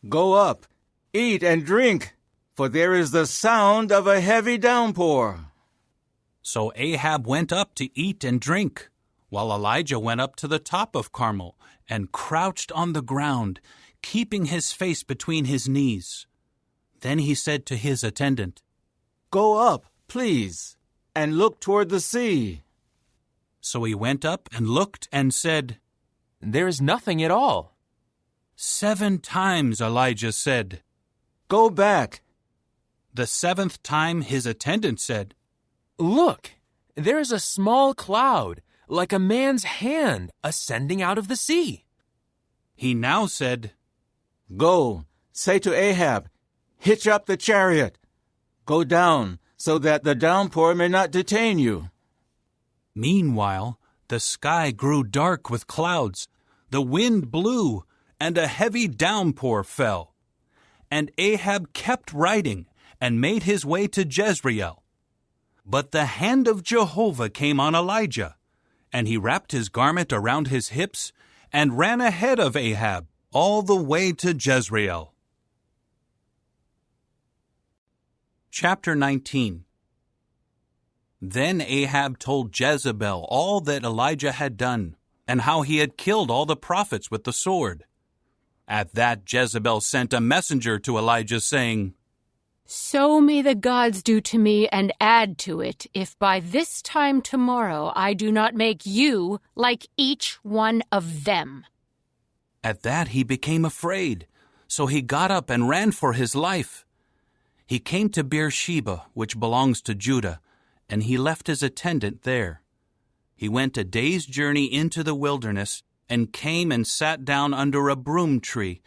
S6: Go up, eat and drink, for there is the sound of a heavy downpour.
S1: So Ahab went up to eat and drink, while Elijah went up to the top of Carmel and crouched on the ground, keeping his face between his knees. Then he said to his attendant,
S6: Go up, please, and look toward the sea.
S1: So he went up and looked and said,
S14: There is nothing at all.
S1: 7 times Elijah said,
S6: Go back.
S1: The 7th time his attendant said,
S14: Look, there is a small cloud, like a man's hand, ascending out of the sea.
S1: He now said,
S6: Go, say to Ahab, hitch up the chariot. Go down, so that the downpour may not detain you.
S1: Meanwhile, the sky grew dark with clouds, the wind blew, and a heavy downpour fell. And Ahab kept riding and made his way to Jezreel. But the hand of Jehovah came on Elijah, and he wrapped his garment around his hips and ran ahead of Ahab all the way to Jezreel. Chapter 19. Then Ahab told Jezebel all that Elijah had done, and how he had killed all the prophets with the sword. At that Jezebel sent a messenger to Elijah, saying,
S23: So may the gods do to me and add to it, if by this time tomorrow I do not make you like each one of them.
S1: At that he became afraid, so he got up and ran for his life. He came to Beersheba, which belongs to Judah, and he left his attendant there. He went a day's journey into the wilderness, and came and sat down under a broom tree,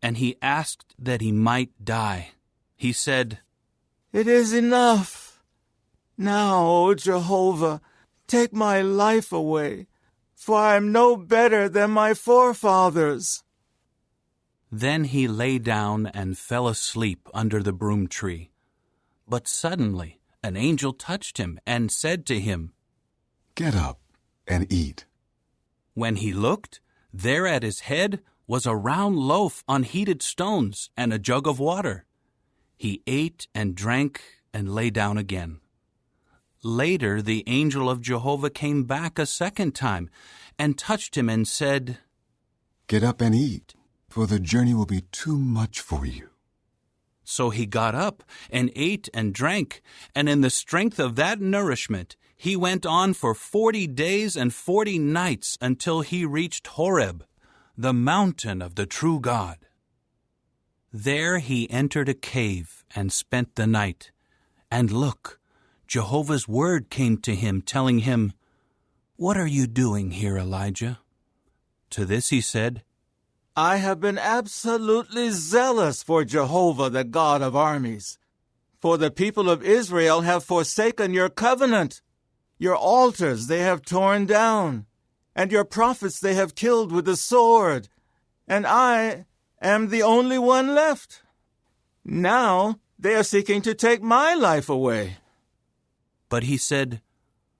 S1: and he asked that he might die. He said,
S6: It is enough. Now, O Jehovah, take my life away, for I am no better than my forefathers.
S1: Then he lay down and fell asleep under the broom tree. But suddenly an angel touched him and said to him,
S24: Get up and eat.
S1: When he looked, there at his head was a round loaf on heated stones and a jug of water. He ate and drank and lay down again. Later the angel of Jehovah came back a second time and touched him and said,
S24: Get up and eat, for the journey will be too much for you.
S1: So he got up and ate and drank, and in the strength of that nourishment he went on for 40 days and 40 nights until he reached Horeb, the mountain of the true God. There he entered a cave and spent the night. And look, Jehovah's word came to him, telling him, What are you doing here, Elijah? To this he said,
S6: I have been absolutely zealous for Jehovah, the God of armies. For the people of Israel have forsaken your covenant. Your altars they have torn down, and your prophets they have killed with the sword, and I am the only one left. Now they are seeking to take my life away.
S1: But he said,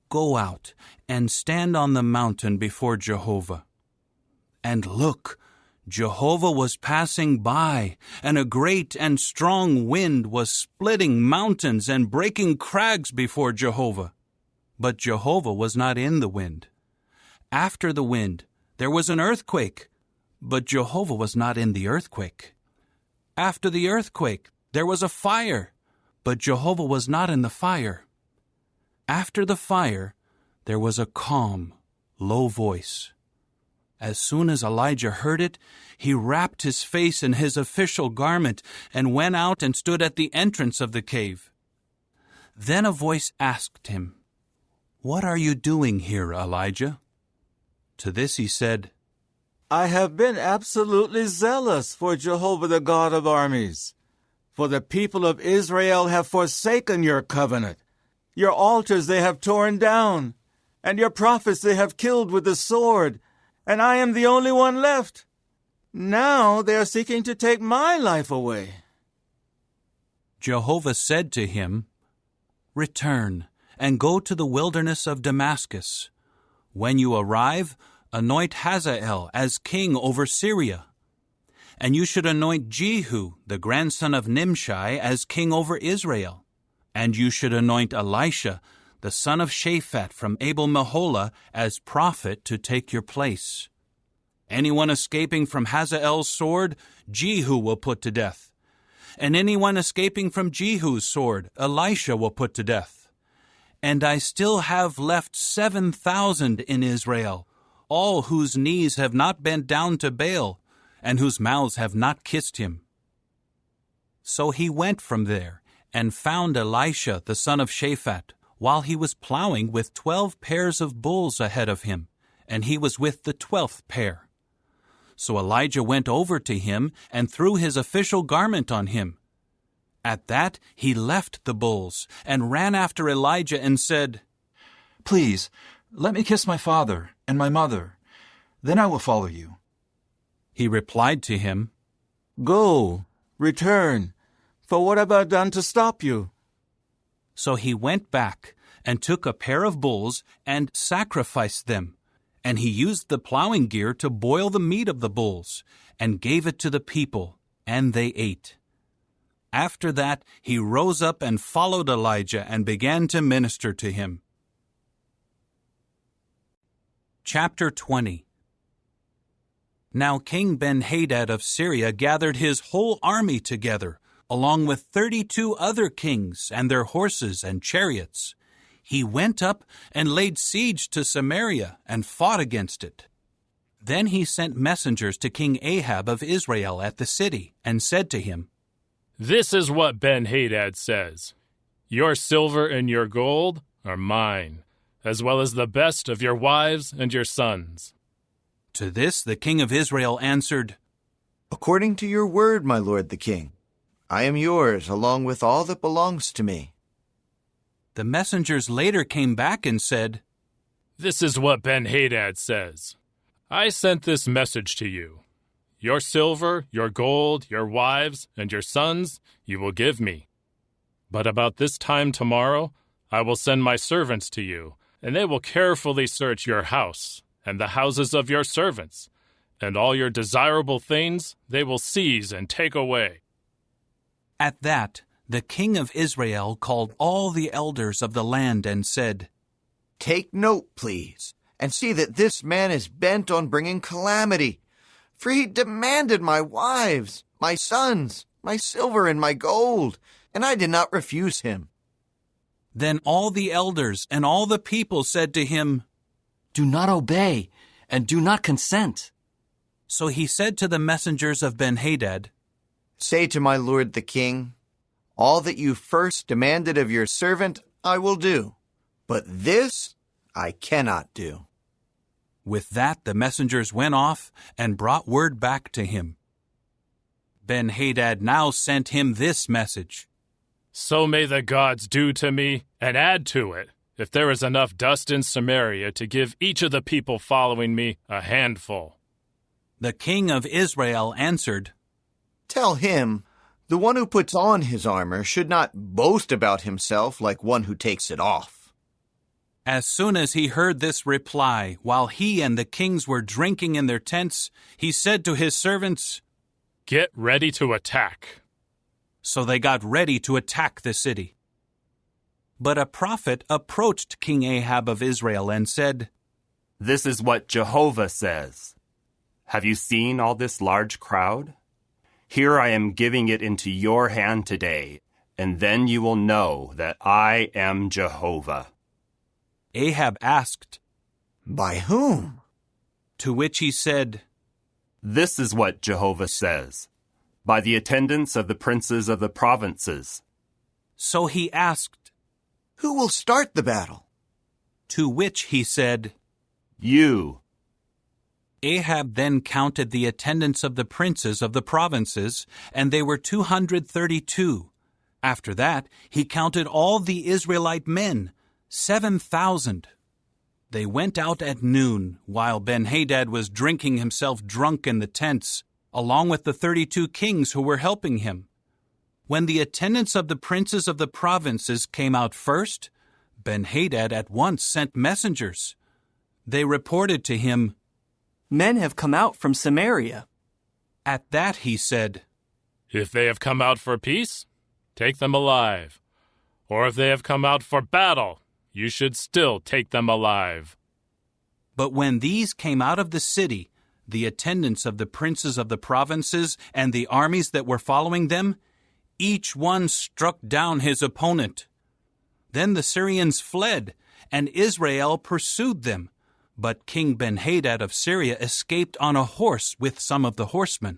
S1: Go out and stand on the mountain before Jehovah. And look, Jehovah was passing by, and a great and strong wind was splitting mountains and breaking crags before Jehovah. But Jehovah was not in the wind. After the wind, there was an earthquake, but Jehovah was not in the earthquake. After the earthquake, there was a fire, but Jehovah was not in the fire. After the fire, there was a calm, low voice. As soon as Elijah heard it, he wrapped his face in his official garment and went out and stood at the entrance of the cave. Then a voice asked him, "What are you doing here, Elijah?" To this he said,
S6: I have been absolutely zealous for Jehovah the God of armies. For the people of Israel have forsaken your covenant. Your altars they have torn down, and your prophets they have killed with the sword, and I am the only one left. Now they are seeking to take my life away.
S1: Jehovah said to him, "Return and go to the wilderness of Damascus. When you arrive, anoint Hazael as king over Syria. And you should anoint Jehu, the grandson of Nimshi, as king over Israel. And you should anoint Elisha, the son of Shaphat from Abel-Meholah, as prophet to take your place. Anyone escaping from Hazael's sword, Jehu will put to death. And anyone escaping from Jehu's sword, Elisha will put to death. And I still have left 7,000 in Israel, all whose knees have not bent down to Baal, and whose mouths have not kissed him." So he went from there and found Elisha the son of Shaphat, while he was plowing with 12 pairs of bulls ahead of him, and he was with the 12th pair. So Elijah went over to him and threw his official garment on him. At that he left the bulls and ran after Elijah and said,
S11: "Please, let me kiss my father and my mother. Then I will follow you."
S1: He replied to him,
S6: Go, return, for what have I done to stop you?
S1: So he went back and took a pair of bulls and sacrificed them, and he used the plowing gear to boil the meat of the bulls, and gave it to the people, and they ate. After that he rose up and followed Elijah and began to minister to him. Chapter 20. Now King Ben-Hadad of Syria gathered his whole army together, along with 32 other kings and their horses and chariots. He went up and laid siege to Samaria and fought against it. Then he sent messengers to King Ahab of Israel at the city and said to him,
S15: "This is what Ben-Hadad says. Your silver and your gold are mine, as well as the best of your wives and your sons."
S1: To this the king of Israel answered,
S7: "According to your word, my lord the king, I am yours along with all that belongs to me."
S1: The messengers later came back and said,
S15: "This is what Ben-Hadad says. I sent this message to you. Your silver, your gold, your wives, and your sons you will give me. But about this time tomorrow I will send my servants to you, and they will carefully search your house and the houses of your servants, and all your desirable things they will seize and take away."
S1: At that, the king of Israel called all the elders of the land and said,
S7: "Take note, please, and see that this man is bent on bringing calamity, for he demanded my wives, my sons, my silver, and my gold, and I did not refuse him."
S1: Then all the elders and all the people said to him,
S16: "Do not obey, and do not consent."
S1: So he said to the messengers of Ben-Hadad,
S7: "Say to my lord the king, all that you first demanded of your servant I will do, but this I cannot do."
S1: With that the messengers went off and brought word back to him. Ben-Hadad now sent him this message:
S15: "So may the gods do to me, and add to it, if there is enough dust in Samaria to give each of the people following me a handful."
S1: The king of Israel answered,
S7: "Tell him, the one who puts on his armor should not boast about himself like one who takes it off."
S1: As soon as he heard this reply, while he and the kings were drinking in their tents, he said to his servants,
S15: "Get ready to attack."
S1: So they got ready to attack the city. But a prophet approached King Ahab of Israel and said,
S17: "This is what Jehovah says. Have you seen all this large crowd? Here I am giving it into your hand today, and then you will know that I am Jehovah."
S1: Ahab asked,
S7: "By whom?"
S1: To which he said,
S17: This is what Jehovah says, by the attendance of the princes of the provinces.
S1: So he asked,
S7: Who will start the battle?
S1: To which he said,
S17: You.
S1: Ahab then counted the attendants of the princes of the provinces, and they were 232. After that, he counted all the Israelite men, 7,000. They went out at noon, while Ben-Hadad was drinking himself drunk in the tents, along with the 32 kings who were helping him. When the attendants of the princes of the provinces came out first, Ben-Hadad at once sent messengers. They reported to him,
S4: Men have come out from Samaria.
S1: At that he said,
S15: If they have come out for peace, take them alive. Or if they have come out for battle, you should still take them alive.
S1: But when these came out of the city, the attendants of the princes of the provinces and the armies that were following them, each one struck down his opponent. Then the Syrians fled, and Israel pursued them. But King Ben-Hadad of Syria escaped on a horse with some of the horsemen.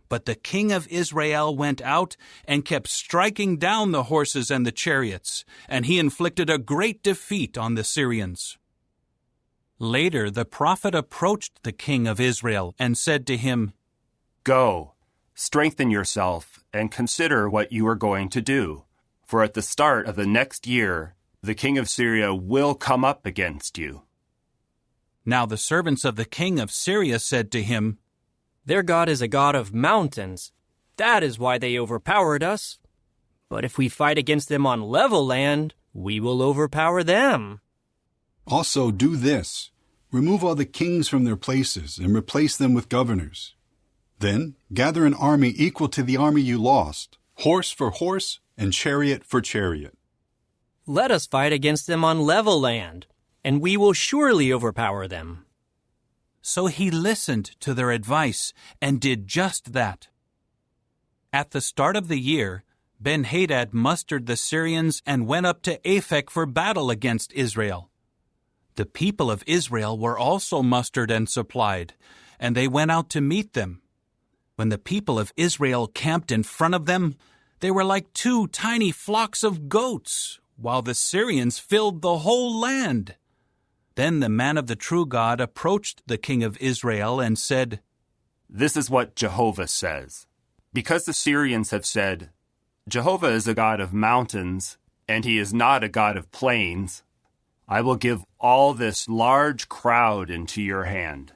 S1: But the king of Israel went out and kept striking down the horses and the chariots, and he inflicted a great defeat on the Syrians. Later the prophet approached the king of Israel and said to him,
S17: Go, strengthen yourself, and consider what you are going to do. For at the start of the next year, the king of Syria will come up against you.
S1: Now the servants of the king of Syria said to him,
S4: Their God is a God of mountains. That is why they overpowered us. But if we fight against them on level land, we will overpower them.
S18: Also do this. Remove all the kings from their places and replace them with governors. Then gather an army equal to the army you lost, horse for horse and chariot for chariot.
S4: Let us fight against them on level land, and we will surely overpower them.
S1: So he listened to their advice and did just that. At the start of the year, Ben-Hadad mustered the Syrians and went up to Aphek for battle against Israel. The people of Israel were also mustered and supplied, and they went out to meet them. When the people of Israel camped in front of them, they were like 2 tiny flocks of goats, while the Syrians filled the whole land. Then the man of the true God approached the king of Israel and said,
S17: This is what Jehovah says. Because the Syrians have said, Jehovah is a God of mountains, and he is not a God of plains, I will give all this large crowd into your hand,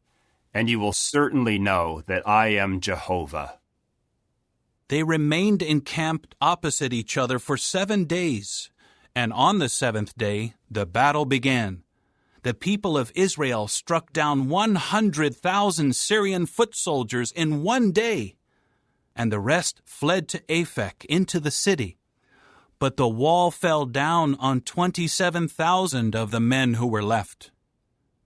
S17: and you will certainly know that I am Jehovah.
S1: They remained encamped opposite each other for 7 days, and on the 7th day the battle began. The people of Israel struck down 100,000 Syrian foot soldiers in 1 day, and the rest fled to Aphek into the city. But the wall fell down on 27,000 of the men who were left.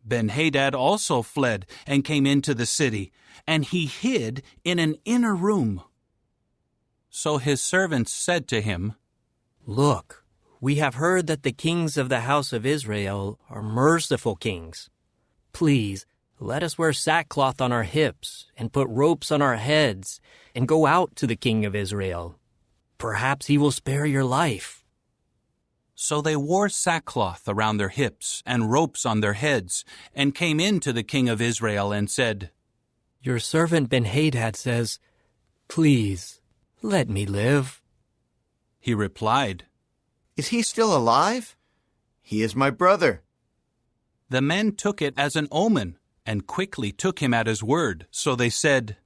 S1: Ben-Hadad also fled and came into the city, and he hid in an inner room. So his servants said to him,
S4: Look, we have heard that the kings of the house of Israel are merciful kings. Please, let us wear sackcloth on our hips and put ropes on our heads and go out to the king of Israel. Perhaps he will spare your life.
S1: So they wore sackcloth around their hips and ropes on their heads and came in to the king of Israel and said,
S4: Your servant Ben-Hadad says, Please, let me live.
S1: He replied,
S7: Is he still alive? He is my brother.
S1: The men took it as an omen and quickly took him at his word. So they said,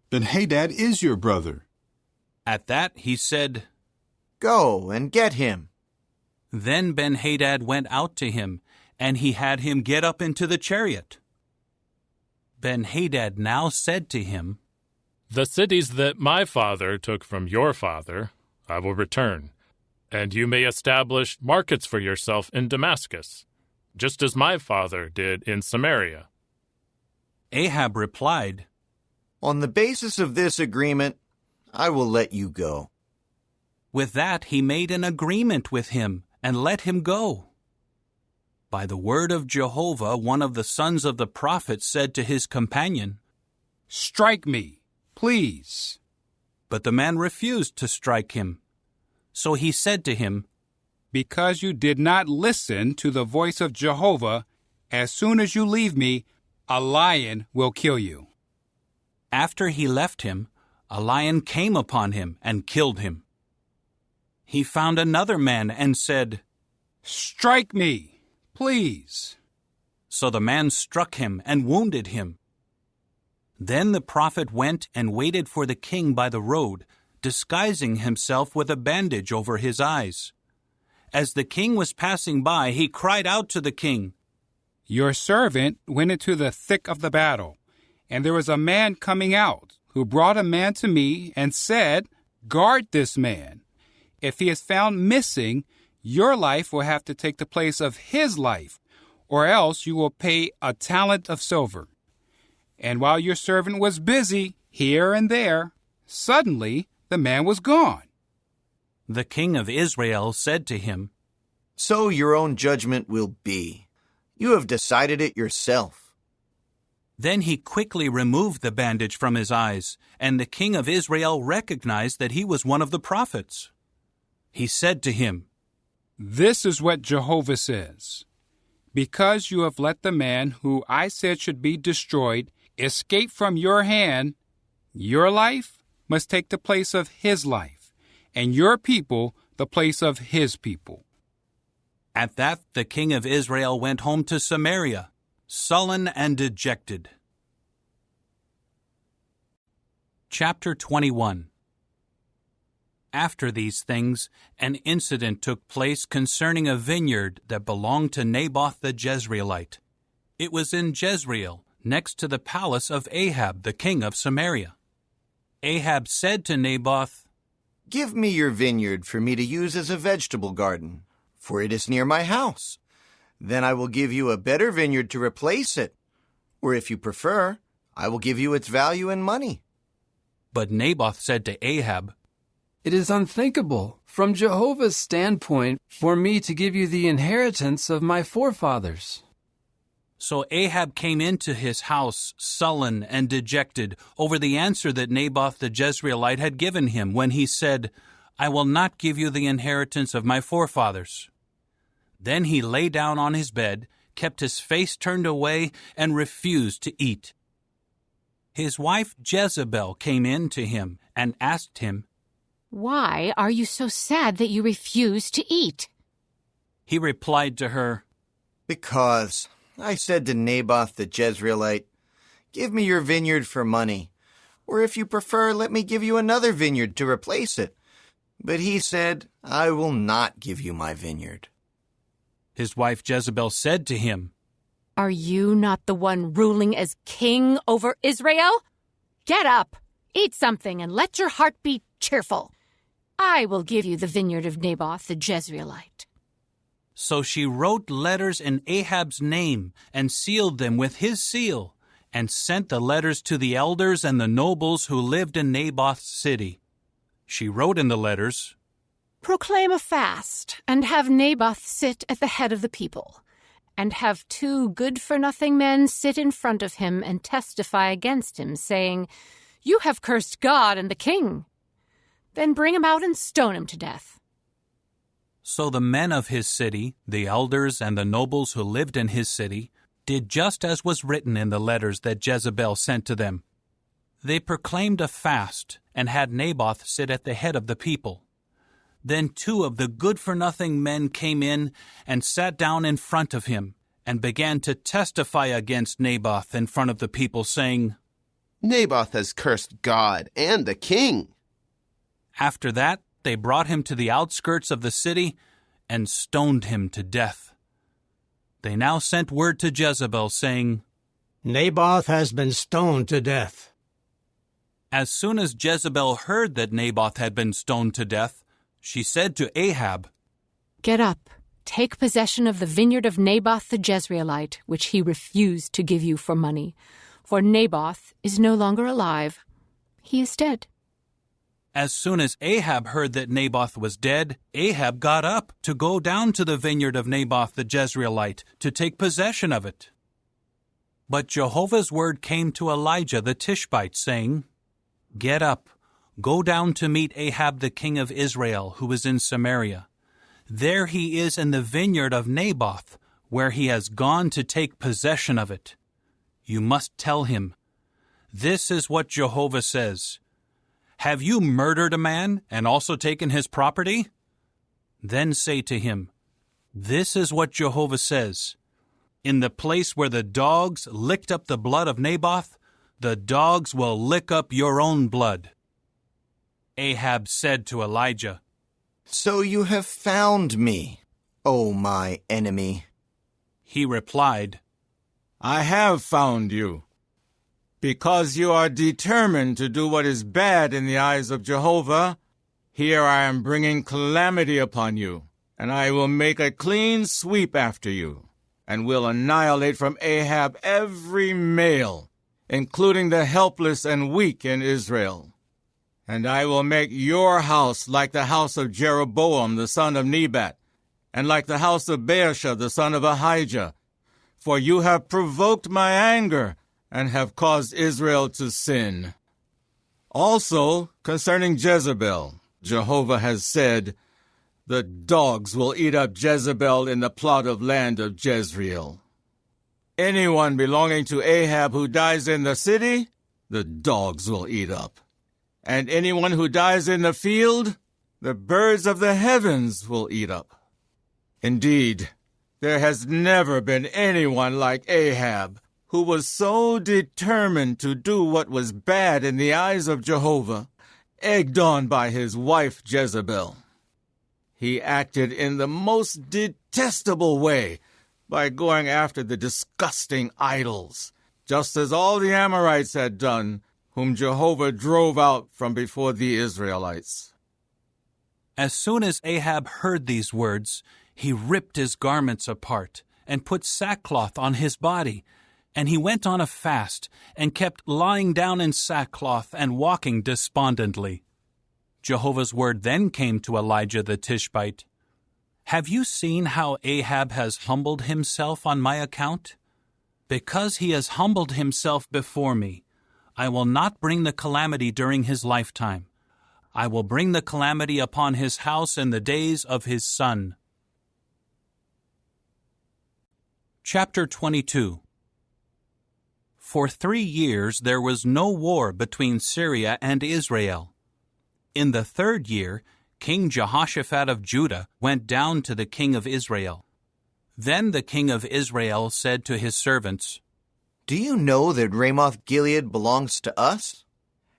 S18: Ben-Hadad is your brother.
S1: At that he said,
S7: Go and get him.
S1: Then Ben-Hadad went out to him, and he had him get up into the chariot. Ben-Hadad now said to him,
S15: The cities that my father took from your father, I will return, and you may establish markets for yourself in Damascus, just as my father did in Samaria.
S1: Ahab replied,
S7: On the basis of this agreement, I will let you go.
S1: With that he made an agreement with him and let him go. By the word of Jehovah, one of the sons of the prophet said to his companion,
S2: "Strike me, please."
S1: But the man refused to strike him. So he said to him,
S2: "Because you did not listen to the voice of Jehovah, as soon as you leave me, a lion will kill you."
S1: After he left him, a lion came upon him and killed him. He found another man and said,
S2: "Strike me, please."
S1: So the man struck him and wounded him. Then the prophet went and waited for the king by the road, disguising himself with a bandage over his eyes. As the king was passing by, he cried out to the king,
S2: "Your servant went into the thick of the battle, and there was a man coming out who brought a man to me and said, 'Guard this man. If he is found missing, your life will have to take the place of his life, or else you will pay a talent of silver.' And while your servant was busy here and there, suddenly the man was gone."
S1: The king of Israel said to him,
S7: "So your own judgment will be. You have decided it yourself."
S1: Then he quickly removed the bandage from his eyes, and the king of Israel recognized that he was one of the prophets. He said to him,
S2: "This is what Jehovah says. Because you have let the man who I said should be destroyed escape from your hand, your life must take the place of his life, and your people the place of his people."
S1: At that the king of Israel went home to Samaria, sullen and dejected. Chapter 21. After these things, an incident took place concerning a vineyard that belonged to Naboth the Jezreelite. It was in Jezreel, next to the palace of Ahab, the king of Samaria. Ahab said to Naboth,
S7: "Give me your vineyard for me to use as a vegetable garden, for it is near my house. Then I will give you a better vineyard to replace it. Or if you prefer, I will give you its value in money."
S1: But Naboth said to Ahab,
S3: "It is unthinkable from Jehovah's standpoint for me to give you the inheritance of my forefathers."
S1: So Ahab came into his house sullen and dejected over the answer that Naboth the Jezreelite had given him when he said, "I will not give you the inheritance of my forefathers." Then he lay down on his bed, kept his face turned away, and refused to eat. His wife Jezebel came in to him and asked him,
S23: "Why are you so sad that you refuse to eat?"
S1: He replied to her,
S7: "Because I said to Naboth the Jezreelite, 'Give me your vineyard for money, or if you prefer, let me give you another vineyard to replace it.' But he said, 'I will not give you my vineyard.'"
S1: His wife Jezebel said to him,
S23: "Are you not the one ruling as king over Israel? Get up, eat something, and let your heart be cheerful. I will give you the vineyard of Naboth the Jezreelite."
S1: So she wrote letters in Ahab's name and sealed them with his seal, and sent the letters to the elders and the nobles who lived in Naboth's city. She wrote in the letters,
S23: "Proclaim a fast, and have Naboth sit at the head of the people, and have 2 good-for-nothing men sit in front of him and testify against him, saying, 'You have cursed God and the king.' Then bring him out and stone him to death."
S1: So the men of his city, the elders and the nobles who lived in his city, did just as was written in the letters that Jezebel sent to them. They proclaimed a fast and had Naboth sit at the head of the people. Then 2 of the good-for-nothing men came in and sat down in front of him and began to testify against Naboth in front of the people, saying,
S10: "Naboth has cursed God and the king."
S1: After that, they brought him to the outskirts of the city and stoned him to death. They now sent word to Jezebel, saying,
S21: "Naboth has been stoned to death."
S1: As soon as Jezebel heard that Naboth had been stoned to death, she said to Ahab,
S23: "Get up, take possession of the vineyard of Naboth the Jezreelite, which he refused to give you for money, for Naboth is no longer alive. He is dead."
S1: As soon as Ahab heard that Naboth was dead, Ahab got up to go down to the vineyard of Naboth the Jezreelite to take possession of it. But Jehovah's word came to Elijah the Tishbite, saying, "Get up, go down to meet Ahab the king of Israel, who is in Samaria. There he is in the vineyard of Naboth, where he has gone to take possession of it. You must tell him, 'This is what Jehovah says. Have you murdered a man and also taken his property?' Then say to him, 'This is what Jehovah says. In the place where the dogs licked up the blood of Naboth, the dogs will lick up your own blood.'" Ahab said to Elijah,
S7: "So you have found me, O my enemy."
S1: He replied,
S6: "I have found you. Because you are determined to do what is bad in the eyes of Jehovah, here I am bringing calamity upon you, and I will make a clean sweep after you, and will annihilate from Ahab every male, including the helpless and weak in Israel. And I will make your house like the house of Jeroboam the son of Nebat, and like the house of Baasha the son of Ahijah, for you have provoked my anger, and have caused Israel to sin. Also, concerning Jezebel, Jehovah has said, 'The dogs will eat up Jezebel in the plot of land of Jezreel.' Anyone belonging to Ahab who dies in the city, the dogs will eat up. And anyone who dies in the field, the birds of the heavens will eat up. Indeed, there has never been anyone like Ahab, who was so determined to do what was bad in the eyes of Jehovah, egged on by his wife Jezebel. He acted in the most detestable way by going after the disgusting idols, just as all the Amorites had done, whom Jehovah drove out from before the Israelites."
S1: As soon as Ahab heard these words, he ripped his garments apart and put sackcloth on his body, and he went on a fast and kept lying down in sackcloth and walking despondently. Jehovah's word then came to Elijah the Tishbite, "Have you seen how Ahab has humbled himself on my account? Because he has humbled himself before me, I will not bring the calamity during his lifetime. I will bring the calamity upon his house in the days of his son." Chapter 22. For 3 years there was no war between Syria and Israel. In the 3rd year, King Jehoshaphat of Judah went down to the king of Israel. Then the king of Israel said to his servants,
S7: "Do you know that Ramoth-Gilead belongs to us?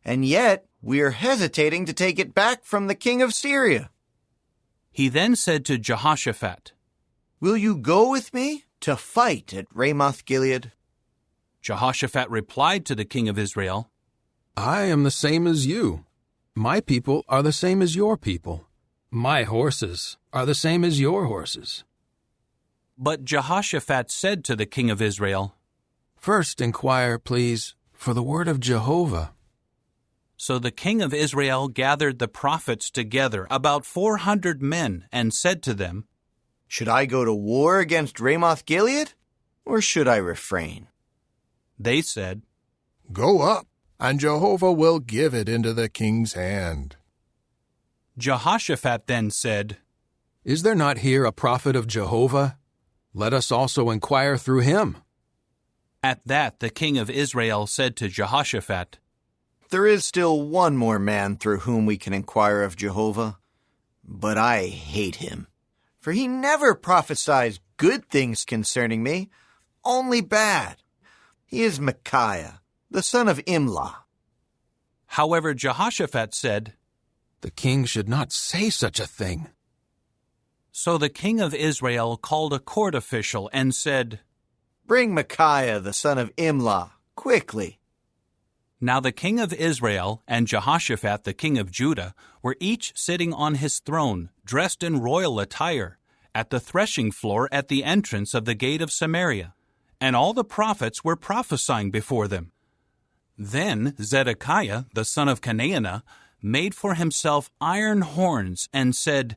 S7: And yet we are hesitating to take it back from the king of Syria."
S1: He then said to Jehoshaphat,
S7: "Will you go with me to fight at Ramoth-Gilead?"
S1: Jehoshaphat replied to the king of Israel,
S5: "I am the same as you. My people are the same as your people. My horses are the same as your horses."
S1: But Jehoshaphat said to the king of Israel,
S5: "First inquire, please, for the word of Jehovah."
S1: So the king of Israel gathered the prophets together, about 400 men, and said to them,
S7: "Should I go to war against Ramoth-Gilead, or should I refrain?"
S1: They said,
S19: "Go up, and Jehovah will give it into the king's hand."
S1: Jehoshaphat then said,
S5: "Is there not here a prophet of Jehovah? Let us also inquire through him."
S1: At that the king of Israel said to Jehoshaphat,
S7: "There is still one more man through whom we can inquire of Jehovah, but I hate him, for he never prophesies good things concerning me, only bad. He is Micaiah, the son of Imlah."
S1: However, Jehoshaphat said,
S5: "The king should not say such a thing."
S1: So the king of Israel called a court official and said,
S7: "Bring Micaiah, the son of Imlah, quickly."
S1: Now the king of Israel and Jehoshaphat the king of Judah were each sitting on his throne, dressed in royal attire, at the threshing floor at the entrance of the gate of Samaria, and all the prophets were prophesying before them. Then Zedekiah, the son of Chenaanah, made for himself iron horns and said,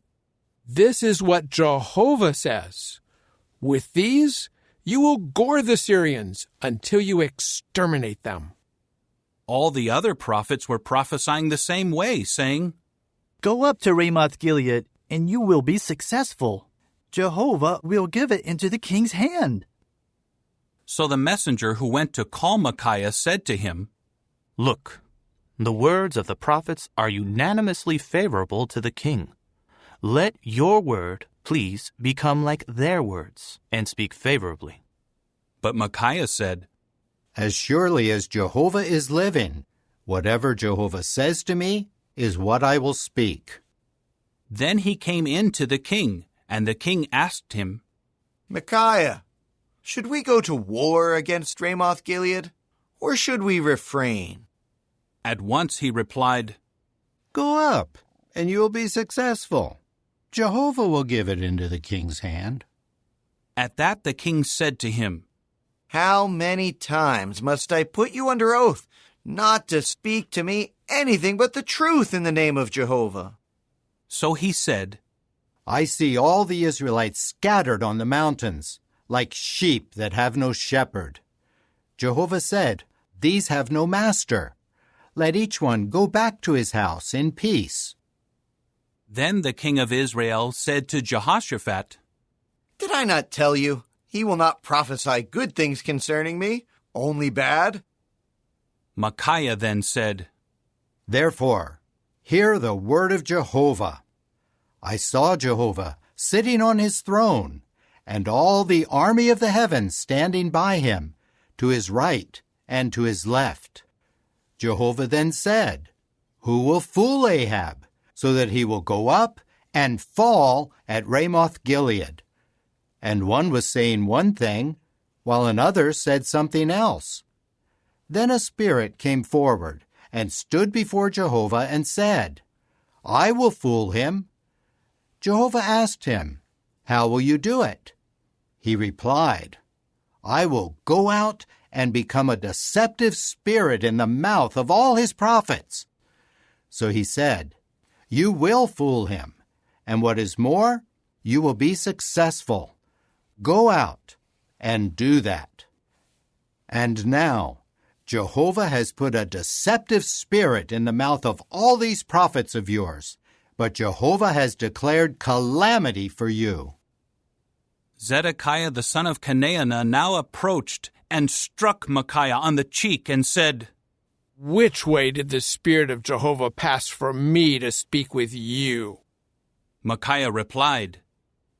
S9: "This is what Jehovah says. With these you will gore the Syrians until you exterminate them."
S1: All the other prophets were prophesying the same way, saying,
S12: "Go up to Ramoth-Gilead, and you will be successful. Jehovah will give it into the king's hand."
S1: So the messenger who went to call Micaiah said to him,
S20: "Look, the words of the prophets are unanimously favorable to the king. Let your word, please, become like their words, and speak favorably."
S1: But Micaiah said,
S22: "As surely as Jehovah is living, whatever Jehovah says to me is what I will speak."
S1: Then he came in to the king, and the king asked him,
S7: "Micaiah, should we go to war against Ramoth-Gilead, or should we refrain?"
S1: At once he replied,
S22: "Go up, and you will be successful. Jehovah will give it into the king's hand."
S1: At that the king said to him,
S7: "How many times must I put you under oath not to speak to me anything but the truth in the name of Jehovah?"
S1: So he said,
S22: "I see all the Israelites scattered on the mountains, like sheep that have no shepherd. Jehovah said, 'These have no master. Let each one go back to his house in peace.'"
S1: Then the king of Israel said to Jehoshaphat,
S7: "Did I not tell you, he will not prophesy good things concerning me, only bad?"
S1: Micaiah then said,
S22: "Therefore, hear the word of Jehovah. I saw Jehovah sitting on his throne, and all the army of the heavens standing by him, to his right and to his left. Jehovah then said, 'Who will fool Ahab, so that he will go up and fall at Ramoth-Gilead?' And one was saying one thing, while another said something else. Then a spirit came forward and stood before Jehovah and said, 'I will fool him.' Jehovah asked him, 'How will you do it?' He replied, 'I will go out and become a deceptive spirit in the mouth of all his prophets.' So he said, 'You will fool him, and what is more, you will be successful. Go out and do that.' And now, Jehovah has put a deceptive spirit in the mouth of all these prophets of yours, but Jehovah has declared calamity for you."
S1: Zedekiah the son of Chenaanah now approached and struck Micaiah on the cheek and said,
S9: "Which way did the Spirit of Jehovah pass for me to speak with you?"
S1: Micaiah replied,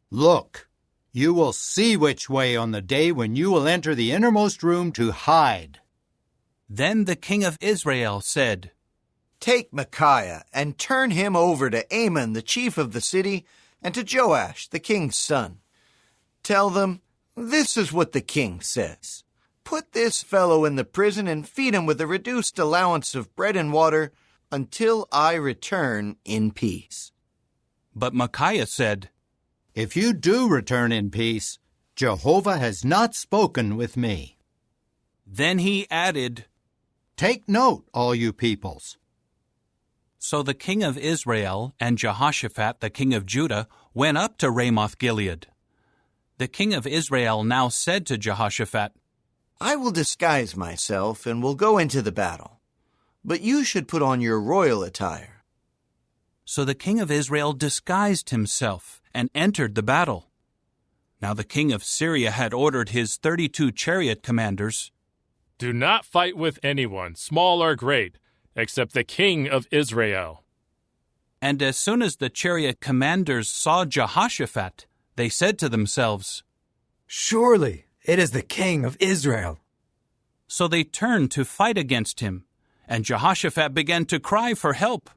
S22: "Look, you will see which way on the day when you will enter the innermost room to hide."
S1: Then the king of Israel said,
S7: "Take Micaiah and turn him over to Amon, the chief of the city, and to Joash, the king's son. Tell them, this is what the king says. Put this fellow in the prison and feed him with a reduced allowance of bread and water until I return in peace."
S1: But Micaiah said,
S22: "If you do return in peace, Jehovah has not spoken with me."
S1: Then he added,
S22: "Take note, all you peoples."
S1: So the king of Israel and Jehoshaphat the king of Judah went up to Ramoth-Gilead. The king of Israel now said to Jehoshaphat,
S7: "I will disguise myself and will go into the battle, but you should put on your royal attire."
S1: So the king of Israel disguised himself and entered the battle. Now the king of Syria had ordered his 32 chariot commanders,
S15: "Do not fight with anyone, small or great, except the king of Israel."
S1: And as soon as the chariot commanders saw Jehoshaphat, they said to themselves,
S25: "Surely it is the king of Israel."
S1: So they turned to fight against him, and Jehoshaphat began to cry for help.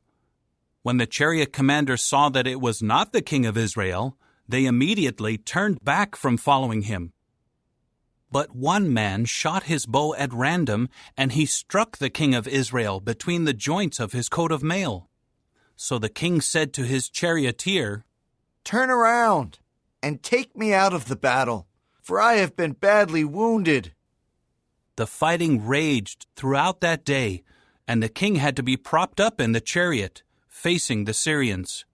S1: When the chariot commanders saw that it was not the king of Israel, they immediately turned back from following him. But one man shot his bow at random, and he struck the king of Israel between the joints of his coat of mail. So the king said to his charioteer,
S7: "Turn around and take me out of the battle, for I have been badly wounded."
S1: The fighting raged throughout that day, and the king had to be propped up in the chariot, facing the Syrians.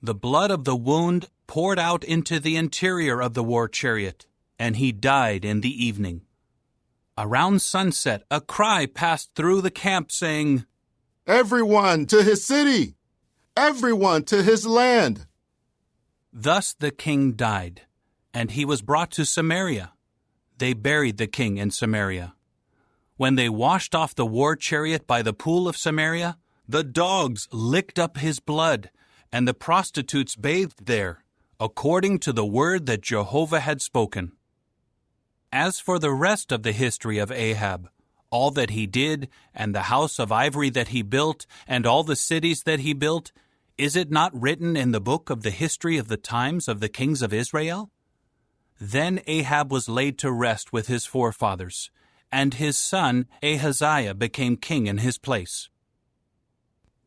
S1: The blood of the wound poured out into the interior of the war chariot, and he died in the evening. Around sunset, a cry passed through the camp saying,
S8: "Everyone to his city! Everyone to his land!"
S1: Thus the king died, and he was brought to Samaria. They buried the king in Samaria. When they washed off the war chariot by the pool of Samaria, the dogs licked up his blood, and the prostitutes bathed there, according to the word that Jehovah had spoken. As for the rest of the history of Ahab, all that he did, and the house of ivory that he built, and all the cities that he built, is it not written in the book of the history of the times of the kings of Israel? Then Ahab was laid to rest with his forefathers, and his son Ahaziah became king in his place.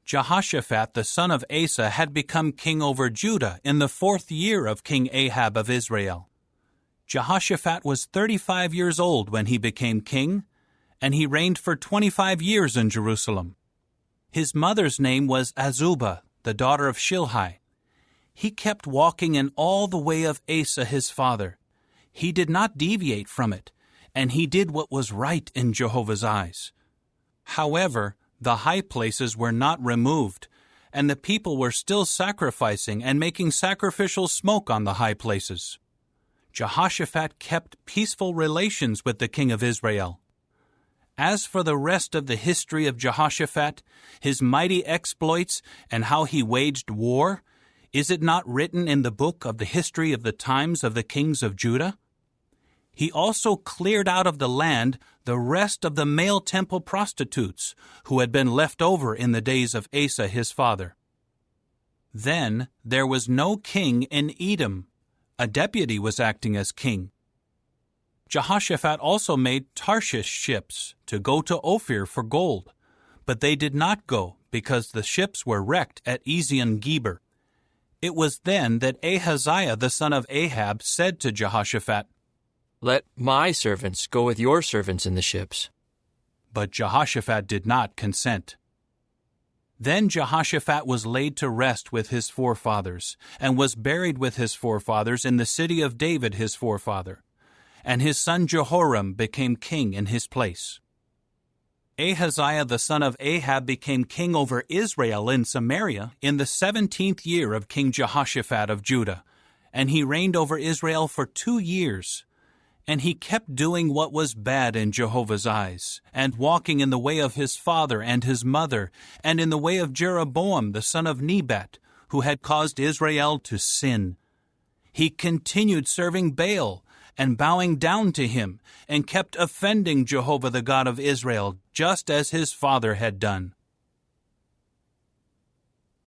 S1: Jehoshaphat the son of Asa had become king over Judah in the 4th year of King Ahab of Israel. Jehoshaphat was 35 years old when he became king, and he reigned for 25 years in Jerusalem. His mother's name was Azubah, the daughter of Shilhi. He kept walking in all the way of Asa his father. He did not deviate from it, and he did what was right in Jehovah's eyes. However, the high places were not removed, and the people were still sacrificing and making sacrificial smoke on the high places. Jehoshaphat kept peaceful relations with the king of Israel. As for the rest of the history of Jehoshaphat, his mighty exploits, and how he waged war, is it not written in the book of the history of the times of the kings of Judah? He also cleared out of the land the rest of the male temple prostitutes who had been left over in the days of Asa his father. Then there was no king in Edom. A deputy was acting as king. Jehoshaphat also made Tarshish ships to go to Ophir for gold, but they did not go because the ships were wrecked at Ezion-Geber. It was then that Ahaziah the son of Ahab said to Jehoshaphat,
S11: "Let my servants go with your servants in the ships."
S1: But Jehoshaphat did not consent. Then Jehoshaphat was laid to rest with his forefathers, and was buried with his forefathers in the city of David his forefather. And his son Jehoram became king in his place. Ahaziah the son of Ahab became king over Israel in Samaria in the 17th year of King Jehoshaphat of Judah, and he reigned over Israel for 2 years. And he kept doing what was bad in Jehovah's eyes, and walking in the way of his father and his mother, and in the way of Jeroboam the son of Nebat, who had caused Israel to sin. He continued serving Baal, and bowing down to him, and kept offending Jehovah the God of Israel, just as his father had done.